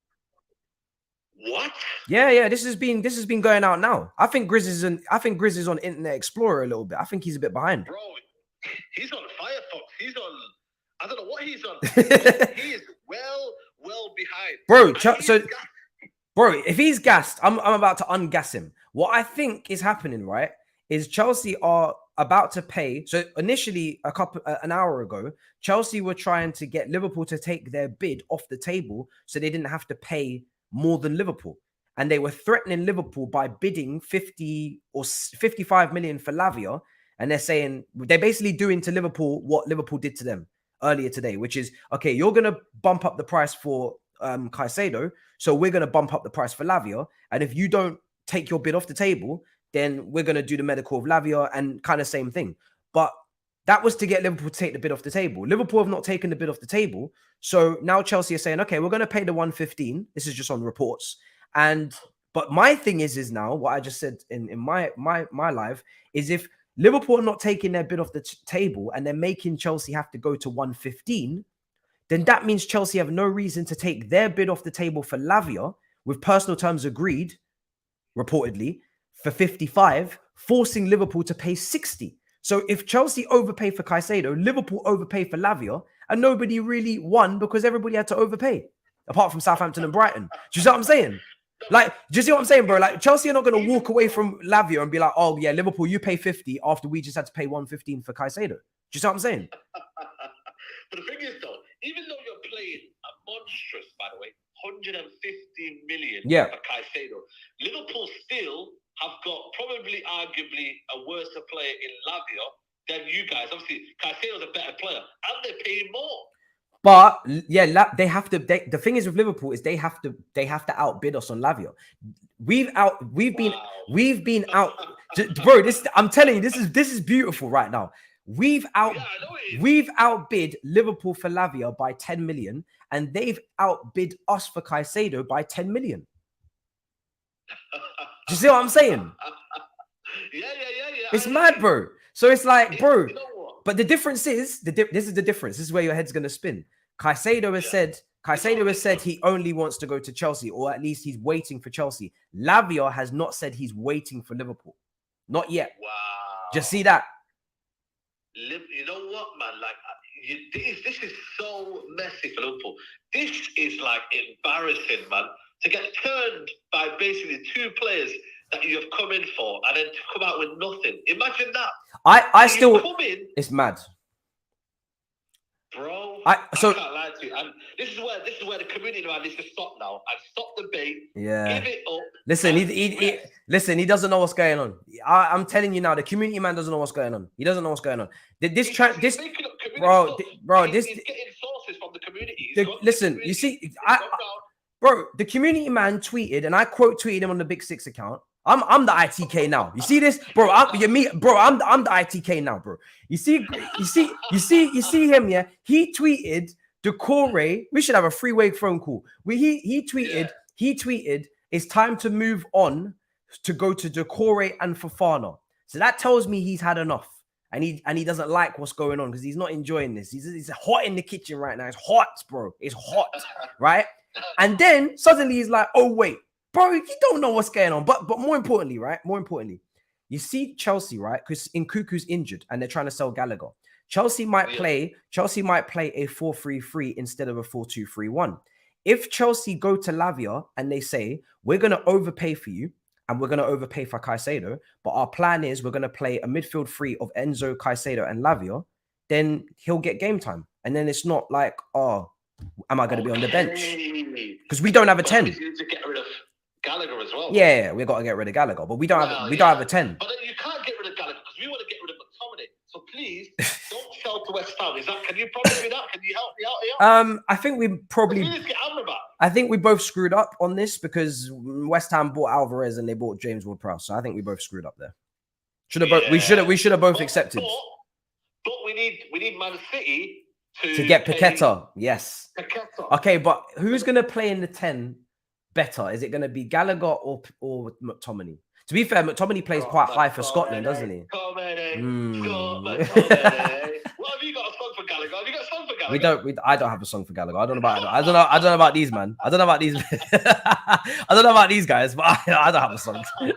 What? Yeah. This has been going out now. I think Grizz is on Internet Explorer a little bit. I think he's a bit behind. Bro, he's on Firefox. He's on. I don't know what he's on. He is well behind. Bro, if he's gassed, I'm about to ungas him. What I think is happening, right, is Chelsea are about to pay. So initially, an hour ago, Chelsea were trying to get Liverpool to take their bid off the table so they didn't have to pay more than Liverpool. And they were threatening Liverpool by bidding 50 or 55 million for Lavia. And they're basically doing to Liverpool what Liverpool did to them earlier today, which is, okay, you're going to bump up the price for Caicedo, so we're going to bump up the price for Lavia. And if you don't take your bid off the table, then we're going to do the medical of Lavia and kind of same thing. But that was to get Liverpool to take the bid off the table. Liverpool have not taken the bid off the table. So now Chelsea are saying, okay, we're going to pay the 115. This is just on reports. But my thing is now what I just said in my live is if Liverpool are not taking their bid off the table and they're making Chelsea have to go to 115, then that means Chelsea have no reason to take their bid off the table for Lavia with personal terms agreed, reportedly, for 55, forcing Liverpool to pay 60. So if Chelsea overpay for Caicedo, Liverpool overpay for Lavia, and nobody really won because everybody had to overpay, apart from Southampton and Brighton. Do you see what I'm saying? Like, do you see what I'm saying, bro? Like, Chelsea are not going to walk away from Lavia and be like, oh, yeah, Liverpool, you pay 50 after we just had to pay 115 for Caicedo. Do you see what I'm saying? But the thing is, though, even though you're playing monstrous, by the way. 150 million for Caicedo. Liverpool still have got probably arguably a worse player in Lavia than you guys. Obviously, Caicedo's a better player, and they're paying more. But yeah, they have to. The thing is with Liverpool is they have to outbid us on Lavia. We've been out, bro. I'm telling you, this is beautiful right now. We've outbid Liverpool for Lavia by 10 million, and they've outbid us for Caicedo by 10 million. Do you see what I'm saying? Yeah. It's mad, bro. So it's like, bro. You know, but the difference is this is the difference. This is where your head's gonna spin. Caicedo has said he only wants to go to Chelsea, or at least he's waiting for Chelsea. Lavia has not said he's waiting for Liverpool. Not yet. Wow. Just see that. You know what, man? Like, this is so messy for Liverpool. This is like embarrassing, man. To get turned by basically two players that you have come in for, and then to come out with nothing. Imagine that. I still come in. It's mad, bro. I can't lie to you. And this is where the community man needs to stop now and stop the bait. Yeah. Give it up. Listen, he doesn't know what's going on. I'm telling you now, the community man doesn't know what's going on. He doesn't know what's going on. He's getting sources from the community. Listen, you see, bro, the community man tweeted, and I quote tweeted him on the Big Six account. I'm the ITK now. You see this, bro? I'm the ITK now, bro. You see him, yeah. He tweeted Decore. We should have a three-way phone call. He tweeted. It's time to move on to go to Decore and Fofana. So that tells me he's had enough, and he doesn't like what's going on because he's not enjoying this. He's hot in the kitchen right now. It's hot, bro. It's hot, right? And then suddenly he's like, oh wait. Bro, you don't know what's going on. But more importantly, right? More importantly, you see Chelsea, right? Because Nkuku's injured and they're trying to sell Gallagher. Chelsea might play a 4-3-3 instead of a 4-2-3-1. If Chelsea go to Lavia and they say, we're going to overpay for you and we're going to overpay for Caicedo, but our plan is we're going to play a midfield three of Enzo, Caicedo, and Lavia, then he'll get game time. And then it's not like, oh, am I going to be on the bench? Because we don't have a 10. You need to get rid of Gallagher as well. Yeah, we got to get rid of Gallagher, but we don't have a 10. But then you can't get rid of Gallagher because we want to get rid of McTominay. So please don't sell to West Ham. Can you promise me that? Can you help me out here? I think we probably. I think we both screwed up on this because West Ham bought Alvarez and they bought James Ward-Prowse. So I think we both screwed up there. We should have both accepted. But we need Man City to get Paqueta. Yes. Paqueta. Okay, but who's gonna play in the 10? Better? Is it going to be Gallagher or McTominay? To be fair, McTominay plays quite high for Scotland, doesn't he? What have you got a song for Gallagher? Have you got a song for Gallagher? I don't have a song for Gallagher. I don't know about these, man. I don't know about these. I don't know about these guys, but I don't have a song. I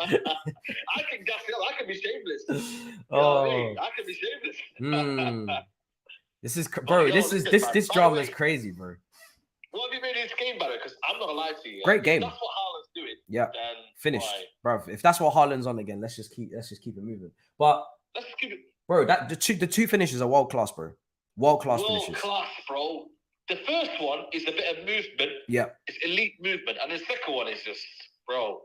can gas it up. I can be shameless. I can be shameless. This is, bro. This drama is crazy, bro. What have you made of this game, brother? Because I'm not gonna lie to you. Great game. If that's what Haaland's doing. Yeah. Finished, bro. If that's what Haaland's on again, let's just keep it moving. But let's just keep it, bro. The two finishes are world class, bro. World class finishes. World class, bro. The first one is a bit of movement. Yeah. It's elite movement, and the second one is just, bro.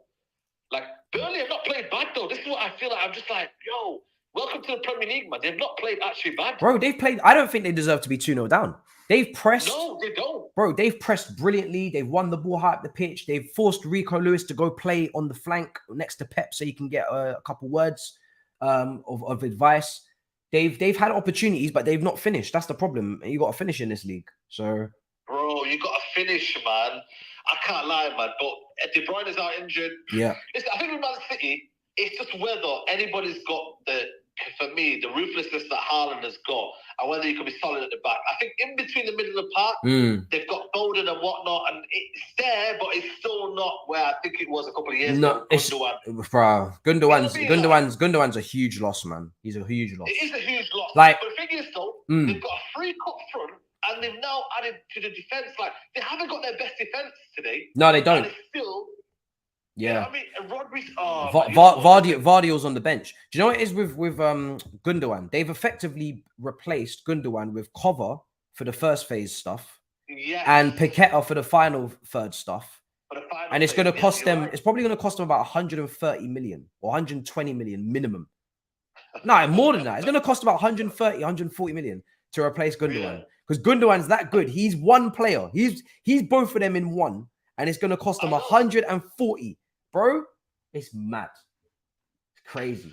Like Burnley have not played bad though. This is what I feel like. I'm just like, yo, welcome to the Premier League, man. They've not played actually bad. Bro, they've played. I don't think they deserve to be 2-0 down. They've pressed. No, they don't. Bro, they've pressed brilliantly. They've won the ball high up the pitch. They've forced Rico Lewis to go play on the flank next to Pep so he can get a couple words of advice. They've had opportunities, but they've not finished. That's the problem. You got to finish in this league. So, bro, you got to finish, man. I can't lie, man. But De Bruyne is out injured. Yeah. Listen, I think with Man City, it's just whether anybody's got for me, the ruthlessness that Haaland has got, and whether you can be solid at the back. I think in between the middle of the park, they've got Foden and whatnot, and it's there, but it's still not where I think it was a couple of years ago. Gundogan's a huge loss, man. He's a huge loss. It is a huge loss. Like, but the thing is, though, they've got a free cut front, and they've now added to the defense. Like, they haven't got their best defense today. No, they don't. And it's still. Yeah, I mean, Rodri's. Vardiel's on the bench. Do you know what it is with Gundogan? They've effectively replaced Gundogan with cover for the first phase stuff, and Paqueta for the final third stuff. And it's going to cost them, it's probably going to cost them about 130 million or 120 million minimum. No, more than that. It's going to cost about 130, 140 million to replace Gundogan. Because Gundogan's that good. He's one player. He's both of them in one. And it's going to cost them 140. Bro, it's mad. It's crazy.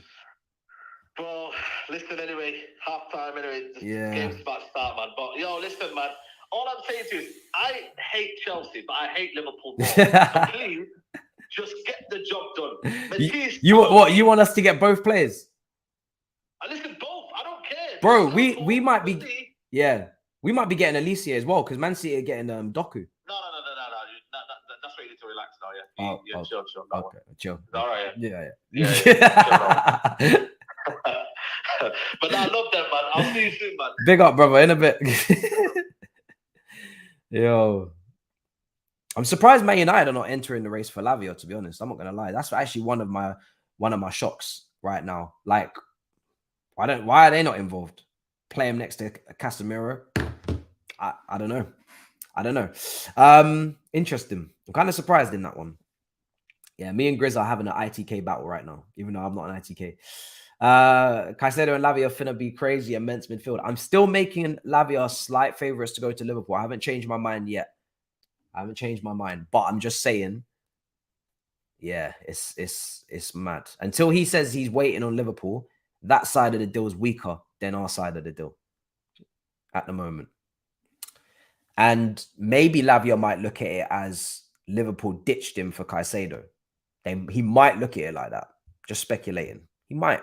Well, listen, anyway, half time, anyway. The game's about to start, man. But, yo, listen, man. All I'm saying to you is, I hate Chelsea, but I hate Liverpool more. So please, just get the job done. Matisse, you want us to get both players? I listen, both. I don't care. Bro, we might be... Yeah. We might be getting Alicia as well, because Man City are getting Doku. No. That's why you need to relax now, yeah? Chill. Okay, chill. All right, yeah. But I love them, man. I'll see you soon, man. Big up, brother. In a bit. Yo. I'm surprised Man United are not entering the race for Lavia, to be honest. I'm not going to lie. That's actually one of my shocks right now. Like, why are they not involved? Play him next to Casemiro. I don't know. Interesting. I'm kind of surprised in that one. Yeah, me and Grizz are having an ITK battle right now, even though I'm not an ITK. Caicedo and Lavia finna be crazy, immense midfield. I'm still making Lavia slight favorites to go to Liverpool. I haven't changed my mind yet. But I'm just saying, yeah, it's mad. Until he says he's waiting on Liverpool, that side of the deal is weaker than our side of the deal at the moment. And maybe Lavia might look at it as Liverpool ditched him for Caicedo. He might look at it like that. Just speculating. He might.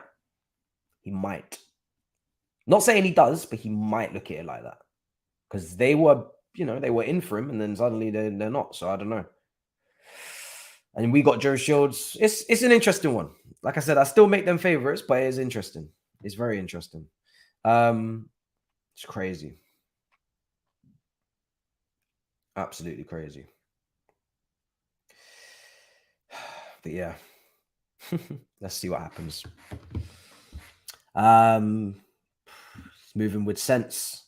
Not saying he does, but he might look at it like that. Because they were, they were in for him, and then suddenly they're not. So I don't know. And we got Joe Shields. It's an interesting one. Like I said, I still make them favorites, but it is interesting. It's very interesting. It's crazy. Absolutely crazy. But yeah, let's see what happens. Moving with sense.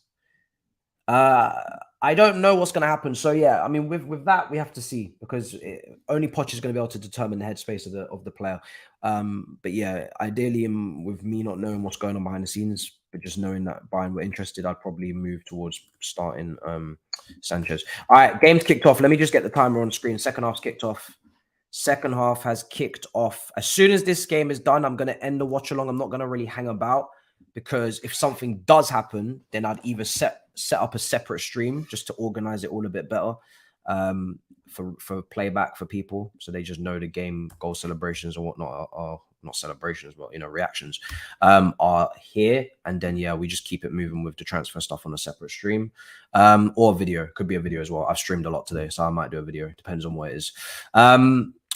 I don't know what's going to happen. So yeah, I mean, with that, we have to see, because only Poch is going to be able to determine the headspace of the player. But yeah, ideally, with me not knowing what's going on behind the scenes, but just knowing that Bayern were interested, I'd probably move towards starting Sanchez. All right, game's kicked off. Let me just get the timer on screen. Second half's kicked off. Second half has kicked off. As soon as this game is done, I'm going to end the watch along. I'm not going to really hang about, because if something does happen, then I'd either set up a separate stream just to organize it all a bit better for playback for people, so they just know the game goal celebrations or whatnot are not celebrations, but reactions are here. And then yeah, we just keep it moving with the transfer stuff on a separate stream or video. Could be a video as well. I've streamed a lot today, so I might do a video. It depends on what it is.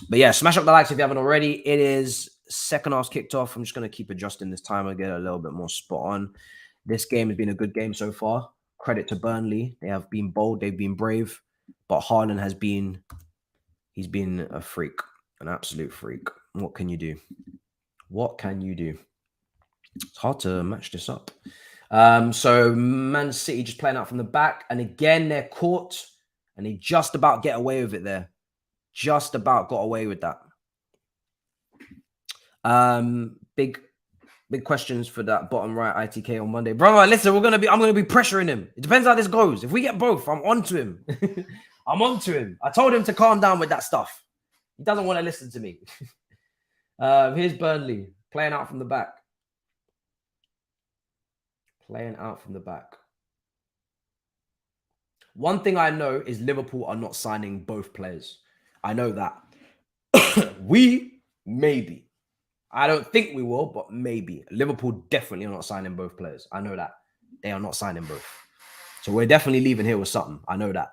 But yeah, smash up the likes if you haven't already. It is second half's kicked off. I'm just going to keep adjusting this timer, get a little bit more spot on. This game has been a good game so far. Credit to Burnley. They have been bold. They've been brave. But Hairline he's been a freak, an absolute freak. What can you do? What can you do? It's hard to match this up. So Man City just playing out from the back. And again, they're caught. And they just about get away with it there. Just about got away with that. Big questions for that bottom right ITK on Monday. Bro, listen, I'm gonna be pressuring him. It depends how this goes. If we get both, I'm onto him. I'm onto him. I told him to calm down with that stuff. He doesn't want to listen to me. Here's Burnley playing out from the back. Playing out from the back. One thing I know is Liverpool are not signing both players. I know that. We maybe. I don't think we will, but maybe. Liverpool definitely are not signing both players. I know that. They are not signing both. So we're definitely leaving here with something. I know that.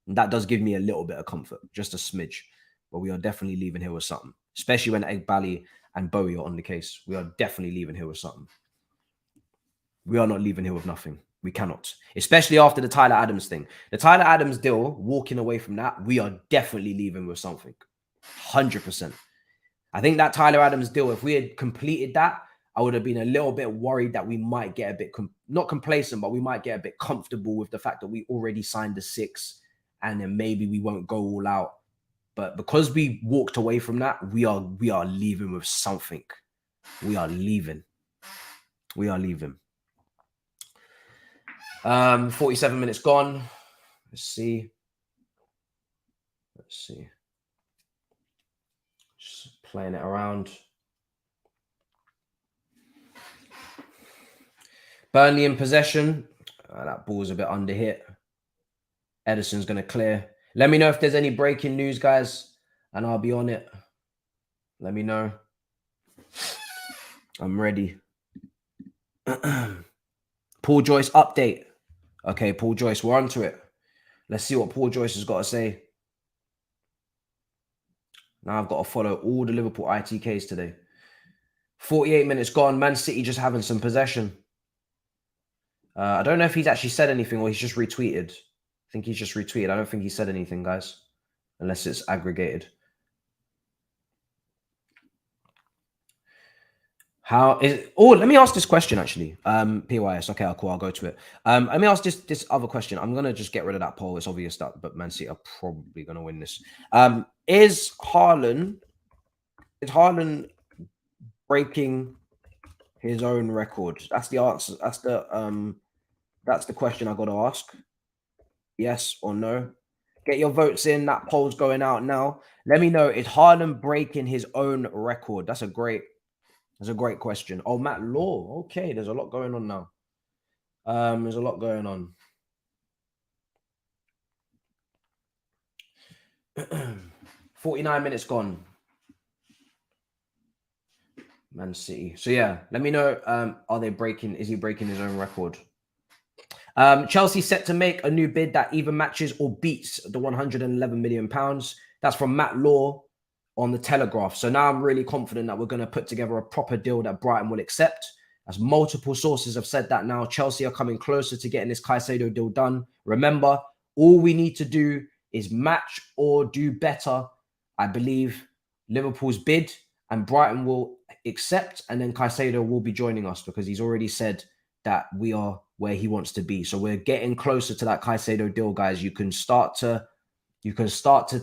And that does give me a little bit of comfort. Just a smidge. But we are definitely leaving here with something. Especially when Egbali and Bowie are on the case. We are definitely leaving here with something. We are not leaving here with nothing. We cannot. Especially after the Tyler Adams thing. The Tyler Adams deal, walking away from that, we are definitely leaving with something. 100%. I think that Tyler Adams deal, if we had completed that, I would have been a little bit worried that we might get a bit, not complacent, but we might get a bit comfortable with the fact that we already signed the 6 and then maybe we won't go all out. But because we walked away from that, we are leaving with something. We are leaving. 47 minutes gone. Let's see. Just playing it around. Burnley in possession. That ball's a bit under hit. Edison's going to clear. Let me know if there's any breaking news, guys, and I'll be on it. Let me know. I'm ready. Paul Joyce update. Okay, Paul Joyce, we're on to it. Let's see what Paul Joyce has got to say. Now I've got to follow all the Liverpool ITKs today. 48 minutes gone. Man City just having some possession. I don't know if he's actually said anything or he's just retweeted. I think he's just retweeted. I don't think he said anything, guys, unless it's aggregated. Let me ask this question, actually. PYS. Okay, cool. I'll go to it. Let me ask this other question. I'm going to just get rid of that poll. It's obvious that, but Man City are probably going to win this. Is Hairline breaking his own record? That's the answer. That's the question I got to ask. Yes or no? Get your votes in. That poll's going out now. Let me know. Is Hairline breaking his own record? That's a great question. Oh, Matt Law. Okay, there's a lot going on now. There's a lot going on. $49 minutes gone. Man City. So yeah, let me know. Is he breaking his own record? Chelsea set to make a new bid that either matches or beats the £111 million. That's from Matt Law on the Telegraph. So now I'm really confident that we're going to put together a proper deal that Brighton will accept. As multiple sources have said that now, Chelsea are coming closer to getting this Caicedo deal done. Remember, all we need to do is match or do better. I believe Liverpool's bid, and Brighton will accept, and then Caicedo will be joining us because he's already said that we are where he wants to be. So we're getting closer to that Caicedo deal, guys. You can start to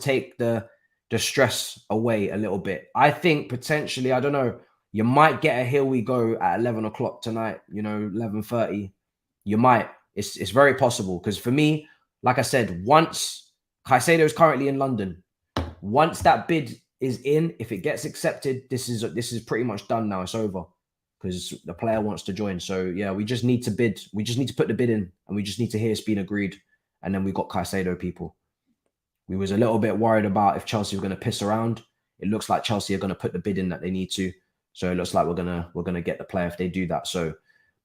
take the stress away a little bit. I think potentially, I don't know, you might get a here we go at 11 o'clock tonight, 11:30. You might. It's very possible because for me, like I said, once Caicedo is currently in London, once that bid is in, if it gets accepted, this is pretty much done now. It's over because the player wants to join. So yeah, we just need to bid. We just need to put the bid in, and we just need to hear it's been agreed, and then we got Caicedo, people. We was a little bit worried about if Chelsea were going to piss around. It looks like Chelsea are going to put the bid in that they need to. So it looks like we're gonna get the player if they do that. So,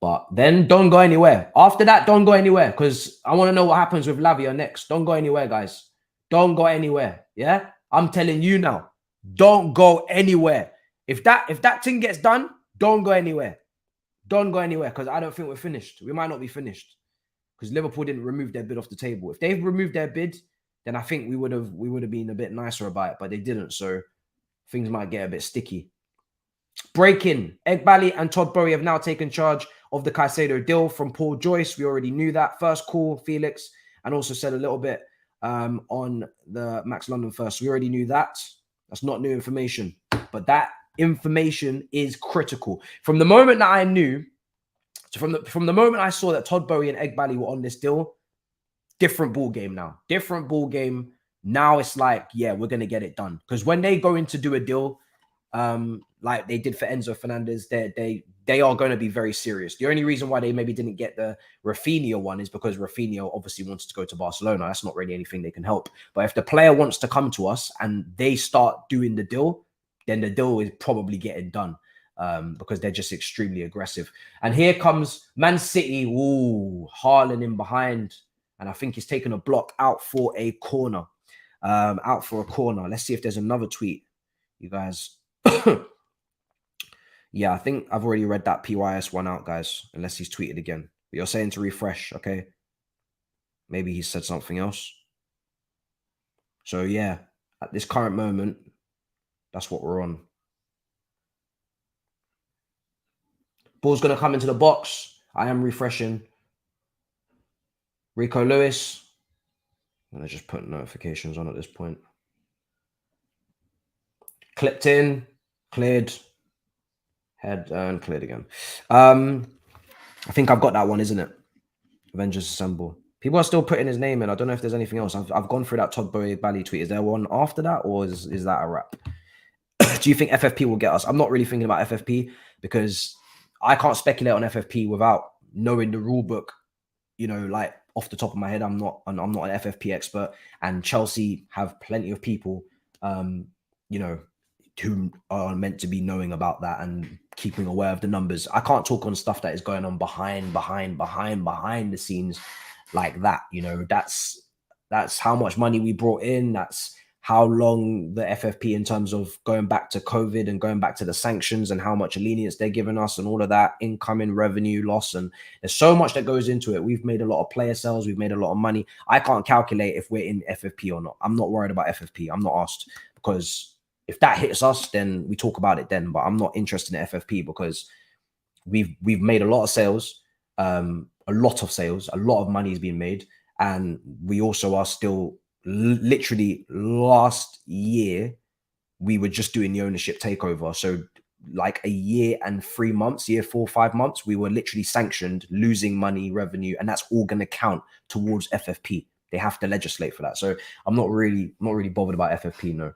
but then don't go anywhere. After that, don't go anywhere because I want to know what happens with Lavia next. Don't go anywhere, guys. Don't go anywhere. Yeah, I'm telling you now. Don't go anywhere. If that thing gets done, don't go anywhere. Don't go anywhere because I don't think we're finished. We might not be finished because Liverpool didn't remove their bid off the table. If they've removed their bid, then I think we would have been a bit nicer about it, but they didn't. So things might get a bit sticky. Breaking. Egbali and Todd Boehly have now taken charge of the Caicedo deal from Paul Joyce. We already knew that. First call, Felix, and also said a little bit on the Max London first. We already knew that. That's not new information, but that information is critical. From the moment that I knew, from the moment I saw that Todd Boehly and Egbali were on this deal, different ball game now. Different ball game. Now it's like, yeah, we're going to get it done. Because when they go in to do a deal, like they did for Enzo Fernandez, they are going to be very serious. The only reason why they maybe didn't get the Rafinha one is because Rafinha obviously wants to go to Barcelona. That's not really anything they can help. But if the player wants to come to us and they start doing the deal, then the deal is probably getting done because they're just extremely aggressive. And here comes Man City. Ooh, Hairline in behind. And I think he's taken a block out for a corner. Let's see if there's another tweet, you guys. Yeah, I think I've already read that PYS one out, guys, unless he's tweeted again. But you're saying to refresh, okay? Maybe he said something else. So, yeah, at this current moment, that's what we're on. Ball's going to come into the box. I am refreshing. Rico Lewis. I'm going to just put notifications on at this point. Clipped in, cleared, head, and cleared again. I think I've got that one, isn't it? Avengers Assemble. People are still putting his name in. I don't know if there's anything else. I've gone through that Todd Bally tweet. Is there one after that, or is that a wrap? Do you think FFP will get us? I'm not really thinking about FFP because I can't speculate on FFP without knowing the rule book. You know, like off the top of my head, I'm not an FFP expert, and Chelsea have plenty of people, you know, who are meant to be knowing about that and keeping aware of the numbers. I can't talk on stuff that is going on behind the scenes like that. You know, that's how much money we brought in. That's how long the FFP, in terms of going back to COVID and going back to the sanctions, and how much lenience they're giving us and all of that incoming revenue loss. And there's so much that goes into it. We've made a lot of player sales. We've made a lot of money. I can't calculate if we're in FFP or not. I'm not worried about FFP. I'm not asked, because if that hits us, then we talk about it then. But I'm not interested in FFP because we've made a lot of sales, a lot of money is being made. And we also are still literally last year, we were just doing the ownership takeover. So like a year and 3 months, 4 or 5 months, we were literally sanctioned, losing money, revenue, and that's all going to count towards FFP. They have to legislate for that. So I'm not really bothered about FFP. No,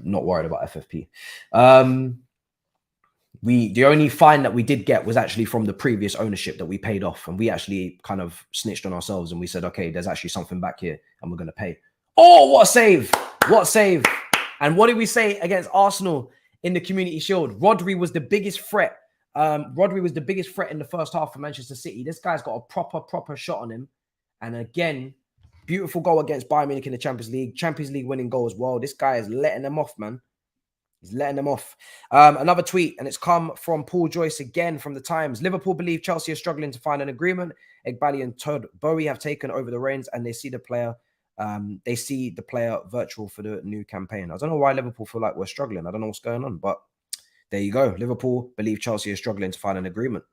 not worried about FFP. The only fine that we did get was actually from the previous ownership that we paid off, and we actually kind of snitched on ourselves and we said, okay, there's actually something back here and we're going to pay. Oh, what a save. What a save. And what did we say against Arsenal in the Community Shield? Rodri was the biggest threat. Rodri was the biggest threat in the first half for Manchester City. This guy's got a proper shot on him. And again, beautiful goal against Bayern Munich in the Champions League winning goal as well. This guy is letting them off, man. He's letting them off. Another tweet, and it's come from Paul Joyce again from the Times. Liverpool believe Chelsea are struggling to find an agreement. Egbali and Todd Bowie have taken over the reins, and they see the player virtual for the new campaign. I don't know why Liverpool feel like we're struggling. I don't know what's going on, but there you go. Liverpool believe Chelsea are struggling to find an agreement.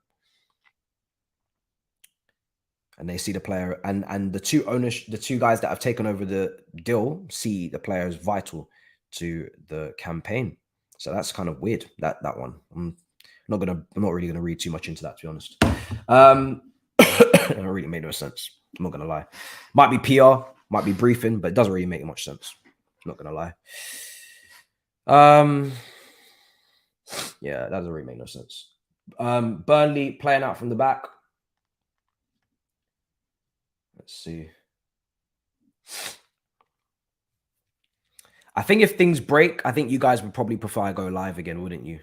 And they see the player, and the two guys that have taken over the deal see the player as vital to the campaign. So that's kind of weird, that one. I'm not really gonna read too much into that, to be honest. It really made no sense. I'm not gonna lie. Might be PR, might be briefing, but it doesn't really make much sense. I'm not gonna lie. Yeah, that doesn't really make no sense. Burnley playing out from the back. Let's see. I think if things break, I think you guys would probably prefer I go live again, wouldn't you?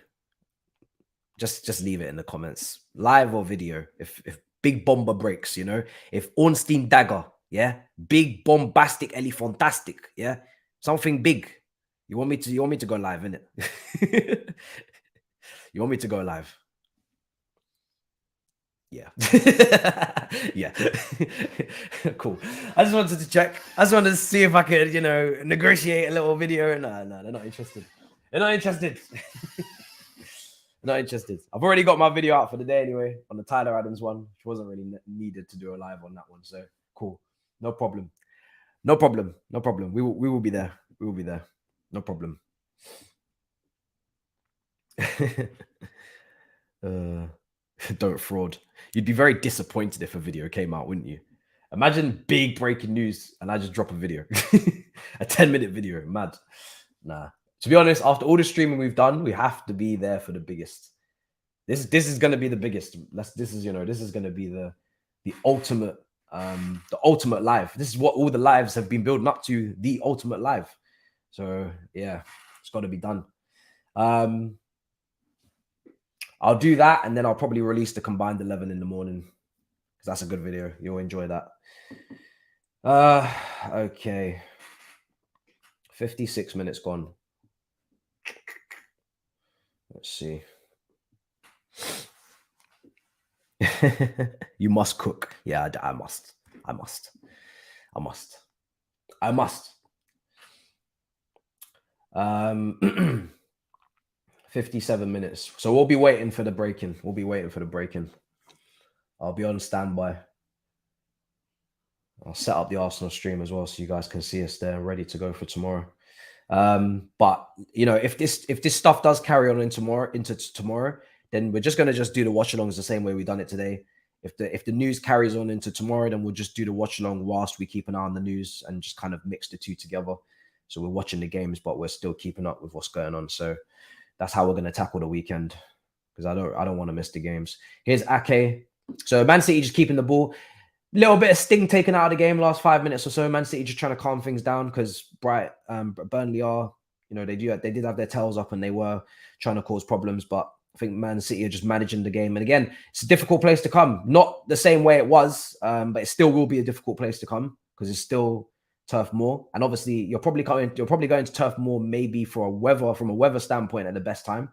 Just leave it in the comments. Live or video. If Big Bomber breaks, you know? If Ornstein Dagger, yeah? Big bombastic elephantastic, yeah? Something big. You want me to go live, innit? You want me to go live? Yeah. Yeah. Cool. I just wanted to check. I just wanted to see if I could, you know, negotiate a little video. No, they're not interested. They're not interested. Not interested. I've already got my video out for the day anyway on the Tyler Adams one, which wasn't really needed to do a live on that one. So cool. No problem. No problem. No problem. We will be there. We will be there. No problem. Don't fraud. You'd be very disappointed if a video came out, wouldn't you? Imagine big breaking news and I just drop a video. A 10-minute video. Mad. Nah. To be honest, after all the streaming we've done, we have to be there for the biggest. This is going to be the biggest. This is going to be the ultimate live. This is what all the lives have been building up to, the ultimate live. So yeah, it's got to be done. I'll do that, and then I'll probably release the combined 11 in the morning because that's a good video. You'll enjoy that. Okay. 56 minutes gone. Let's see. You must cook. Yeah, I must. 57 minutes. So we'll be waiting for the break-in. We'll be waiting for the break-in. I'll be on standby. I'll set up the Arsenal stream as well so you guys can see us there ready to go for tomorrow. But you know, if this stuff does carry on into tomorrow, then we're just gonna do the watch-alongs the same way we've done it today. If the news carries on into tomorrow, then we'll just do the watch-along whilst we keep an eye on the news and just kind of mix the two together. So we're watching the games, but we're still keeping up with what's going on. So that's how we're going to tackle the weekend, because I don't want to miss the games. Here's Ake. So Man City just keeping the ball. Little bit of sting taken out of the game last 5 minutes or so. Man City just trying to calm things down because Burnley are, you know, they did have their tails up and they were trying to cause problems, but I think Man City are just managing the game. And again, it's a difficult place to come. Not the same way it was, but it still will be a difficult place to come because it's still Turf Moor. And obviously, you're probably going to Turf Moor maybe from a weather standpoint at the best time,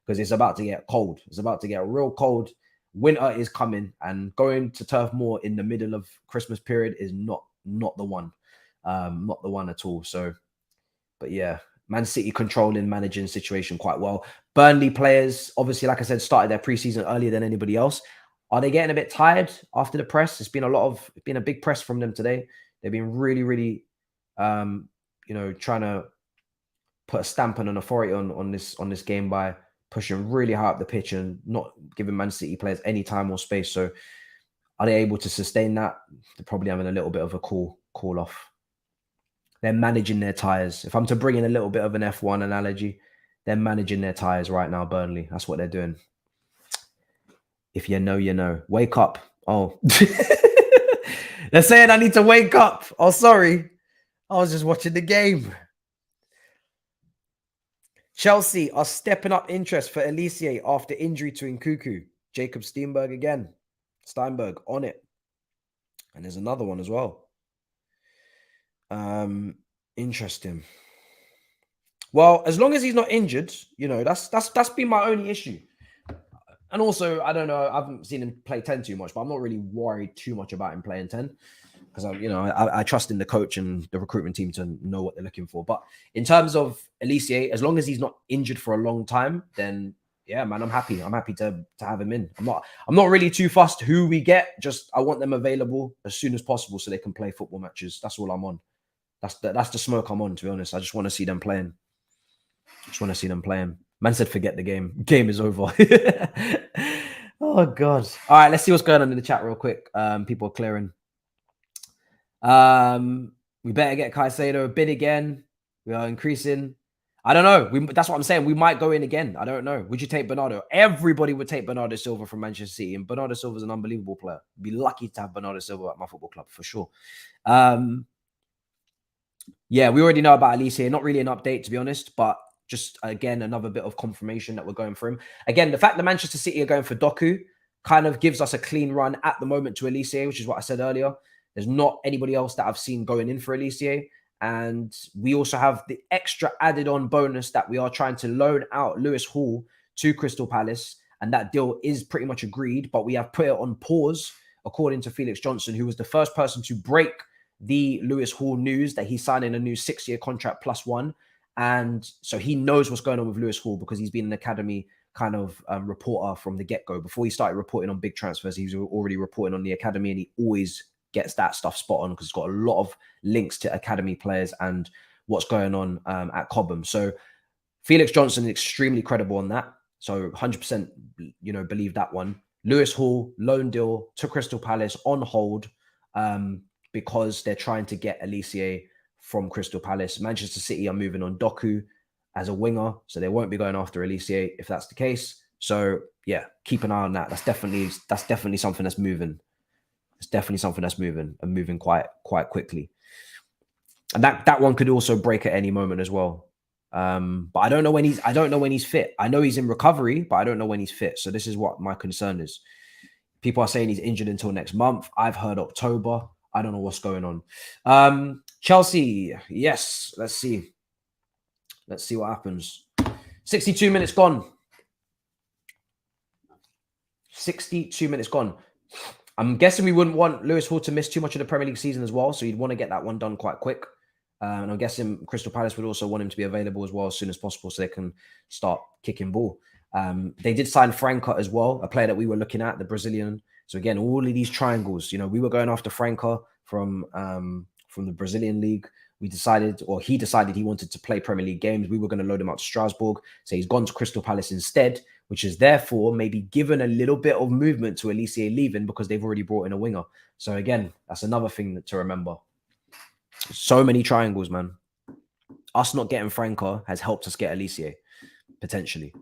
because it's about to get cold. It's about to get real cold. Winter is coming, and going to Turf Moor in the middle of Christmas period is not the one. Not the one at all. So, but yeah, Man City managing situation quite well. Burnley players, obviously, like I said, started their preseason earlier than anybody else. Are they getting a bit tired after the press? It's been a big press from them today. They've been really, really, you know, trying to put a stamp and an authority on this game by pushing really high up the pitch and not giving Man City players any time or space. So, are they able to sustain that? They're probably having a little bit of a call off. They're managing their tires. If I'm to bring in a little bit of an F1 analogy, they're managing their tires right now, Burnley. That's what they're doing. If you know, you know. Wake up. Oh. They're saying I need to wake up. Oh, sorry. I was just watching the game. Chelsea are stepping up interest for Elise after injury to Nkuku. Jacob Steinberg again. Steinberg on it. And there's another one as well. Interesting. Well, as long as he's not injured, you know, that's been my only issue. And also, I don't know, I haven't seen him play 10 too much, but I'm not really worried too much about him playing 10 because I trust in the coach and the recruitment team to know what they're looking for. But in terms of Elise, as long as he's not injured for a long time, then yeah, man, I'm happy. I'm happy to have him in. I'm not really too fussed who we get. Just I want them available as soon as possible so they can play football matches. That's all I'm on. That's the smoke I'm on, to be honest. I just want to see them playing. Man said, forget the game. Game is over. Oh, God. All right, let's see what's going on in the chat real quick. People are clearing. We better get Caicedo a bid again. We are increasing. I don't know. That's what I'm saying. We might go in again. I don't know. Would you take Bernardo? Everybody would take Bernardo Silva from Manchester City. And Bernardo Silva is an unbelievable player. Be lucky to have Bernardo Silva at my football club, for sure. Yeah, we already know about Elise. Not really an update, to be honest. But just, again, another bit of confirmation that we're going for him. Again, the fact that Manchester City are going for Doku kind of gives us a clean run at the moment to Elise, which is what I said earlier. There's not anybody else that I've seen going in for Elise. And we also have the extra added on bonus that we are trying to loan out Lewis Hall to Crystal Palace. And that deal is pretty much agreed, but we have put it on pause, according to Felix Johnson, who was the first person to break the Lewis Hall news that he's signing a new 6-year contract +1. And so he knows what's going on with Lewis Hall because he's been an academy kind of reporter from the get-go. Before he started reporting on big transfers, he was already reporting on the academy, and he always gets that stuff spot on because it's got a lot of links to academy players and what's going on at Cobham. So Felix Johnson is extremely credible on that. So 100%, you know, believe that one. Lewis Hall, loan deal to Crystal Palace on hold because they're trying to get Elise from Crystal Palace. Manchester City are moving on Doku as a winger, so they won't be going after Elise if that's the case. So yeah, keep an eye on that. That's definitely something that's moving. It's definitely something that's moving and moving quite quickly. And that one could also break at any moment as well. But I don't know when he's fit. I know he's in recovery, but I don't know when he's fit. So this is what my concern is. People are saying he's injured until next month. I've heard October. I don't know what's going on. Chelsea, yes. Let's see. Let's see what happens. 62 minutes gone. 62 minutes gone. I'm guessing we wouldn't want Lewis Hall to miss too much of the Premier League season as well. So you'd want to get that one done quite quick. And I'm guessing Crystal Palace would also want him to be available as well as soon as possible so they can start kicking ball. They did sign Franca as well, a player that we were looking at, the Brazilian. So again, all of these triangles, you know, we were going after Franca from the Brazilian league. We decided, or he decided he wanted to play Premier League games. We were going to load him out to Strasbourg. So he's gone to Crystal Palace instead, which is therefore maybe given a little bit of movement to Elise leaving because they've already brought in a winger. So again, that's another thing to remember. So many triangles, man. Us not getting Franca has helped us get Elise, potentially.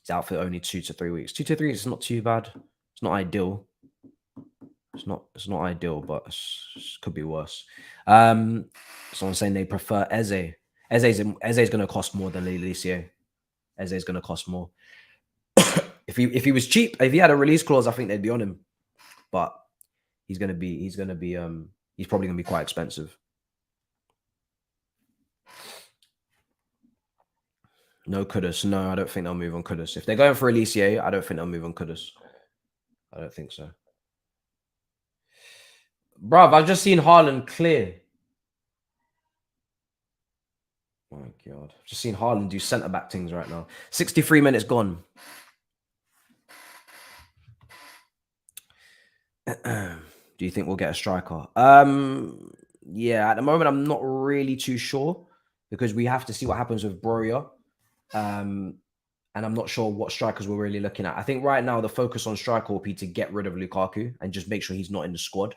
He's out for only 2 to 3 weeks. 2 to 3 weeks is not too bad. It's not ideal. It's not ideal, but it could be worse. Someone's saying they prefer Eze. Eze's going to cost more than Elise. Eze's going to cost more. if he was cheap, if he had a release clause, I think they'd be on him. But he's probably going to be quite expensive. No Kudus. No, I don't think they'll move on Kudus. If they're going for Elise, I don't think they'll move on Kudus. I don't think so. Bruv, I've just seen Haaland clear. Oh my God. I've just seen Haaland do centre-back things right now. 63 minutes gone. Do you think we'll get a striker? Yeah, at the moment, I'm not really too sure because we have to see what happens with Broja. And I'm not sure what strikers we're really looking at. I think right now the focus on striker will be to get rid of Lukaku and just make sure he's not in the squad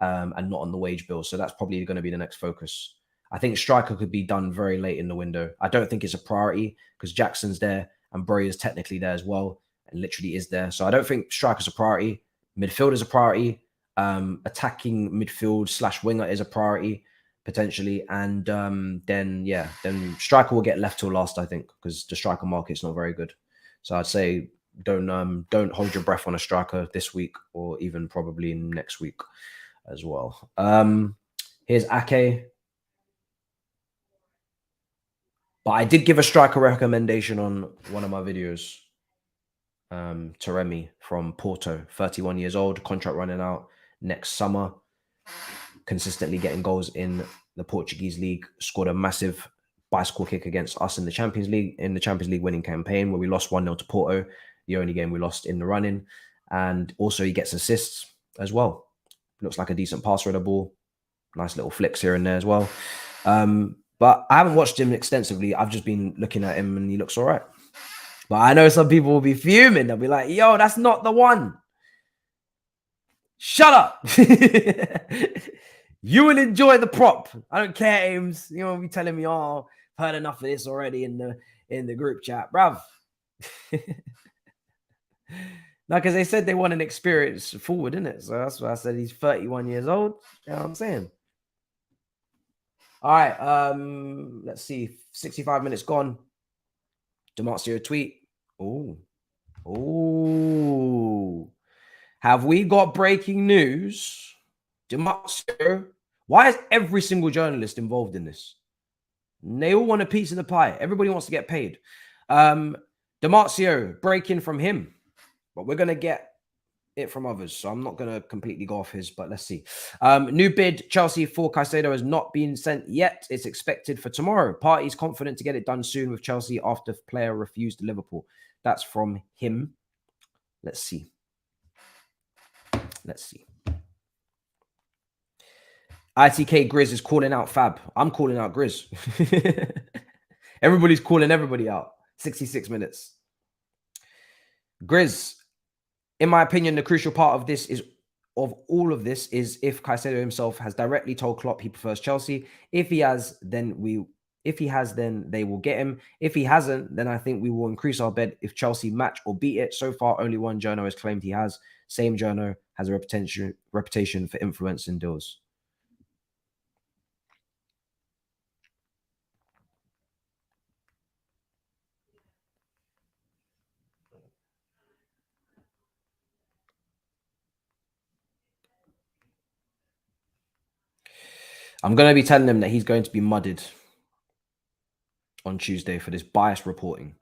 and not on the wage bill. So that's probably going to be the next focus. I think striker could be done very late in the window. I don't think it's a priority because Jackson's there and Broja is technically there as well and literally is there. So I don't think striker's a priority. Midfield is a priority. Attacking midfield / winger is a priority potentially, and then striker will get left till last, I think, because the striker market's not very good. So I'd say don't hold your breath on a striker this week or even probably next week as well. Here's Ake, but I did give a striker recommendation on one of my videos. Taremi from Porto, 31 years old, contract running out next summer. Consistently getting goals in the Portuguese league, scored a massive bicycle kick against us in the Champions League winning campaign where we lost 1-0 to Porto, the only game we lost in the running. And also he gets assists as well. Looks like a decent passer of the ball. Nice little flicks here and there as well. But I haven't watched him extensively. I've just been looking at him and he looks all right. But I know some people will be fuming. They'll be like, yo, that's not the one. Shut up. You will enjoy the prop. I don't care, Ames. You won't be telling me, oh, I've heard enough of this already in the group chat, bruv. No, because they said they want an experience forward, isn't it? So that's why I said he's 31 years old. You know what I'm saying? All right. Let's see. 65 minutes gone. Demarcio tweet. Oh. Have we got breaking news? Demarcio, why is every single journalist involved in this? They all want a piece of the pie. Everybody wants to get paid. Demarcio, breaking from him. But we're going to get it from others. So I'm not going to completely go off his, but let's see. New bid, Chelsea for Caicedo has not been sent yet. It's expected for tomorrow. Party's confident to get it done soon with Chelsea after player refused Liverpool. That's from him. Let's see. ITK Grizz is calling out Fab. I'm calling out Grizz. Everybody's calling everybody out. 66 minutes. Grizz, in my opinion, the crucial part of all of this is if Caicedo himself has directly told Klopp he prefers Chelsea. If he has, then they will get him. If he hasn't, then I think we will increase our bet if Chelsea match or beat it. So far, only one journo has claimed he has. Same journo has a reputation for influence in deals. I'm going to be telling him that he's going to be mudded on Tuesday for this biased reporting.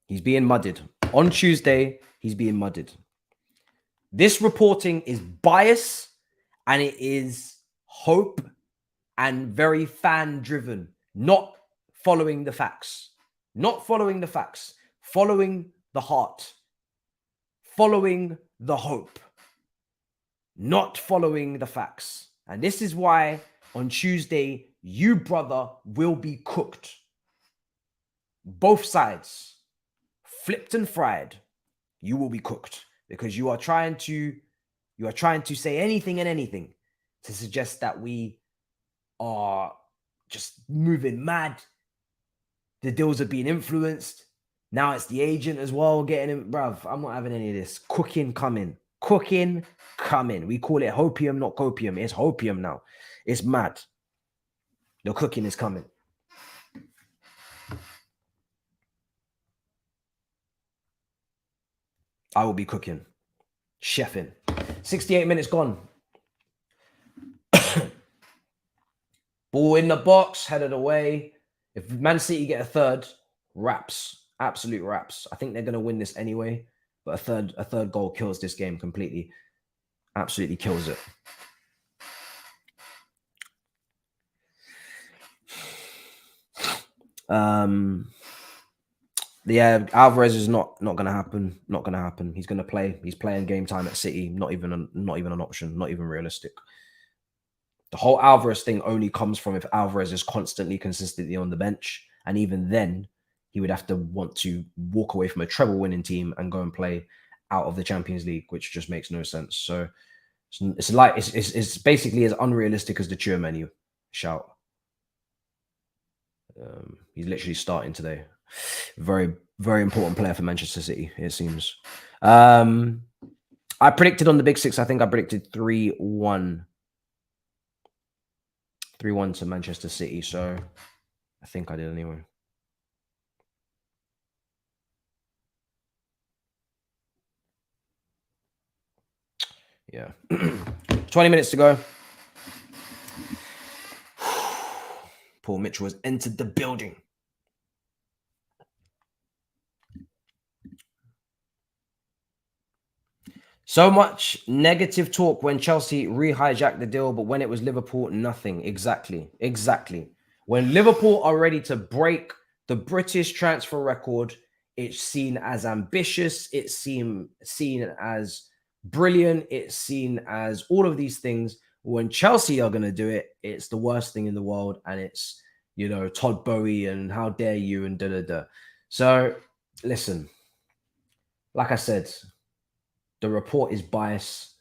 He's being mudded On Tuesday, he's being mudded. This reporting is biased and it is hope and very fan-driven, not following the facts. Not following the facts. Following the heart. Following the hope. Not following the facts. And this is why on Tuesday, you, brother, will be cooked. Both sides. Flipped and fried. You will be cooked. Because you are trying to say anything and anything to suggest that we are just moving mad. The deals are being influenced. Now it's the agent as well getting him. Bruv, I'm not having any of this. Cooking coming. Cooking coming. We call it hopium, not copium. It's hopium now. It's mad. The cooking is coming. I will be cooking. Chefing. 68 minutes gone. Ball in the box, headed away. If Man City get a third, wraps. Absolute wraps. I think they're going to win this anyway. But a third goal kills this game completely. Absolutely kills it. Yeah, Alvarez is not going to happen. Not going to happen. He's going to play. He's playing game time at City. Not even an option. Not even realistic. The whole Alvarez thing only comes from if Alvarez is constantly, consistently on the bench. And even then, he would have to want to walk away from a treble winning team and go and play out of the Champions League, which just makes no sense. So it's basically as unrealistic as the Chur menu. Shout. He's literally starting today. Very, very important player for Manchester City, it seems. I predicted on the Big Six, I think I predicted 3-1. 3-1 to Manchester City. So I think I did anyway. Yeah. 20 minutes to go. Paul Mitchell has entered the building. So much negative talk when Chelsea re-hijacked the deal, but when it was Liverpool, nothing. Exactly. When Liverpool are ready to break the British transfer record, it's seen as ambitious. It's seen as brilliant. It's seen as all of these things. When Chelsea are going to do it, it's the worst thing in the world. And it's, you know, Todd Bowie and how dare you and da-da-da. So, listen, like I said, the report is biased.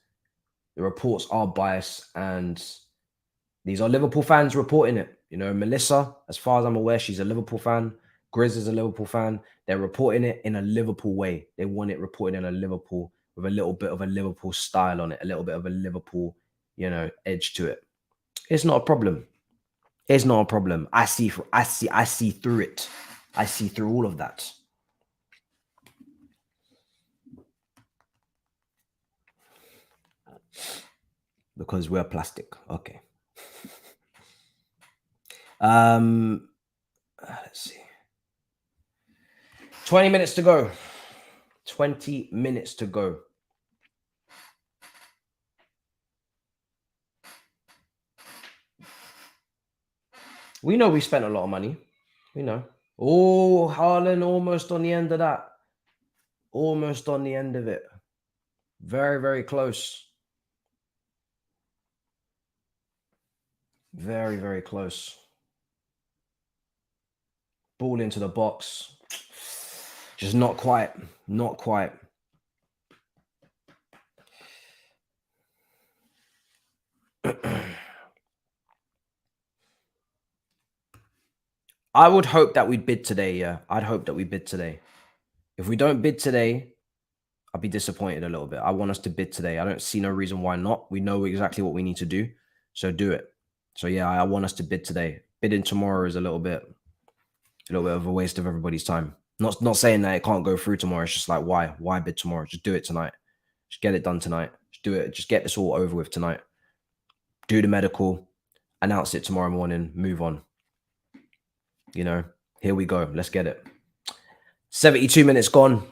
The reports are biased. And these are Liverpool fans reporting it. You know, Melissa, as far as I'm aware, she's a Liverpool fan. Grizz is a Liverpool fan. They're reporting it in a Liverpool way. They want it reported in a Liverpool with a little bit of a Liverpool style on it, a little bit of a Liverpool, you know, edge to it. It's not a problem. It's not a problem. I see through it. I see through all of that. Because we're plastic. Okay. Let's see. 20 minutes to go. 20 minutes to go. We know we spent a lot of money. We know. Oh, Haaland almost on the end of that. Almost on the end of it. Very, very close. Very, very close. Ball into the box. Just not quite. Not quite. I would hope that we'd bid today, yeah. I'd hope that we bid today. If we don't bid today, I'll be disappointed a little bit. I want us to bid today. I don't see no reason why not. We know exactly what we need to do. So do it. So yeah, I want us to bid today. Bidding tomorrow is a little bit of a waste of everybody's time. Not saying that it can't go through tomorrow. It's just like, why? Why bid tomorrow? Just do it tonight. Just get it done tonight. Just do it. Just get this all over with tonight. Do the medical. Announce it tomorrow morning. Move on. You know, here we go. Let's get it. 72 minutes gone.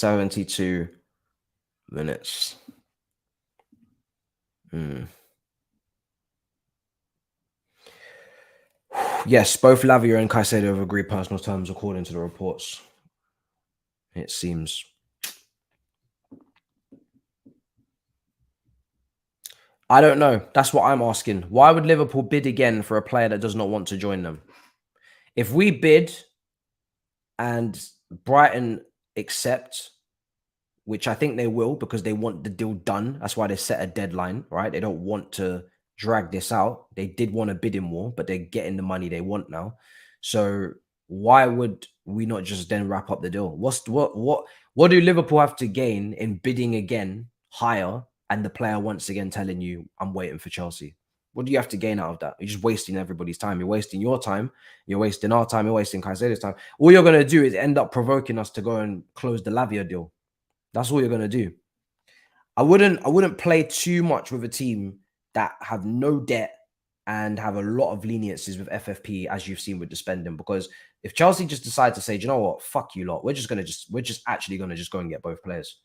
72 minutes. Yes, both Lavia and Caicedo have agreed personal terms according to the reports. It seems. I don't know. That's what I'm asking. Why would Liverpool bid again for a player that does not want to join them? If we bid and Brighton accept, which I think they will because they want the deal done. That's why they set a deadline, right? They don't want to drag this out. They did want a bidding war, but they're getting the money they want now. So why would we not just then wrap up the deal? What do Liverpool have to gain in bidding again higher and the player once again telling you, I'm waiting for Chelsea? What do you have to gain out of that? You're just wasting everybody's time. You're wasting your time. You're wasting our time. You're wasting Caicedo's time. All you're going to do is end up provoking us to go and close the Lavia deal. That's all you're going to do. I wouldn't play too much with a team that have no debt and have a lot of leniencies with FFP, as you've seen with the spending. Because if Chelsea just decide to say, do you know what, fuck you lot, we're just actually gonna go and get both players,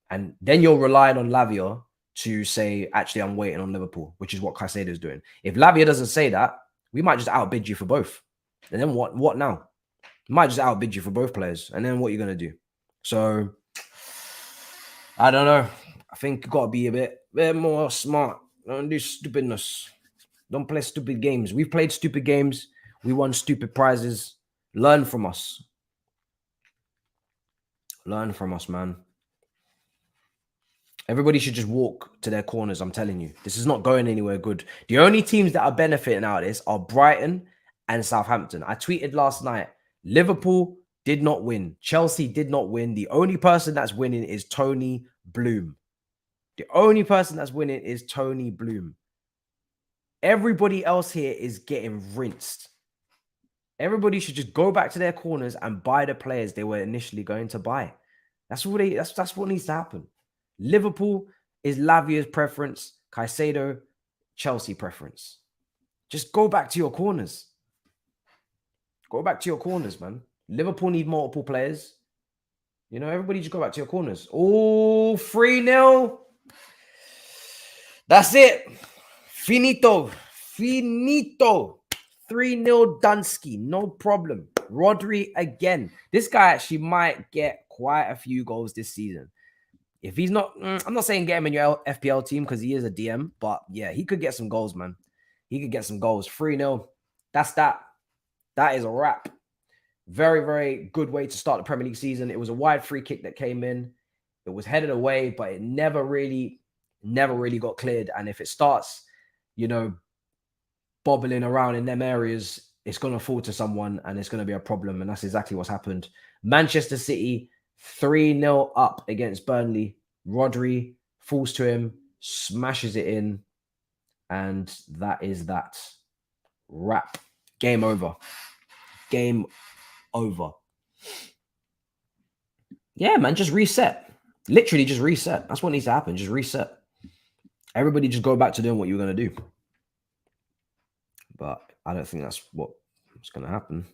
and then you're relying on Lavia to say, actually, I'm waiting on Liverpool, which is what Caicedo is doing. If Lavia doesn't say that, we might just outbid you for both, and then what now? We might just outbid you for both players, and then what are you gonna do? So I don't know. I think you got to be a bit more smart. Don't do stupidness. Don't play stupid games. We've played stupid games. We won stupid prizes. Learn from us. Learn from us, man. Everybody should just walk to their corners. I'm telling you, this is not going anywhere good. The only teams that are benefiting out of this are Brighton and Southampton. I tweeted last night, Liverpool did not win. Chelsea did not win. The only person that's winning is Tony Bloom. The only person that's winning is Tony Bloom. Everybody else here is getting rinsed. Everybody should just go back to their corners and buy the players they were initially going to buy. That's what needs to happen. Liverpool is Lavia's preference. Caicedo, Chelsea preference. Just go back to your corners. Go back to your corners, man. Liverpool need multiple players. You know, everybody just go back to your corners. Oh, 3-0. That's it. Finito. 3-0 Dunsky. No problem. Rodri again. This guy actually might get quite a few goals this season. If he's not, I'm not saying get him in your FPL team because he is a DM, but yeah, he could get some goals, man. He could get some goals. 3-0. That's that. That is a wrap. Very, very good way to start the Premier League season. It was a wide free kick that came in. It was headed away, but it never really got cleared. And if it starts, you know, bobbling around in them areas, it's going to fall to someone and it's going to be a problem. And that's exactly what's happened. Manchester City 3-0 up against Burnley. Rodri falls to him, smashes it in. And that is that. Wrap. Game over. Game over. Yeah, man, just reset. Literally just reset. That's what needs to happen. Just reset. Everybody just go back to doing what you were going to do. But I don't think that's what's going to happen.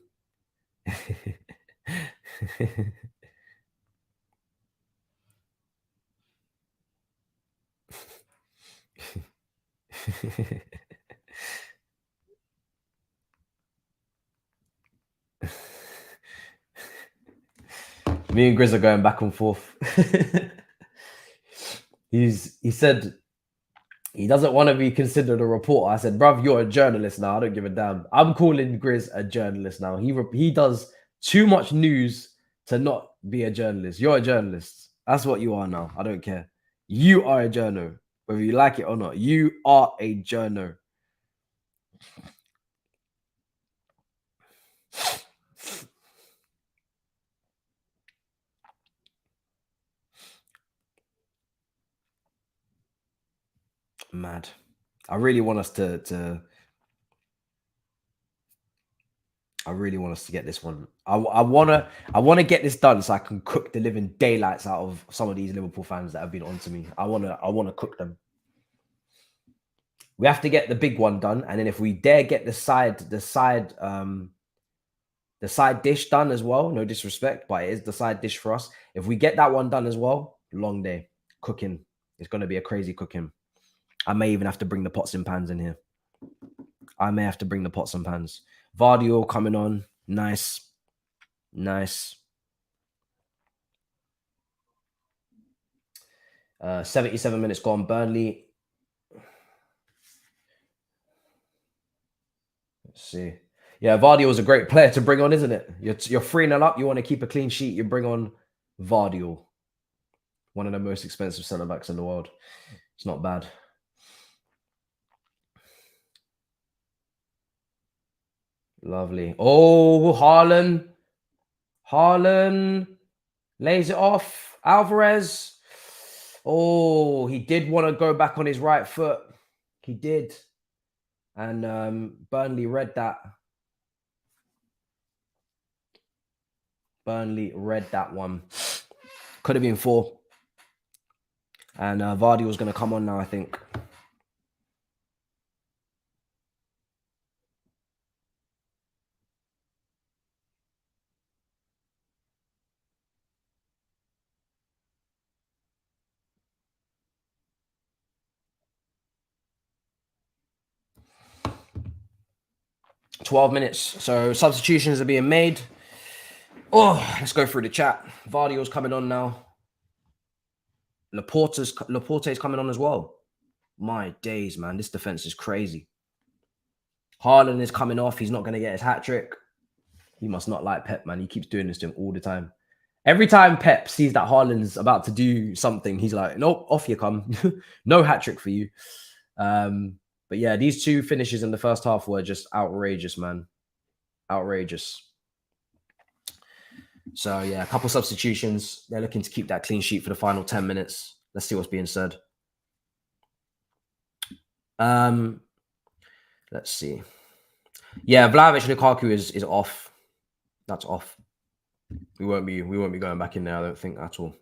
Me and Grizz are going back and forth. He said he doesn't want to be considered a reporter. I said, bruv, you're a journalist now. I don't give a damn. I'm calling Grizz a journalist now. He does too much news to not be a journalist. You're a journalist. That's what you are now. I don't care. You are a journo. Whether you like it or not, you are a journo. Mad. I really want us to get this one. I want to get this done so I can cook the living daylights out of some of these Liverpool fans that have been on to me. I want to cook them. We have to get the big one done, and then if we dare get the side The side dish done as well. No disrespect, but it is the side dish for us. If we get that one done as well, long day. Cooking. It's going to be a crazy cooking. I may even have to bring the pots and pans in here. I may have to bring the pots and pans. Vardio coming on. Nice. Nice. 77 minutes gone. Burnley. Let's see. Yeah, Vardio is a great player to bring on, isn't it? You're 3-0 up. You want to keep a clean sheet. You bring on Vardio. One of the most expensive centre-backs in the world. It's not bad. Lovely. Oh, Hairline lays it off. Alvarez. Oh, he did want to go back on his right foot. He did. And Burnley read that. Burnley read that one. Could have been 4. And Vardy was going to come on now, I think. $12 minutes. So substitutions are being made. Oh, let's go through the chat. Vardio's coming on now. Laporte's coming on as well. My days, man. This defense is crazy. Hairline is coming off. He's not going to get his hat-trick. He must not like Pep, man. He keeps doing this to him all the time. Every time Pep sees that Hairline's about to do something, he's like, nope, off you come. No hat-trick for you. But yeah, these 2 finishes in the first half were just outrageous, man. Outrageous. So yeah, a couple substitutions. They're looking to keep that clean sheet for the final 10 minutes. Let's see what's being said. Let's see. Yeah, Vlahovic Lukaku is off. That's off. We won't be going back in there, I don't think, at all.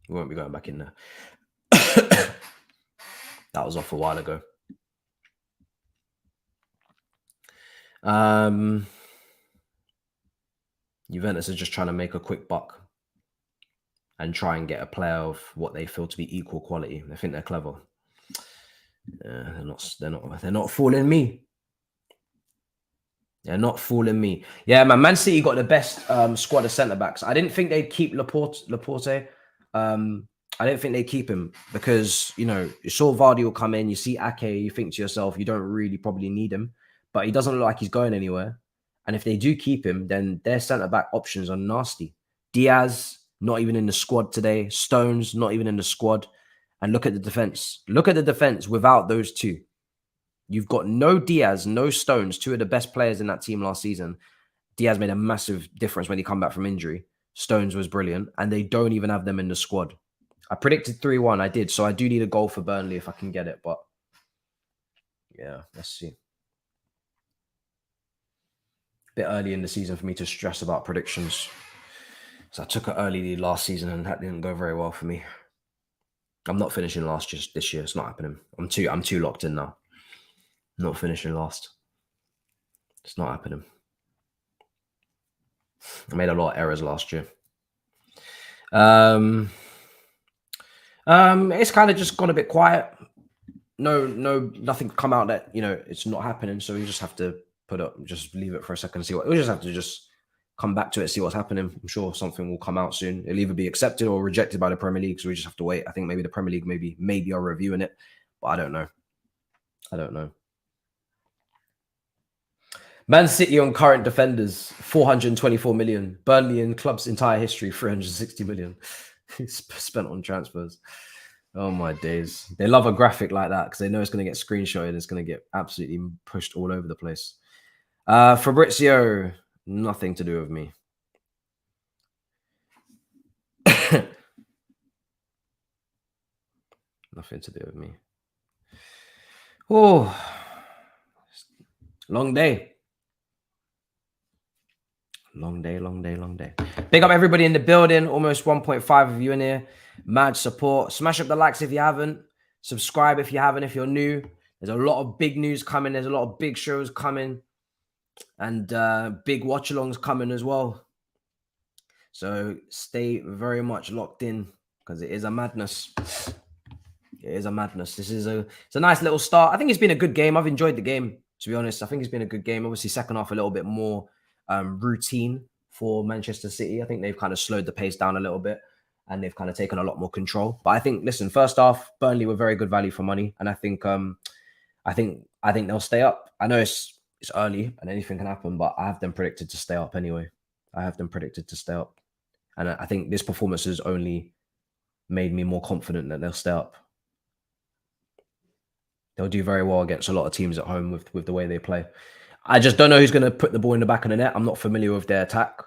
We won't be going back in there. That was off a while ago. Juventus are just trying to make a quick buck and try and get a player of what they feel to be equal quality. They think they're clever. They're not fooling me. They're not fooling me. Yeah, Man City got the best squad of centre-backs. I didn't think they'd keep Laporte. I didn't think they'd keep him because, you know, you saw Vardy will come in, you see Ake, you think to yourself, you don't really probably need him, but he doesn't look like he's going anywhere. And if they do keep him, then their centre-back options are nasty. Diaz, not even in the squad today. Stones, not even in the squad. And look at the defence. Look at the defence without those 2. You've got no Diaz, no Stones, 2 of the best players in that team last season. Diaz made a massive difference when he came back from injury. Stones was brilliant. And they don't even have them in the squad. I predicted 3-1. I did. So I do need a goal for Burnley if I can get it. But yeah, let's see. Bit early in the season for me to stress about predictions. So I took it early last season and that didn't go very well for me. I'm not finishing last just this year. It's not happening. I'm too locked in now. Not finishing last. It's not happening. I made a lot of errors last year. It's kind of just gone a bit quiet. Nothing come out that, you know, it's not happening. So we just have to just leave it for a second and see what. We just have to just come back to it, see what's happening. I'm sure something will come out soon. It'll either be accepted or rejected by the Premier League. So we just have to wait. I think maybe the Premier League maybe are reviewing it, but I don't know. Man City on current defenders, 424 million. Burnley in club's entire history, 360 million. Spent on transfers. Oh my days. They love a graphic like that because they know it's going to get screenshotted. It's going to get absolutely pushed all over the place. Fabrizio, nothing to do with me. Nothing to do with me. Oh, long day. Long day. Big up everybody in the building. Almost 1.5 of you in here. Mad support. Smash up the likes if you haven't. Subscribe if you haven't, if you're new. There's a lot of big news coming. There's a lot of big shows coming. And big watch-alongs coming as well. So stay very much locked in because it is a madness. It is a madness. It's a nice little start. I think it's been a good game. I've enjoyed the game, to be honest. I think it's been a good game. Obviously, second half a little bit more routine for Manchester City. I think they've kind of slowed the pace down a little bit and they've kind of taken a lot more control. But I think, listen, first half, Burnley were very good value for money, and I think they'll stay up. I know it's early and anything can happen, but I have them predicted to stay up anyway. I have them predicted to stay up, and I think this performance has only made me more confident that they'll stay up. They'll do very well against a lot of teams at home with the way they play. I just don't know who's going to put the ball in the back of the net. I'm not familiar with their attack,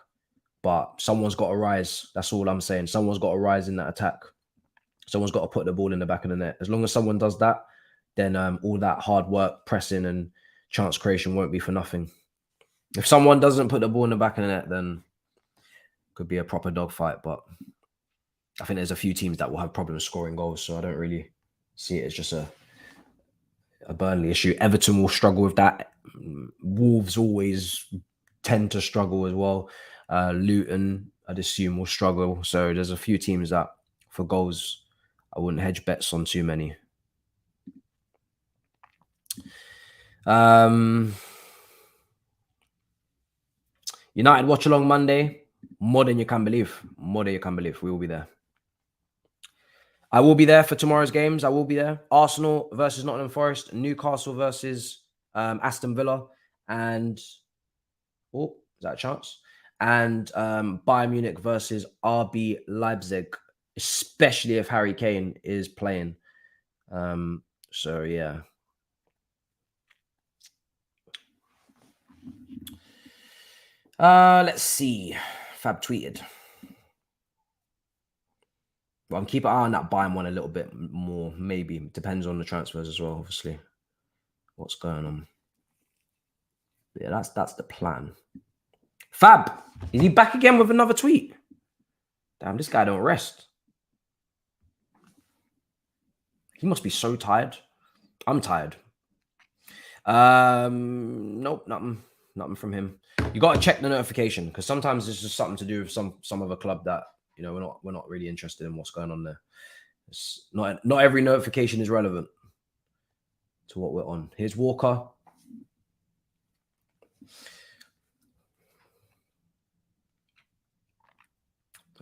but someone's got to rise. That's all I'm saying. Someone's got to rise in that attack. Someone's got to put the ball in the back of the net. As long as someone does that, then all that hard work, pressing and chance creation won't be for nothing. If someone doesn't put the ball in the back of the net, then it could be a proper dogfight. But I think there's a few teams that will have problems scoring goals, so I don't really see it as just a Burnley issue. Everton will struggle with that. Wolves always tend to struggle as well. Luton, I'd assume, will struggle. So there's a few teams that, for goals, I wouldn't hedge bets on too many. United watch along Monday. More than you can believe. More than you can believe. We will be there. I will be there for tomorrow's games. I will be there. Arsenal versus Nottingham Forest, Newcastle versus Aston Villa, and is that a chance? And Bayern Munich versus RB Leipzig, especially if Harry Kane is playing. So yeah. Let's see. Fab tweeted. Well, I'm keeping an eye on that Bayern one a little bit more. Maybe depends on the transfers as well. Obviously, what's going on? But yeah, that's the plan. Fab, is he back again with another tweet? Damn, this guy don't rest. He must be so tired. I'm tired. Nope, nothing from him. You got to check the notification because sometimes it's just something to do with some other club that, you know, we're not really interested in what's going on there. It's not every notification is relevant to what we're on. Here's Walker.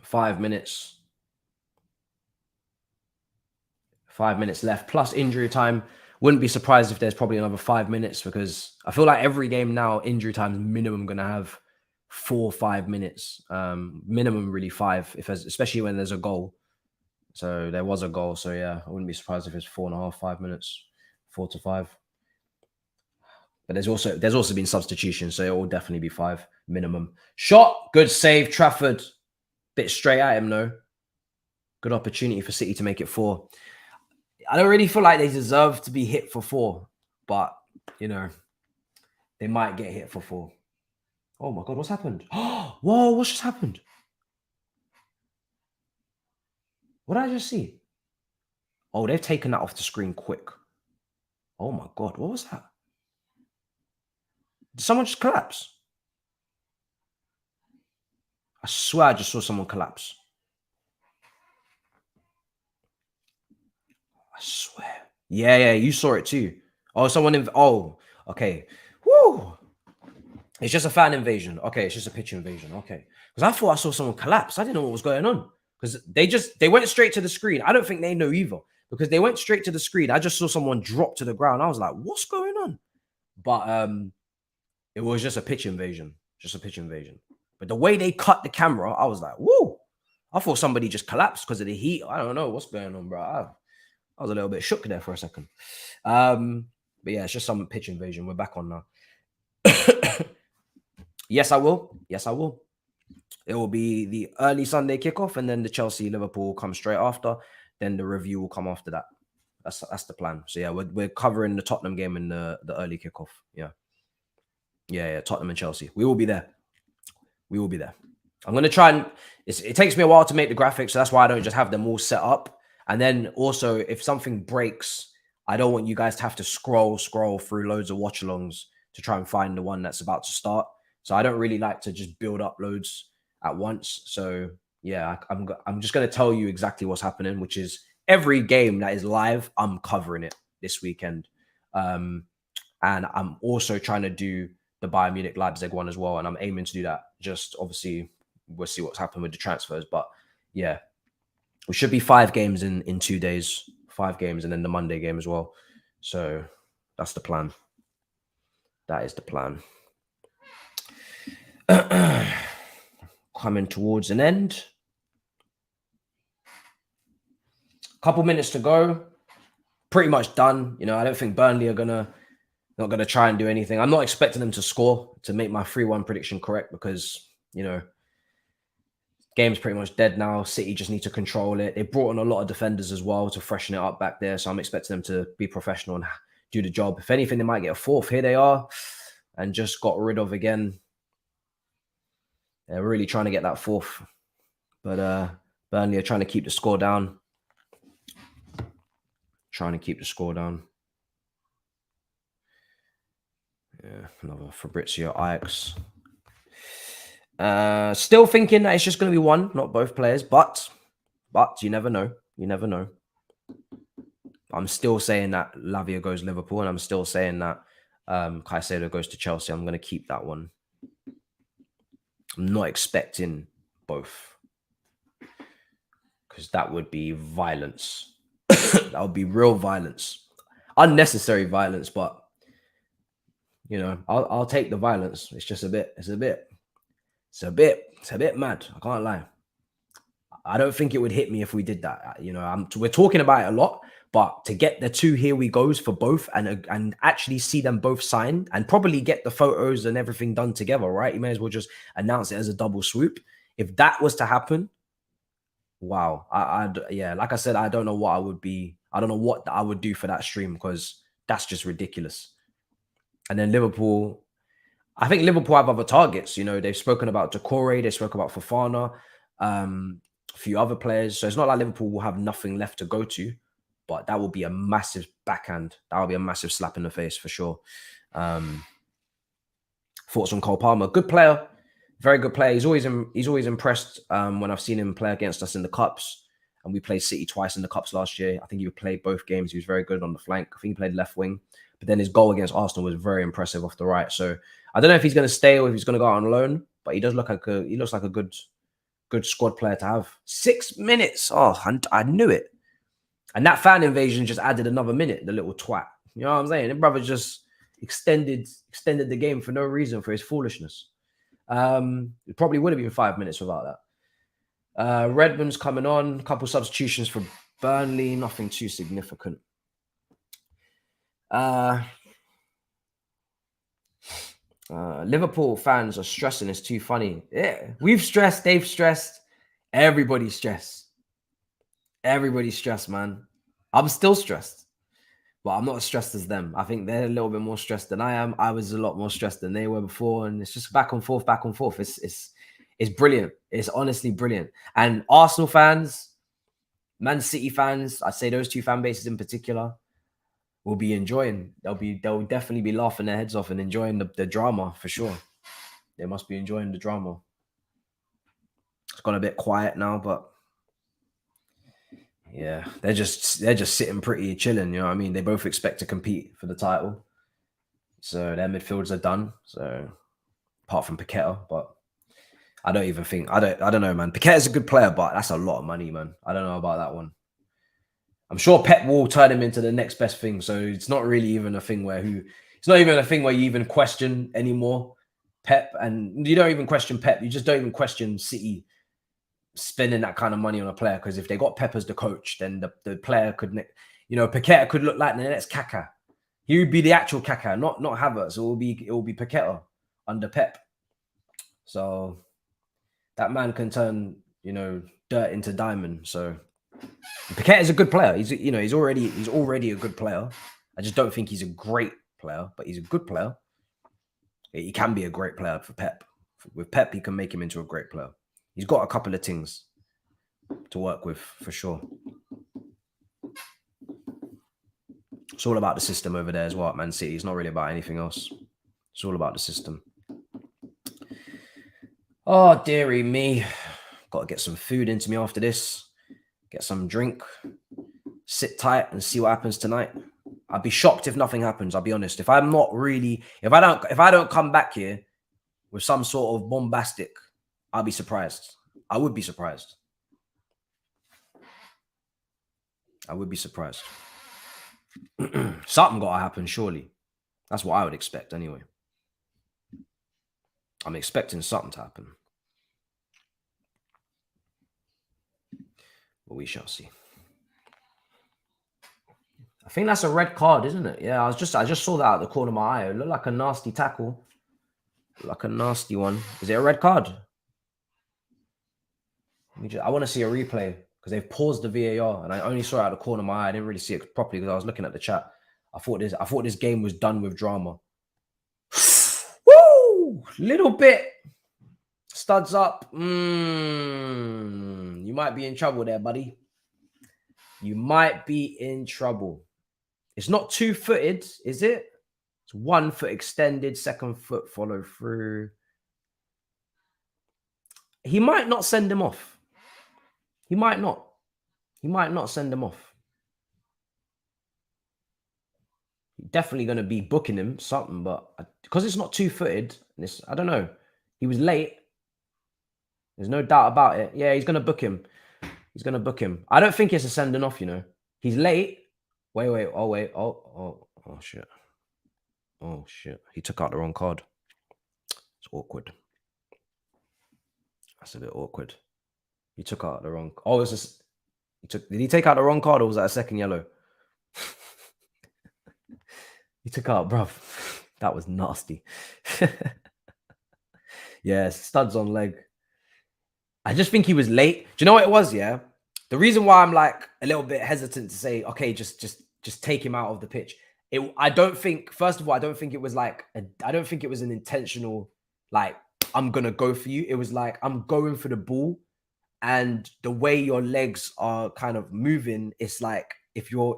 Five minutes left plus injury time. Wouldn't be surprised if there's probably another 5 minutes because I feel like every game now, injury time is minimum going to have 4 or 5 minutes. Minimum really 5, especially when there's a goal. So there was a goal. So yeah, I wouldn't be surprised if it's 4.5, 5 minutes, 4 to 5. But there's also been substitutions, so it will definitely be 5 minimum. Shot, good save, Trafford. Bit straight at him though. Good opportunity for City to make it 4. I don't really feel like they deserve to be hit for 4, but you know, they might get hit for 4. Oh my God, what's happened? Whoa, what's just happened? What did I just see? Oh, they've taken that off the screen quick. Oh my God, what was that? Did someone just collapse? I swear I just saw someone collapse. I swear. Yeah, you saw it too. Oh, oh, okay. Woo! It's just a fan invasion. Okay, it's just a pitch invasion. Okay. Because I thought I saw someone collapse. I didn't know what was going on. Because they went straight to the screen. I don't think they know either. Because they went straight to the screen. I just saw someone drop to the ground. I was like, what's going on? But it was just a pitch invasion. Just a pitch invasion. But the way they cut the camera, I was like, whoa. I thought somebody just collapsed because of the heat. I don't know what's going on, bro. I was a little bit shook there for a second. But yeah, it's just some pitch invasion. We're back on now. Yes, I will. Yes, I will. It will be the early Sunday kickoff, and then the Chelsea-Liverpool will come straight after. Then the review will come after that. That's the plan. So yeah, we're covering the Tottenham game in the early kickoff. Yeah, Tottenham and Chelsea. We will be there. We will be there. I'm going to try and... It takes me a while to make the graphics, so that's why I don't just have them all set up. And then also, if something breaks, I don't want you guys to have to scroll through loads of watch-alongs to try and find the one that's about to start. So I don't really like to just build up loads at once. So yeah, I'm just going to tell you exactly what's happening, which is every game that is live, I'm covering it this weekend. And I'm also trying to do the Bayern Munich Leipzig one as well. And I'm aiming to do that. Just obviously, we'll see what's happened with the transfers. But yeah, we should be 5 games in 2 days, 5 games, and then the Monday game as well. So that's the plan. That is the plan. Coming towards an end. Couple minutes to go. Pretty much done. You know, I don't think Burnley are not gonna try and do anything. I'm not expecting them to score to make my 3-1 prediction correct because, you know, game's pretty much dead now. City just need to control it. They brought in a lot of defenders as well to freshen it up back there. So I'm expecting them to be professional and do the job. If anything, they might get a 4th. Here they are. And just got rid of again. They're really trying to get that 4th. But Burnley are trying to keep the score down. Yeah, another Fabrizio Ajax. Still thinking that it's just going to be one, not both players. But you never know. You never know. I'm still saying that Lavia goes Liverpool, and I'm still saying that Caicedo goes to Chelsea. I'm going to keep that one. I'm not expecting both because that would be violence. That would be real violence, unnecessary violence. But you know, I'll take the violence. It's just a bit mad. I can't lie. I don't think it would hit me if we did that. You know, we're talking about it a lot, but to get the 2 here we goes for both and actually see them both signed and probably get the photos and everything done together, right? You may as well just announce it as a double swoop. If that was to happen, wow. Yeah, like I said, I don't know what I would do for that stream because that's just ridiculous. And then Liverpool, I think Liverpool have other targets. You know, they've spoken about Decore, they spoke about Fofana, a few other players. So it's not like Liverpool will have nothing left to go to, but that will be a massive backhand. That will be a massive slap in the face for sure. Thoughts on Cole Palmer? Good player, very good player. He's always impressed when I've seen him play against us in the cups. And we played City twice in the cups last year. I think he played both games. He was very good on the flank. I think he played left wing. But then his goal against Arsenal was very impressive off the right. So I don't know if he's going to stay or if he's going to go out on loan. But he looks like a good squad player to have. 6 minutes. Oh, I knew it. And that fan invasion just added another minute. The little twat. You know what I'm saying? The brother just extended the game for no reason for his foolishness. It probably would have been 5 minutes without that. Redmond's coming on. A couple substitutions for Burnley. Nothing too significant. Liverpool fans are stressing. It's too funny. Yeah, we've stressed. They've stressed. Everybody's stressed. Everybody's stressed, man. I'm still stressed, but I'm not as stressed as them. I think they're a little bit more stressed than I am. I was a lot more stressed than they were before, and it's just back and forth. It's brilliant. It's honestly brilliant. And Arsenal fans, Man City fans, I'd say those 2 fan bases in particular, will be enjoying. They'll definitely be laughing their heads off and enjoying the drama for sure. They must be enjoying the drama. It's gone a bit quiet now, but yeah, they're just sitting pretty chilling. You know what I mean? They both expect to compete for the title, so their midfields are done. So apart from Paqueta, but I don't know, man. Paqueta's a good player, but that's a lot of money, man. I don't know about that one. I'm sure Pep will turn him into the next best thing. So it's not really even a thing where you even question anymore Pep, and you don't even question Pep. You just don't even question City spending that kind of money on a player, because if they got Pep as the coach, then the player could, you know, Paqueta could look like the next Kaka. He would be the actual Kaka, not Havertz. It will be Paqueta under Pep. So that man can turn, you know, dirt into diamond. So Paqueta is a good player. He's already a good player. I just don't think he's a great player, but he's a good player. He can be a great player for Pep. With Pep, he can make him into a great player. He's got a couple of things to work with for sure. It's all about the system over there as well at Man City. It's not really about anything else. It's all about the system. Oh, dearie me. Got to get some food into me after this. Get some drink. Sit tight and see what happens tonight. I'd be shocked if nothing happens, I'll be honest. If I don't come back here with some sort of bombastic, I'll be surprised. I would be surprised. I would be surprised. Something got to happen, surely. That's what I would expect anyway. I'm expecting something to happen. But we shall see. I think that's a red card, isn't it? Yeah, I just saw that out the corner of my eye. It looked like a nasty tackle. Like a nasty one. Is it a red card? I want to see a replay because they've paused the VAR and I only saw it out the corner of my eye. I didn't really see it properly because I was looking at the chat. I thought this game was done with drama. Woo! Little bit. Studs up. You might be in trouble there, buddy. You might be in trouble. It's not 2-footed, is it? It's 1 foot extended, 2nd foot follow through. He might not send him off. He might not. He might not send him off. Definitely going to be booking him something, but because it's not 2-footed, I don't know. He was late. There's no doubt about it. Yeah, he's going to book him. He's going to book him. I don't think it's a sending off, you know. He's late. Wait. Oh, shit. Oh, shit. He took out the wrong card. It's awkward. That's a bit awkward. He took out the wrong... Oh, it's just... Did he take out the wrong card or was that a second yellow? He took out, bruv. That was nasty. Yeah, studs on leg. I just think he was late. Do you know what it was, yeah? The reason why I'm like a little bit hesitant to say, okay, just take him out of the pitch. I don't think, first of all, I don't think it was like, I don't think it was an intentional, like, I'm going to go for you. It was like, I'm going for the ball. And the way your legs are kind of moving, it's like, if your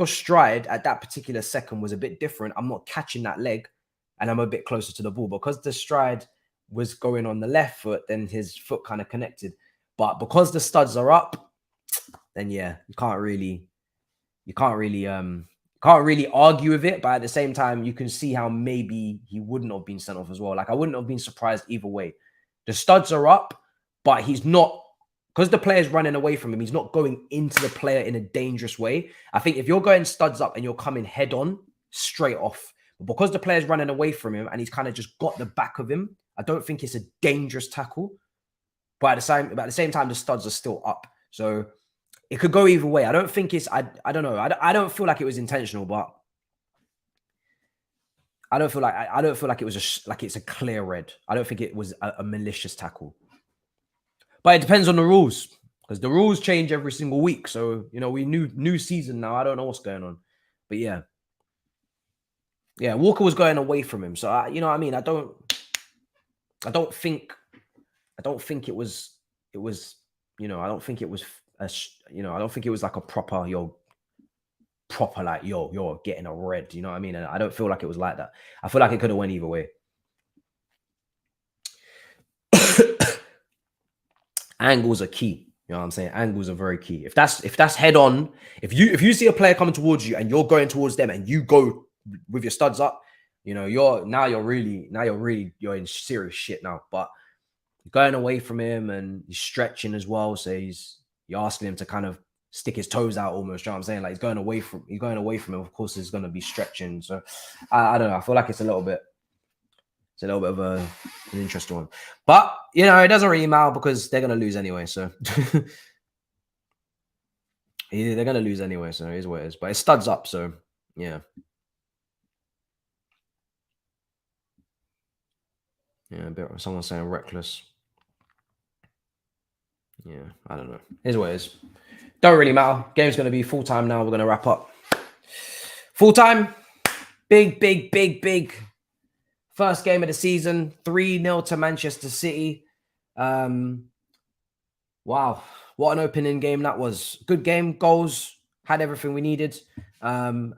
stride at that particular second was a bit different, I'm not catching that leg and I'm a bit closer to the ball. Because the stride was going on the left foot, then his foot kind of connected. But because the studs are up, then yeah, you can't really argue with it. But at the same time, you can see how maybe he wouldn't have been sent off as well. Like, I wouldn't have been surprised either way. The studs are up, but he's not, because the player's running away from him, he's not going into the player in a dangerous way. I think if you're going studs up and you're coming head on, straight off. But because the player's running away from him and he's kind of just got the back of him, I don't think it's a dangerous tackle. But at the same time, the studs are still up. So it could go either way. I don't think it's, I don't know. I don't feel like it was intentional, but I don't feel like it was like it's a clear red. I don't think it was a malicious tackle. But it depends on the rules, because the rules change every single week. So, you know, we new season now. I don't know what's going on. But yeah. Yeah, Walker was going away from him. So, you know what I mean? I don't think it was, you know, I don't think it was, I don't think it was like a proper, like, you're getting a red, you know what I mean? And I don't feel like it was like that. I feel like it could have went either way. Angles are key. You know what I'm saying? Angles are very key. If that's head on, if you see a player coming towards you and you're going towards them and you go with your studs up, you know, you're in serious shit now. But going away from him and he's stretching as well, so you're asking him to kind of stick his toes out almost. You know what I'm saying? Like, he's going away from him. Of course, he's going to be stretching. So I don't know. I feel like it's a little bit of an interesting one. But, you know, it doesn't really matter because they're going to lose anyway. So they're going to lose anyway. So it is what it is. But it studs up. So, yeah. Yeah, a bit. Someone's saying reckless. Yeah, I don't know. Here's what it is. Don't really matter. Game's going to be full-time now. We're going to wrap up. Full-time. Big. First game of the season. 3-0 to Manchester City. Wow. What an opening game that was. Good game. Goals. had everything we needed, and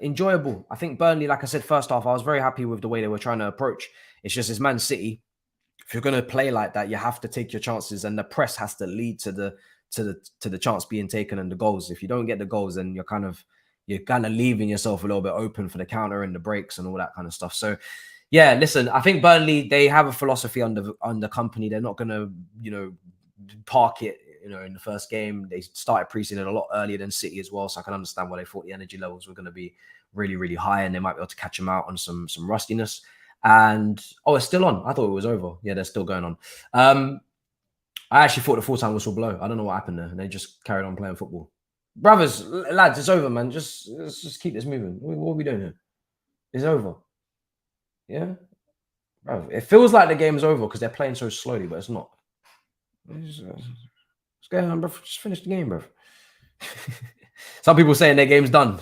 enjoyable. I think Burnley, like I said, first half, I was very happy with the way they were trying to approach. It's just as Man City, if you're going to play like that, you have to take your chances, and the press has to lead to the chance being taken and the goals. If you don't get the goals, then you're kind of leaving yourself a little bit open for the counter and the breaks and all that kind of stuff. So, yeah, listen, I think Burnley, they have a philosophy under company. They're not going to, park it, in the first game. They started pre-season a lot earlier than City as well. So I can understand why they thought the energy levels were going to be really, really high, and they might be able to catch them out on some rustiness. And, it's still on. I thought it was over. Yeah, they're still going on. I actually thought the full-time whistle blow. I don't know what happened there. And they just carried on playing football. Brothers, lads, it's over, man. Let's just keep this moving. What are we doing here? It's over. Yeah? Bro, it feels like the game's over because they're playing so slowly, but it's not. Let's go on, bro. Just finish the game, bro. Some people saying their game's done.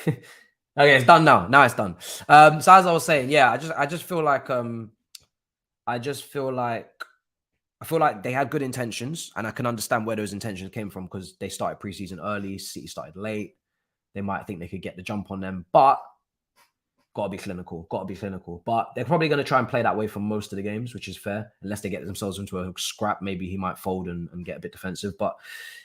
Okay, it's done now. Now it's done. So as I was saying, yeah, I just feel like I feel like they had good intentions, and I can understand where those intentions came from because they started preseason early. City started late. They might think they could get the jump on them, but got to be clinical. But they're probably going to try and play that way for most of the games, which is fair. Unless they get themselves into a scrap, maybe he might fold and get a bit defensive. But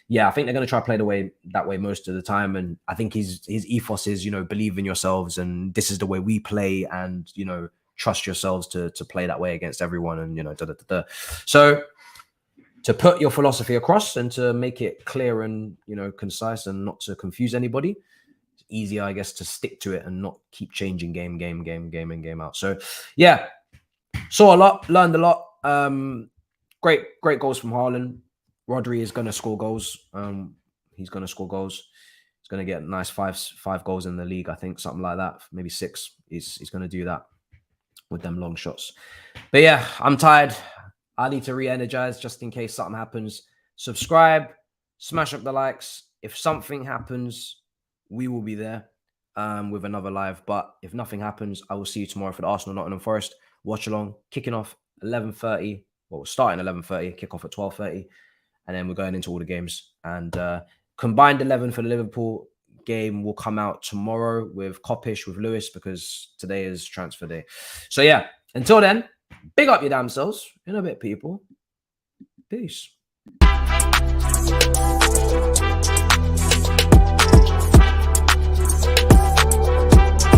yeah, I think they're going to try and play that way most of the time. And I think his ethos is, believe in yourselves, and this is the way we play, and trust yourselves to play that way against everyone, and So to put your philosophy across and to make it clear and concise and not to confuse anybody, it's easier, I guess, to stick to it and not keep changing game in, game out. So yeah, saw a lot, learned a lot. Great goals from Haaland. Rodri is going to score goals. He's going to score goals. He's going to get nice five goals in the league, I think, something like that, maybe 6. He's going to do that with them long shots. But yeah, I'm tired. I need to re-energize just in case something happens. Subscribe, smash up the likes. If something happens, we will be there with another live. But if nothing happens, I will see you tomorrow for the Arsenal Nottingham Forest watch along, kicking off 11:30. Well, starting 11:30, kick off at 12:30, and then we're going into all the games. And combined 11 for the Liverpool game will come out tomorrow with Kopish, with Lewis, because today is transfer day. So yeah, until then, big up your damn selves. In a bit, people. Peace.